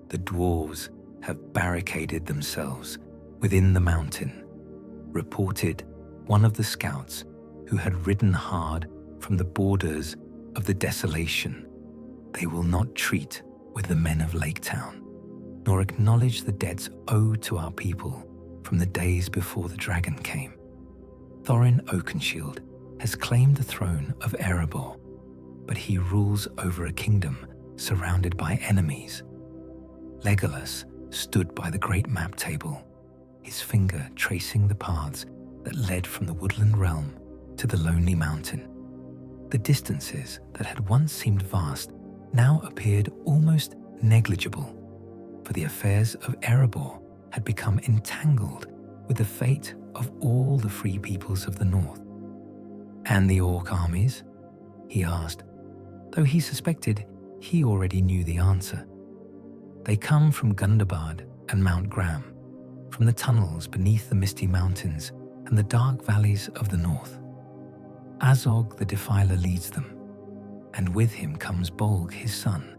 The dwarves have barricaded themselves within the mountain, reported one of the scouts who had ridden hard from the borders of the desolation. They will not treat with the men of Lake Town, nor acknowledge the debts owed to our people from the days before the dragon came. Thorin Oakenshield has claimed the throne of Erebor, but he rules over a kingdom surrounded by enemies. Legolas stood by the great map table, his finger tracing the paths that led from the Woodland Realm to the lonely mountain. The distances that had once seemed vast now appeared almost negligible, for the affairs of Erebor had become entangled with the fate of all the free peoples of the north. "And the orc armies?" he asked, though he suspected he already knew the answer. "They come from Gundabad and Mount Gram, from the tunnels beneath the Misty Mountains and the dark valleys of the north. Azog the Defiler leads them, and with him comes Bolg his son,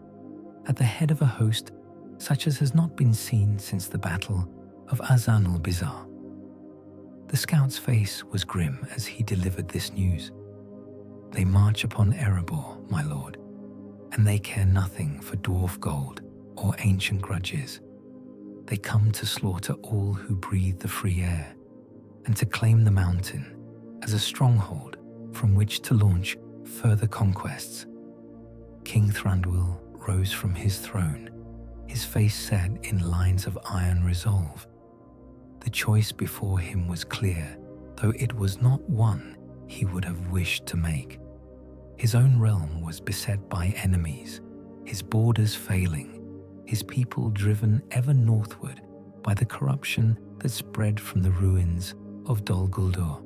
at the head of a host such as has not been seen since the battle of Azanul-Bizar." The scout's face was grim as he delivered this news. "They march upon Erebor, my lord, and they care nothing for dwarf gold or ancient grudges. They come to slaughter all who breathe the free air, and to claim the mountain as a stronghold from which to launch further conquests." King Thranduil rose from his throne, his face set in lines of iron resolve. The choice before him was clear, though it was not one he would have wished to make. His own realm was beset by enemies, his borders failing, his people driven ever northward by the corruption that spread from the ruins of Dol Guldur.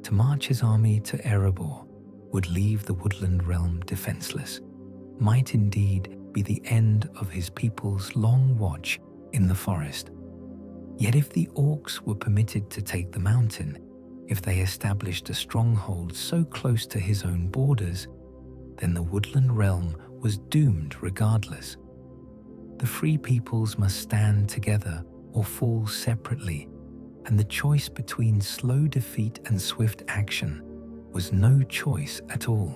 To march his army to Erebor would leave the Woodland Realm defenseless, might indeed be the end of his people's long watch in the forest. Yet if the orcs were permitted to take the mountain, if they established a stronghold so close to his own borders, then the Woodland Realm was doomed regardless. The free peoples must stand together or fall separately, and the choice between slow defeat and swift action was no choice at all.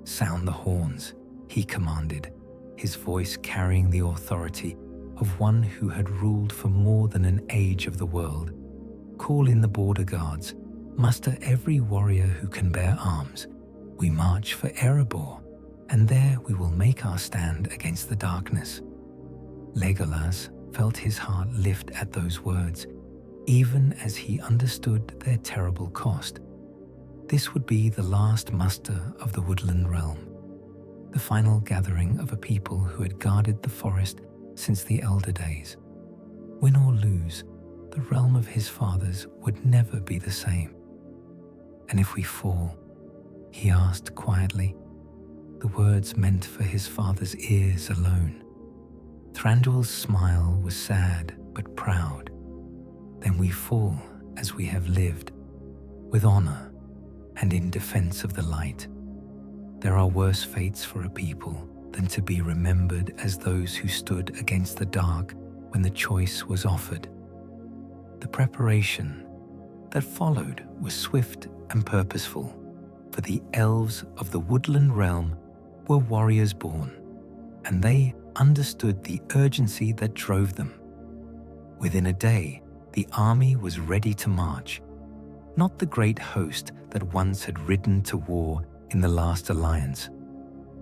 "Sound the horns," he commanded, his voice carrying the authority of one who had ruled for more than an age of the world. "Call in the border guards, muster every warrior who can bear arms. We march for Erebor, and there we will make our stand against the darkness." Legolas felt his heart lift at those words, even as he understood their terrible cost. This would be the last muster of the Woodland Realm, the final gathering of a people who had guarded the forest since the elder days. Win or lose, the realm of his fathers would never be the same. And if we fall, he asked quietly, the words meant for his father's ears alone. Thranduil's smile was sad but proud. Then we fall as we have lived, with honor and in defense of the light. There are worse fates for a people than to be remembered as those who stood against the dark when the choice was offered. The preparation that followed was swift and purposeful, for the elves of the Woodland Realm were warriors born, and they understood the urgency that drove them. Within a day, the army was ready to march, not the great host that once had ridden to war in the last alliance,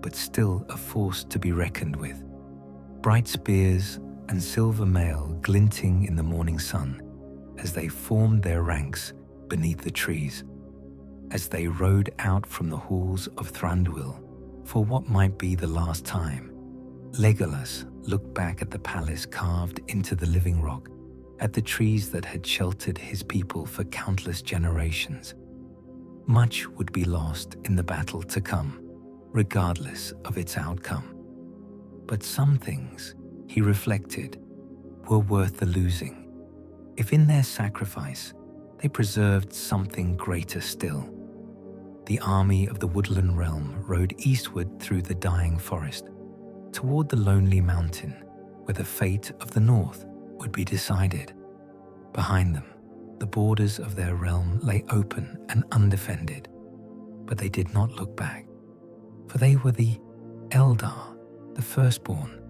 but still a force to be reckoned with. Bright spears and silver mail glinting in the morning sun as they formed their ranks beneath the trees. As they rode out from the halls of Thranduil for what might be the last time, Legolas looked back at the palace carved into the living rock, at the trees that had sheltered his people for countless generations. Much would be lost in the battle to come, regardless of its outcome. But some things, he reflected, were worth the losing, if in their sacrifice they preserved something greater still. The army of the Woodland Realm rode eastward through the dying forest, toward the lonely mountain where the fate of the north would be decided. Behind them, the borders of their realm lay open and undefended, but they did not look back, for they were the Eldar, the firstborn,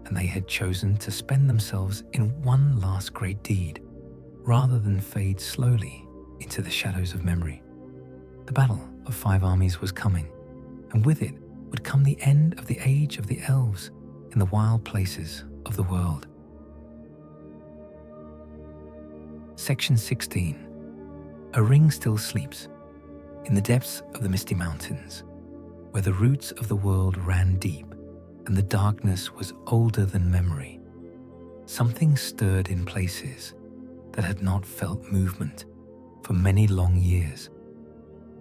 and they had chosen to spend themselves in one last great deed, rather than fade slowly into the shadows of memory. The battle of 5 armies was coming, and with it would come the end of the age of the elves in the wild places of the world. Section 16. A ring still sleeps in the depths of the misty mountains, where the roots of the world ran deep and the darkness was older than memory. Something stirred in places that had not felt movement for many long years.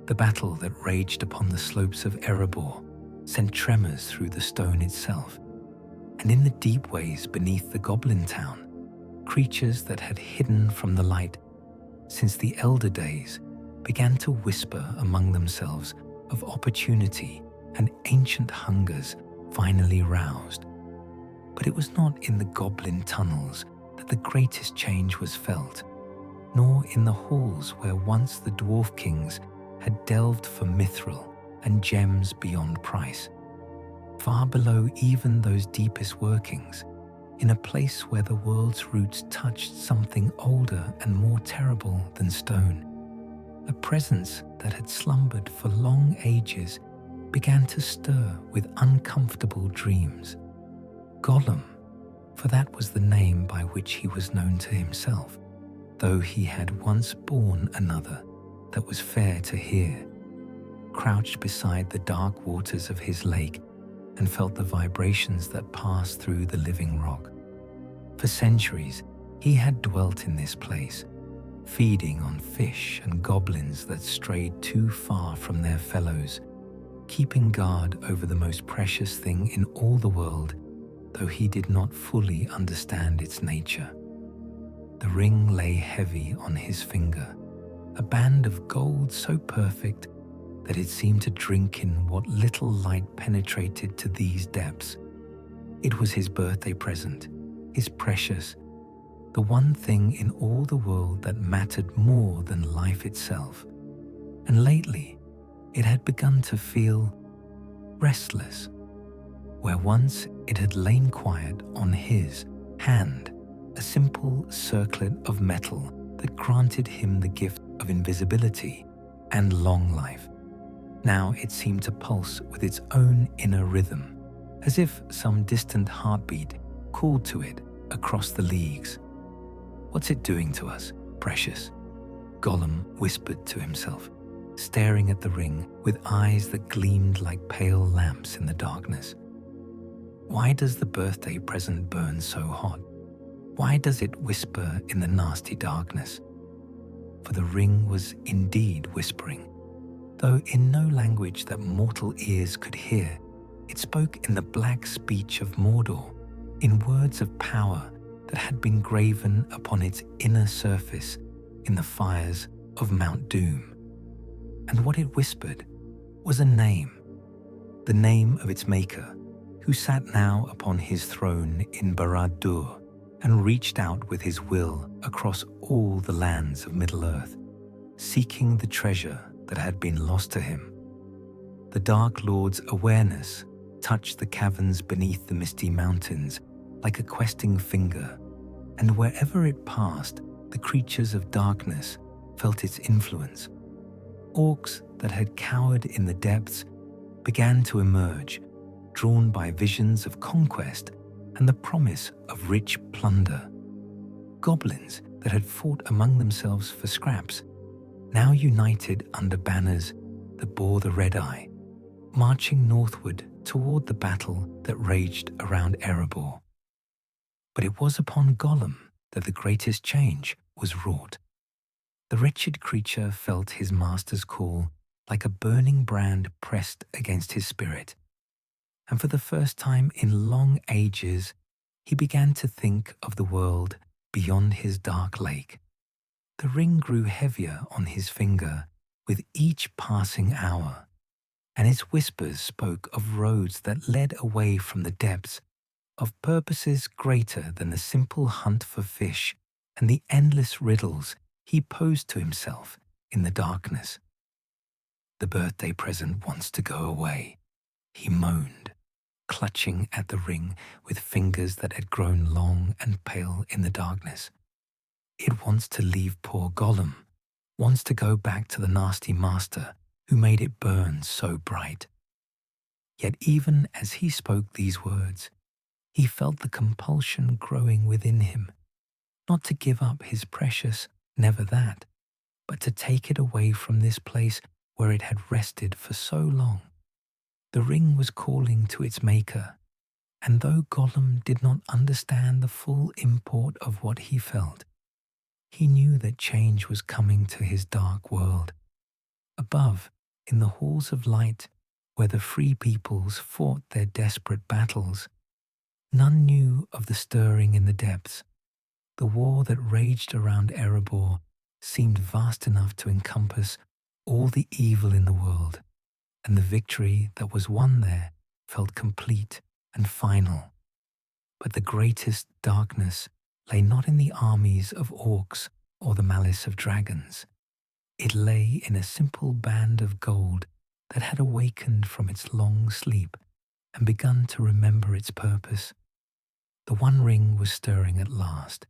The battle that raged upon the slopes of Erebor sent tremors through the stone itself, and in the deep ways beneath the goblin town, creatures that had hidden from the light since the elder days began to whisper among themselves of opportunity and ancient hungers finally roused. But it was not in the goblin tunnels that the greatest change was felt, nor in the halls where once the dwarf kings had delved for mithril and gems beyond price. Far below even those deepest workings, in a place where the world's roots touched something older and more terrible than stone, a presence that had slumbered for long ages began to stir with uncomfortable dreams. Gollum, for that was the name by which he was known to himself, though he had once borne another that was fair to hear, crouched beside the dark waters of his lake and felt the vibrations that passed through the living rock. For centuries, he had dwelt in this place, feeding on fish and goblins that strayed too far from their fellows, keeping guard over the most precious thing in all the world, though he did not fully understand its nature. The ring lay heavy on his finger, a band of gold so perfect that it seemed to drink in what little light penetrated to these depths. It was his birthday present, his precious, the one thing in all the world that mattered more than life itself. And lately, it had begun to feel restless, where once it had lain quiet on his hand, a simple circlet of metal that granted him the gift of invisibility and long life. Now it seemed to pulse with its own inner rhythm, as if some distant heartbeat called to it across the leagues. "What's it doing to us, precious?" Gollum whispered to himself, staring at the ring with eyes that gleamed like pale lamps in the darkness. "Why does the birthday present burn so hot? Why does it whisper in the nasty darkness? For the ring was indeed whispering, though in no language that mortal ears could hear. It spoke in the black speech of Mordor, in words of power that had been graven upon its inner surface in the fires of Mount Doom. And what it whispered was a name, the name of its maker, who sat now upon his throne in Barad-dûr and reached out with his will across all the lands of Middle-earth, seeking the treasure that had been lost to him. The Dark Lord's awareness touched the caverns beneath the misty mountains like a questing finger, and wherever it passed, the creatures of darkness felt its influence. Orcs that had cowered in the depths began to emerge, drawn by visions of conquest and the promise of rich plunder. Goblins that had fought among themselves for scraps now united under banners that bore the red eye, marching northward toward the battle that raged around Erebor. But it was upon Gollum that the greatest change was wrought. The wretched creature felt his master's call like a burning brand pressed against his spirit, and for the first time in long ages, he began to think of the world beyond his dark lake. The ring grew heavier on his finger with each passing hour, and its whispers spoke of roads that led away from the depths, of purposes greater than the simple hunt for fish and the endless riddles he posed to himself in the darkness. The birthday present wants to go away, he moaned, clutching at the ring with fingers that had grown long and pale in the darkness. It wants to leave poor Gollum, wants to go back to the nasty master who made it burn so bright. Yet even as he spoke these words, he felt the compulsion growing within him, not to give up his precious, never that, but to take it away from this place where it had rested for so long. The ring was calling to its maker, and though Gollum did not understand the full import of what he felt, he knew that change was coming to his dark world. Above, in the halls of light, where the free peoples fought their desperate battles, none knew of the stirring in the depths. The war that raged around Erebor seemed vast enough to encompass all the evil in the world, and the victory that was won there felt complete and final. But the greatest darkness lay not in the armies of orcs or the malice of dragons. It lay in a simple band of gold that had awakened from its long sleep and begun to remember its purpose. The One Ring was stirring at last,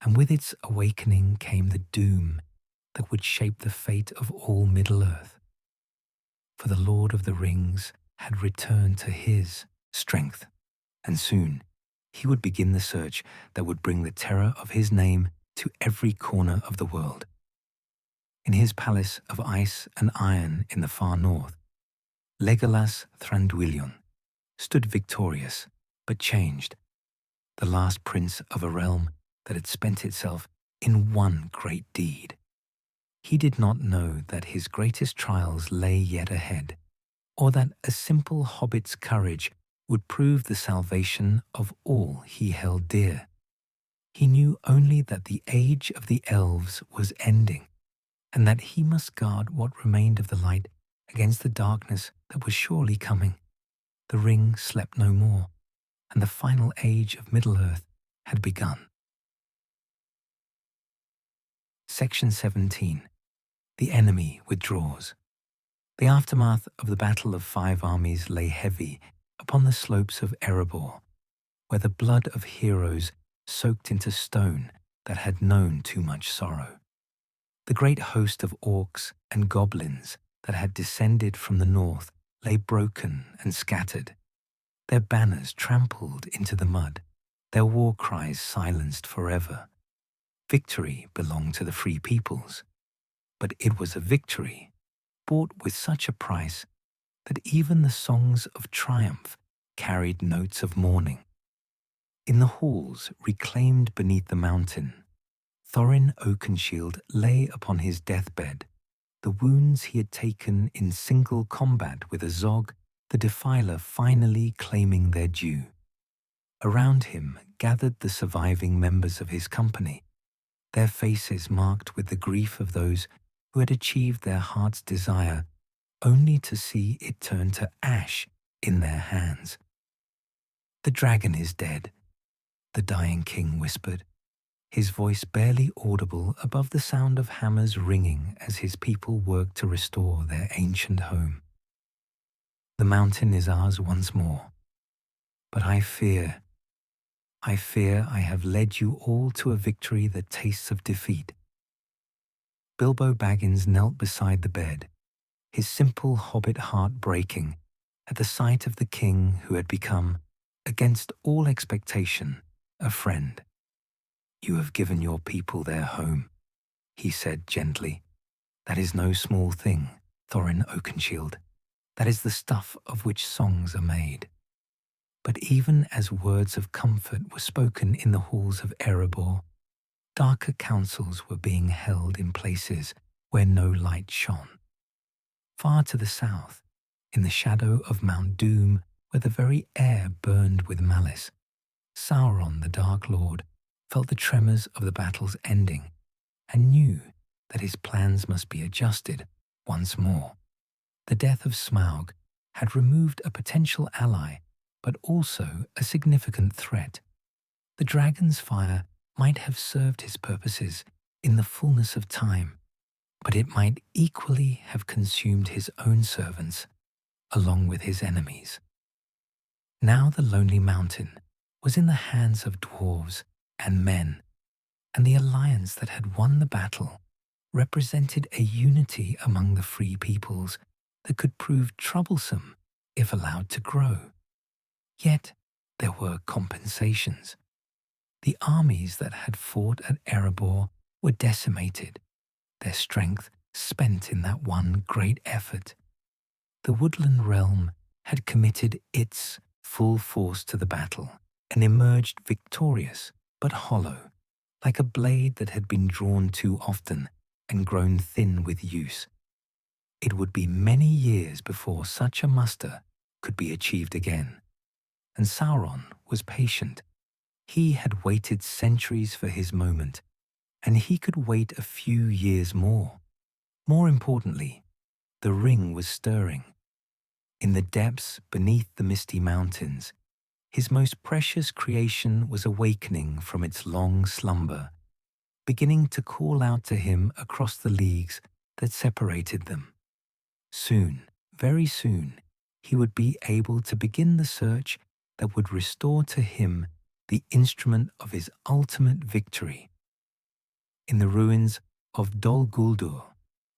and with its awakening came the doom that would shape the fate of all Middle-earth. For the Lord of the Rings had returned to his strength, and soon he would begin the search that would bring the terror of his name to every corner of the world. In his palace of ice and iron in the far north, Legolas Thranduil stood victorious but changed, the last prince of a realm that had spent itself in one great deed. He did not know that his greatest trials lay yet ahead, or that a simple hobbit's courage would prove the salvation of all he held dear. He knew only that the age of the elves was ending, and that he must guard what remained of the light against the darkness that was surely coming. The ring slept no more, and the final age of Middle-earth had begun. Section 17. The enemy withdraws. The aftermath of the Battle of Five Armies lay heavy upon the slopes of Erebor, where the blood of heroes soaked into stone that had known too much sorrow. The great host of orcs and goblins that had descended from the north lay broken and scattered, their banners trampled into the mud, their war cries silenced forever. Victory belonged to the free peoples, but it was a victory bought with such a price that even the songs of triumph carried notes of mourning. In the halls reclaimed beneath the mountain, Thorin Oakenshield lay upon his deathbed, the wounds he had taken in single combat with Azog, the Defiler, finally claiming their due. Around him gathered the surviving members of his company, their faces marked with the grief of those who had achieved their heart's desire, only to see it turn to ash in their hands. "The dragon is dead," the dying king whispered, his voice barely audible above the sound of hammers ringing as his people worked to restore their ancient home. "The mountain is ours once more. But I fear I have led you all to a victory that tastes of defeat." Bilbo Baggins knelt beside the bed, his simple hobbit heart breaking at the sight of the king who had become, against all expectation, a friend. "You have given your people their home," he said gently. "That is no small thing, Thorin Oakenshield. That is the stuff of which songs are made." But even as words of comfort were spoken in the halls of Erebor, darker councils were being held in places where no light shone. Far to the south, in the shadow of Mount Doom, where the very air burned with malice, Sauron the Dark Lord felt the tremors of the battle's ending and knew that his plans must be adjusted once more. The death of Smaug had removed a potential ally, but also a significant threat. The dragon's fire might have served his purposes in the fullness of time, but it might equally have consumed his own servants along with his enemies. Now the lonely mountain was in the hands of dwarves and men, and the alliance that had won the battle represented a unity among the free peoples that could prove troublesome if allowed to grow. Yet there were compensations. The armies that had fought at Erebor were decimated, their strength spent in that one great effort. The Woodland Realm had committed its full force to the battle and emerged victorious but hollow, like a blade that had been drawn too often and grown thin with use. It would be many years before such a muster could be achieved again. And Sauron was patient. He had waited centuries for his moment, and he could wait a few years more. More importantly, the ring was stirring. In the depths beneath the misty mountains, his most precious creation was awakening from its long slumber, beginning to call out to him across the leagues that separated them. Soon, very soon, he would be able to begin the search that would restore to him the instrument of his ultimate victory. In the ruins of Dol Guldur,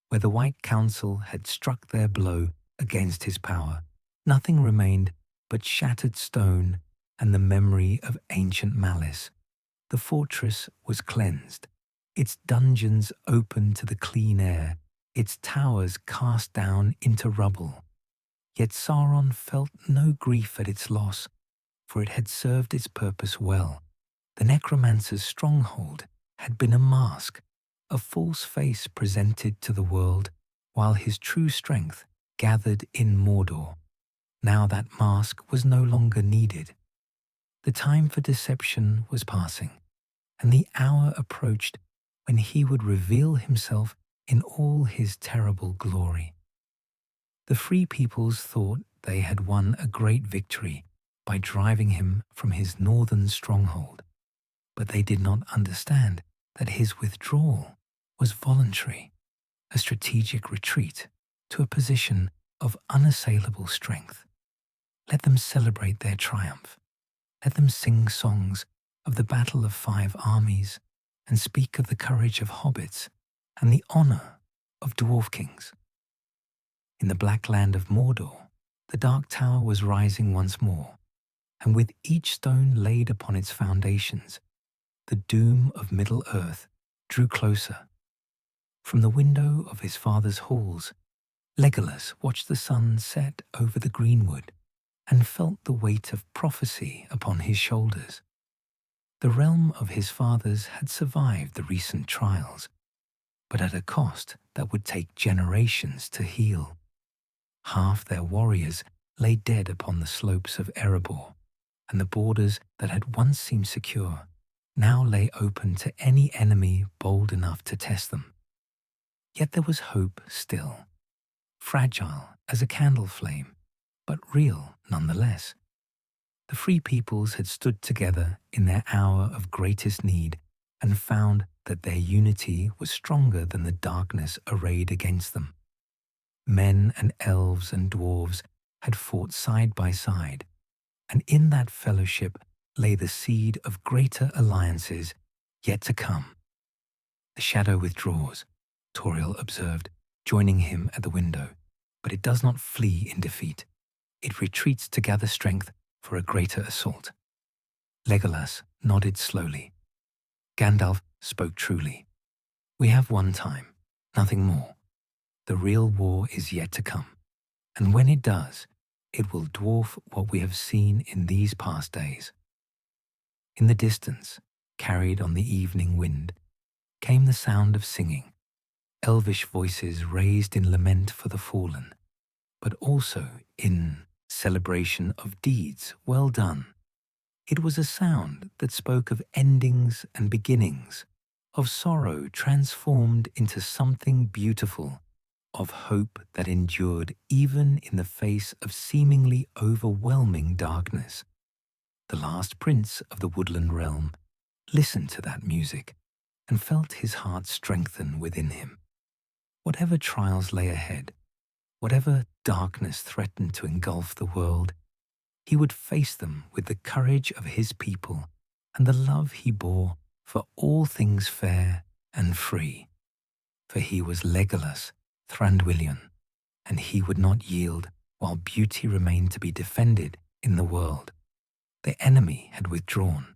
where the White Council had struck their blow against his power, nothing remained but shattered stone and the memory of ancient malice. The fortress was cleansed, its dungeons opened to the clean air, its towers cast down into rubble. Yet Sauron felt no grief at its loss, for it had served its purpose well. The necromancer's stronghold had been a mask, a false face presented to the world, while his true strength gathered in Mordor. Now that mask was no longer needed. The time for deception was passing, and the hour approached when he would reveal himself in all his terrible glory. The free peoples thought they had won a great victory by driving him from his northern stronghold, but they did not understand that his withdrawal was voluntary, a strategic retreat to a position of unassailable strength. Let them celebrate their triumph. Let them sing songs of the Battle of 5 Armies and speak of the courage of hobbits and the honor of dwarf kings. In the black land of Mordor, the Dark Tower was rising once more, and with each stone laid upon its foundations, the doom of Middle-earth drew closer. From the window of his father's halls, Legolas watched the sun set over the Greenwood and felt the weight of prophecy upon his shoulders. The realm of his fathers had survived the recent trials, but at a cost that would take generations to heal. Half their warriors lay dead upon the slopes of Erebor, and the borders that had once seemed secure now lay open to any enemy bold enough to test them. Yet there was hope still, fragile as a candle flame, but real nonetheless. The free peoples had stood together in their hour of greatest need and found that their unity was stronger than the darkness arrayed against them. Men and elves and dwarves had fought side by side, and in that fellowship lay the seed of greater alliances yet to come. The shadow withdraws, Toriel observed, joining him at the window, but it does not flee in defeat. It retreats to gather strength for a greater assault. Legolas nodded slowly. Gandalf spoke truly. We have one time, nothing more. The real war is yet to come, and when it does, it will dwarf what we have seen in these past days. In the distance, carried on the evening wind, came the sound of singing, elvish voices raised in lament for the fallen, but also in celebration of deeds well done. It was a sound that spoke of endings and beginnings, of sorrow transformed into something beautiful, of hope that endured even in the face of seemingly overwhelming darkness. The last prince of the Woodland Realm listened to that music and felt his heart strengthen within him. Whatever trials lay ahead, whatever darkness threatened to engulf the world, he would face them with the courage of his people and the love he bore for all things fair and free. For he was Legolas, Thranduilion, and he would not yield while beauty remained to be defended in the world. The enemy had withdrawn,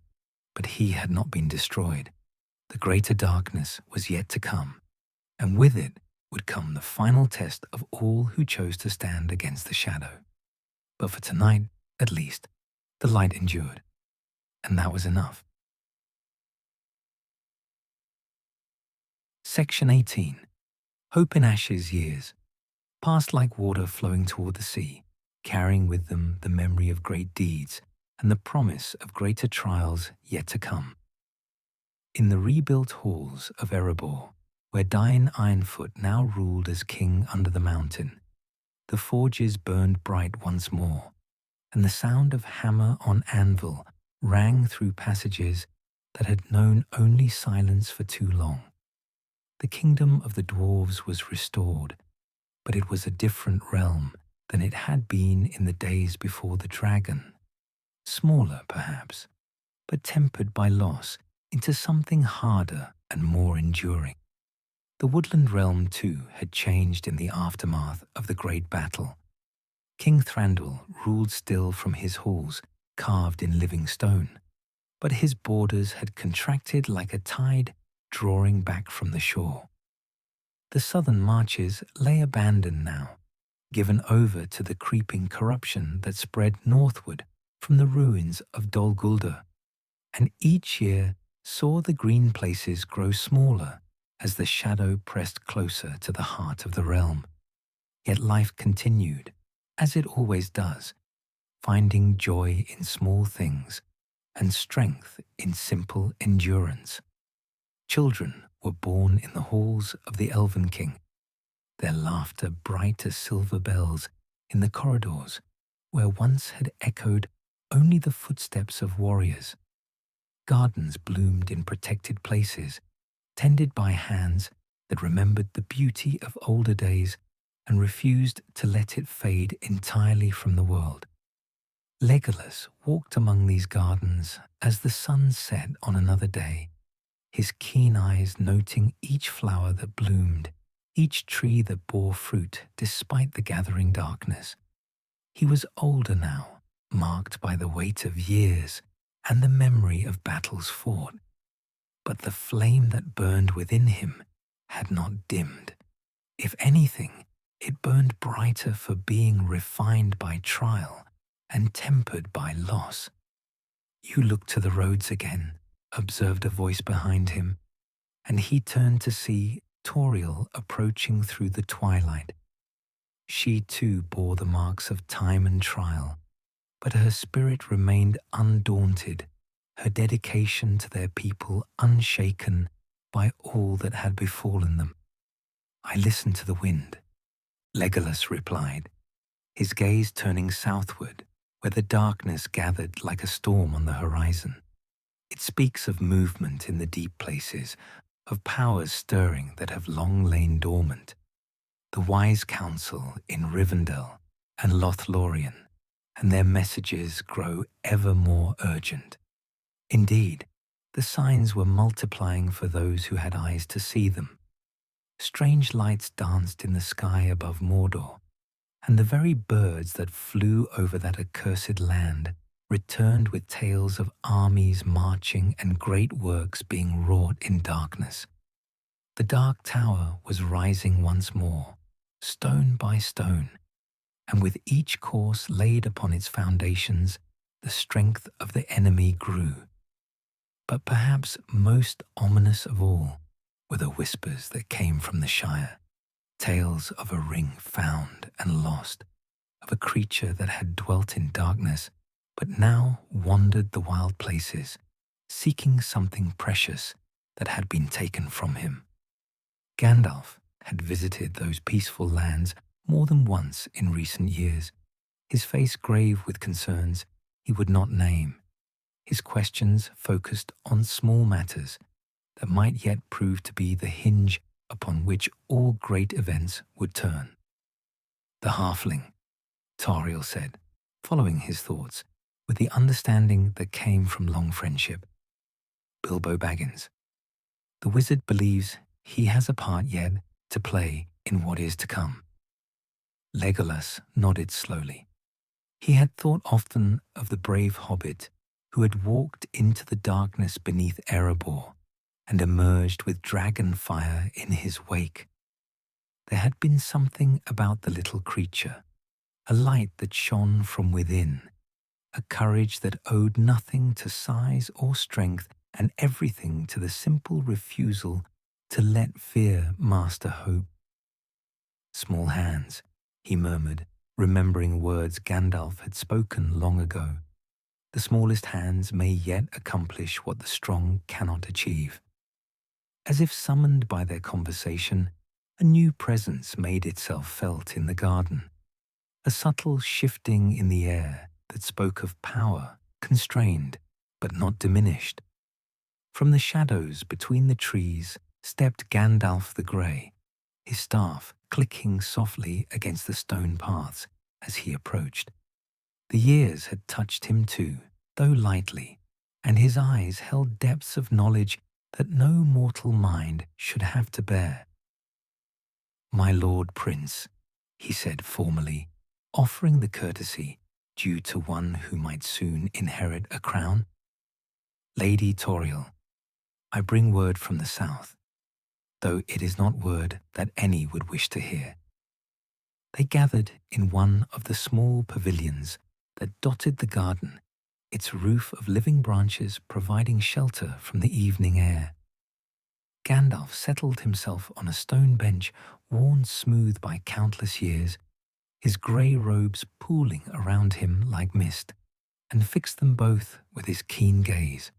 but he had not been destroyed. The greater darkness was yet to come, and with it would come the final test of all who chose to stand against the shadow. But for tonight, at least, the light endured, and that was enough. Section 18. Hope in Ashes years passed like water flowing toward the sea, carrying with them the memory of great deeds and the promise of greater trials yet to come. In the rebuilt halls of Erebor, where Dain Ironfoot now ruled as king under the mountain, the forges burned bright once more, and the sound of hammer on anvil rang through passages that had known only silence for too long. The kingdom of the dwarves was restored, but it was a different realm than it had been in the days before the dragon. Smaller, perhaps, but tempered by loss into something harder and more enduring. The Woodland Realm, too, had changed in the aftermath of the great battle. King Thranduil ruled still from his halls, carved in living stone, but his borders had contracted like a tide drawing back from the shore. The southern marches lay abandoned now, given over to the creeping corruption that spread northward from the ruins of Dol Guldur, and each year saw the green places grow smaller as the shadow pressed closer to the heart of the realm. Yet life continued, as it always does, finding joy in small things and strength in simple endurance. Children were born in the halls of the Elven King, their laughter bright as silver bells in the corridors where once had echoed only the footsteps of warriors. Gardens bloomed in protected places, tended by hands that remembered the beauty of older days and refused to let it fade entirely from the world. Legolas walked among these gardens as the sun set on another day, his keen eyes noting each flower that bloomed, each tree that bore fruit despite the gathering darkness. He was older now, marked by the weight of years and the memory of battles fought. But the flame that burned within him had not dimmed. If anything, it burned brighter for being refined by trial and tempered by loss. You looked to the roads again, observed a voice behind him, and he turned to see Toriel approaching through the twilight. She too bore the marks of time and trial, but her spirit remained undaunted, her dedication to their people unshaken by all that had befallen them. "I listen to the wind," Legolas replied, his gaze turning southward, where the darkness gathered like a storm on the horizon. "It speaks of movement in the deep places, of powers stirring that have long lain dormant. The wise council in Rivendell and Lothlorien, and their messages grow ever more urgent. Indeed, the signs were multiplying for those who had eyes to see them. Strange lights danced in the sky above Mordor, and the very birds that flew over that accursed land returned with tales of armies marching and great works being wrought in darkness. The Dark Tower was rising once more, stone by stone, and with each course laid upon its foundations, the strength of the enemy grew. But perhaps most ominous of all were the whispers that came from the Shire, tales of a ring found and lost, of a creature that had dwelt in darkness, but now wandered the wild places, seeking something precious that had been taken from him. Gandalf had visited those peaceful lands more than once in recent years, his face grave with concerns he would not name, his questions focused on small matters that might yet prove to be the hinge upon which all great events would turn. "The halfling," Toriel said, following his thoughts with the understanding that came from long friendship. "Bilbo Baggins. The wizard believes he has a part yet to play in what is to come." Legolas nodded slowly. He had thought often of the brave hobbit who had walked into the darkness beneath Erebor and emerged with dragon fire in his wake. There had been something about the little creature, a light that shone from within, a courage that owed nothing to size or strength and everything to the simple refusal to let fear master hope. "Small hands," he murmured, remembering words Gandalf had spoken long ago. "The smallest hands may yet accomplish what the strong cannot achieve." As if summoned by their conversation, a new presence made itself felt in the garden, a subtle shifting in the air that spoke of power, constrained but not diminished. From the shadows between the trees stepped Gandalf the Grey, his staff clicking softly against the stone paths as he approached. The years had touched him too, though lightly, and his eyes held depths of knowledge that no mortal mind should have to bear. "My Lord Prince," he said formally, offering the courtesy due to one who might soon inherit a crown. "Lady Toriel, I bring word from the south, though it is not word that any would wish to hear." They gathered in one of the small pavilions that dotted the garden, its roof of living branches providing shelter from the evening air. Gandalf settled himself on a stone bench worn smooth by countless years, his grey robes pooling around him like mist, and fixed them both with his keen gaze.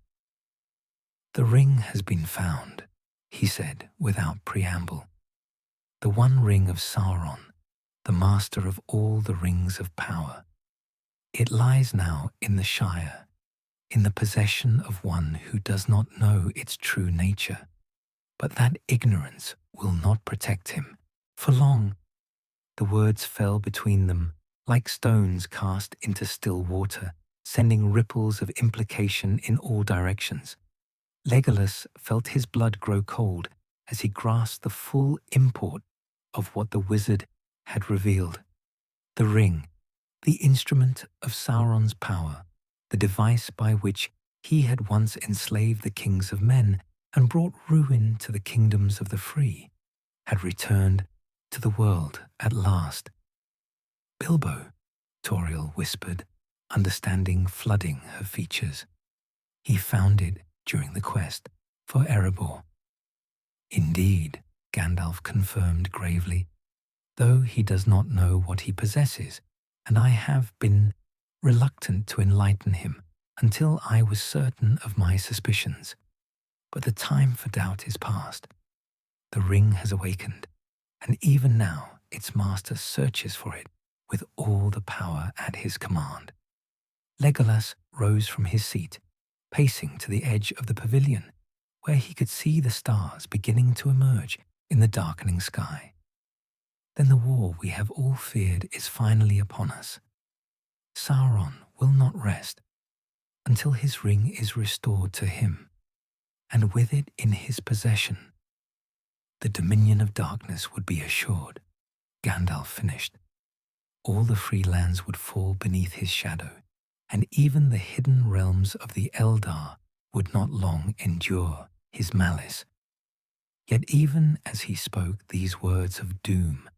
"The ring has been found," he said without preamble. "The one ring of Sauron, the master of all the rings of power. It lies now in the Shire, in the possession of one who does not know its true nature. But that ignorance will not protect him for long." The words fell between them like stones cast into still water, sending ripples of implication in all directions. Legolas felt his blood grow cold as he grasped the full import of what the wizard had revealed. The ring, the instrument of Sauron's power, the device by which he had once enslaved the kings of men and brought ruin to the kingdoms of the free, had returned to the world at last. "Bilbo," Toriel whispered, understanding flooding her features. "He found it during the quest for Erebor. Indeed, Gandalf confirmed gravely, though he does not know what he possesses, and I have been reluctant to enlighten him until I was certain of my suspicions. But the time for doubt is past. The ring has awakened, and even now its master searches for it with all the power at his command. Legolas rose from his seat, pacing to the edge of the pavilion, where he could see the stars beginning to emerge in the darkening sky. Then the war we have all feared is finally upon us. Sauron will not rest until his ring is restored to him, and with it in his possession, the dominion of darkness would be assured. Gandalf finished. All the free lands would fall beneath his shadow, and even the hidden realms of the Eldar would not long endure his malice. Yet even as he spoke these words of doom,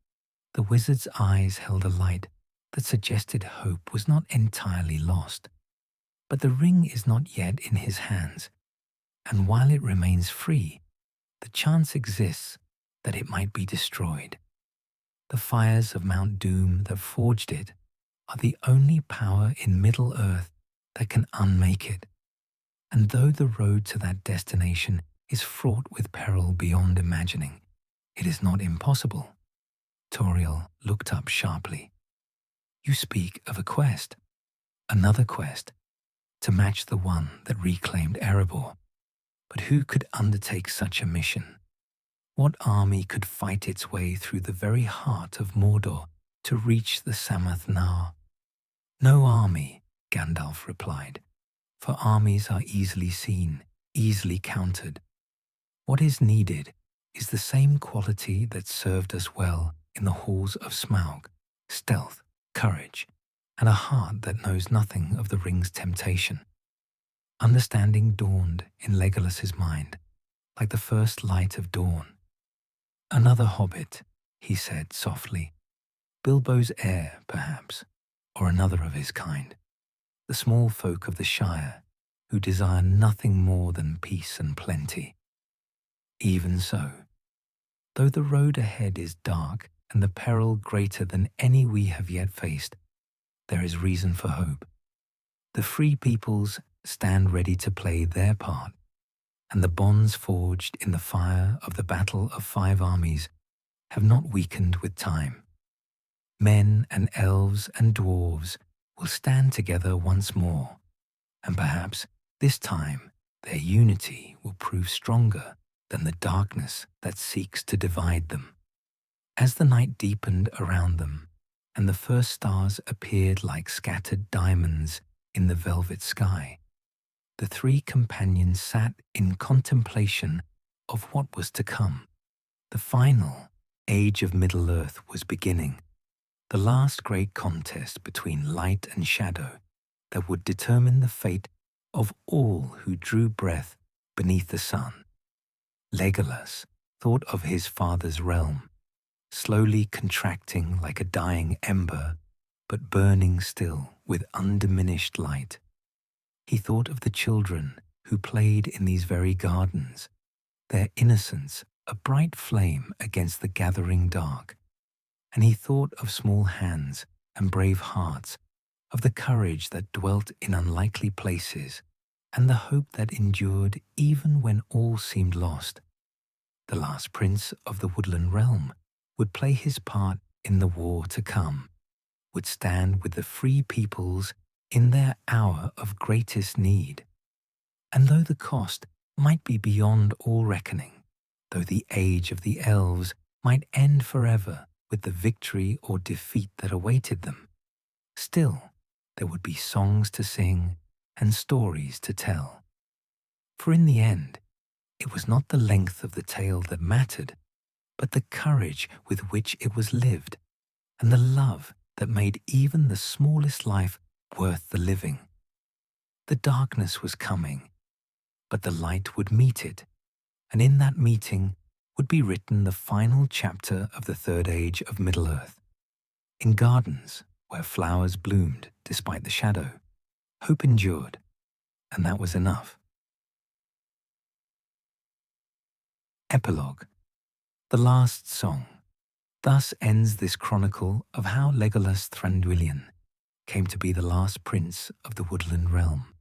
the wizard's eyes held a light that suggested hope was not entirely lost. But the ring is not yet in his hands, and while it remains free, the chance exists that it might be destroyed. The fires of Mount Doom that forged it are the only power in Middle-earth that can unmake it. And though the road to that destination is fraught with peril beyond imagining, it is not impossible. Tauriel looked up sharply. You speak of a quest, another quest, to match the one that reclaimed Erebor. But who could undertake such a mission? What army could fight its way through the very heart of Mordor to reach the Samath Nar? No army, Gandalf replied, for armies are easily seen, easily countered. What is needed is the same quality that served us well in the halls of Smaug: stealth, courage, and a heart that knows nothing of the ring's temptation. Understanding dawned in Legolas's mind, like the first light of dawn. Another hobbit, he said softly. Bilbo's heir, perhaps, or another of his kind. The small folk of the Shire, who desire nothing more than peace and plenty. Even so, though the road ahead is dark and the peril greater than any we have yet faced, there is reason for hope. The free peoples stand ready to play their part, and the bonds forged in the fire of the Battle of Five Armies have not weakened with time. Men and elves and dwarves will stand together once more, and perhaps this time their unity will prove stronger than the darkness that seeks to divide them. As the night deepened around them, and the first stars appeared like scattered diamonds in the velvet sky, the three companions sat in contemplation of what was to come. The final age of Middle-earth was beginning, the last great contest between light and shadow that would determine the fate of all who drew breath beneath the sun. Legolas thought of his father's realm, slowly contracting like a dying ember, but burning still with undiminished light. He thought of the children who played in these very gardens, their innocence a bright flame against the gathering dark. And he thought of small hands and brave hearts, of the courage that dwelt in unlikely places, and the hope that endured even when all seemed lost. The last prince of the Woodland Realm would play his part in the war to come, would stand with the free peoples in their hour of greatest need. And though the cost might be beyond all reckoning, though the age of the elves might end forever with the victory or defeat that awaited them, still there would be songs to sing and stories to tell. For in the end, it was not the length of the tale that mattered, but the courage with which it was lived, and the love that made even the smallest life worth the living. The darkness was coming, but the light would meet it, and in that meeting would be written the final chapter of the Third Age of Middle-earth. In gardens where flowers bloomed despite the shadow, hope endured, and that was enough. Epilogue. The last song. Thus ends this chronicle of how Legolas Thranduilion came to be the last prince of the Woodland Realm.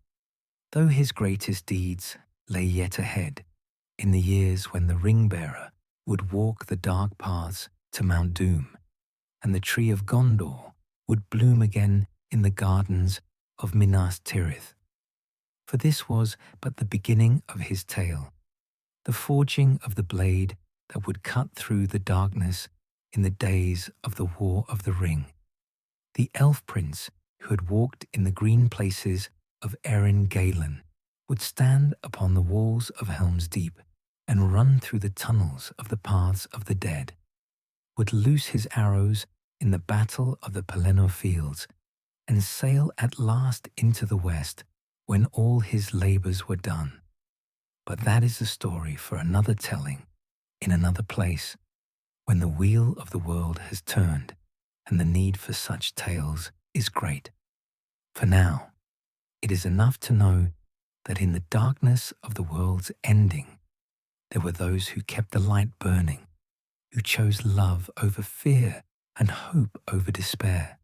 Though his greatest deeds lay yet ahead, in the years when the ring-bearer would walk the dark paths to Mount Doom, and the tree of Gondor would bloom again in the gardens of Minas Tirith. For this was but the beginning of his tale, the forging of the blade that would cut through the darkness in the days of the War of the Ring. The elf prince who had walked in the green places of Erin Galen would stand upon the walls of Helm's Deep and run through the tunnels of the paths of the dead, would loose his arrows in the battle of the Pelennor fields and sail at last into the west when all his labours were done. But that is a story for another telling, in another place, when the wheel of the world has turned and the need for such tales is great. For now, it is enough to know that in the darkness of the world's ending, there were those who kept the light burning, who chose love over fear and hope over despair.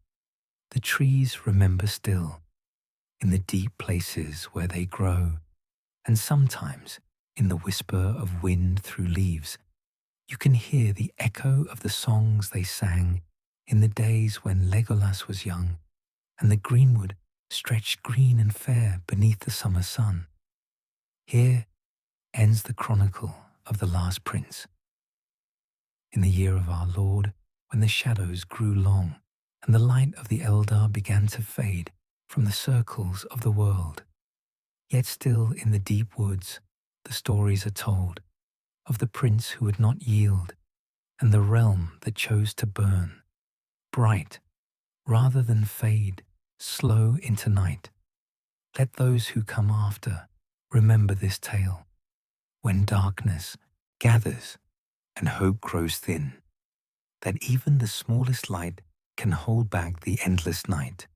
The trees remember still, in the deep places where they grow, and sometimes in the whisper of wind through leaves, you can hear the echo of the songs they sang in the days when Legolas was young, and the greenwood stretched green and fair beneath the summer sun. Here ends the chronicle of the last prince. In the year of our Lord, when the shadows grew long, and the light of the Eldar began to fade from the circles of the world, yet still in the deep woods the stories are told of the prince who would not yield, and the realm that chose to burn, bright, rather than fade, slow into night. Let those who come after remember this tale, when darkness gathers and hope grows thin, that even the smallest light can hold back the endless night.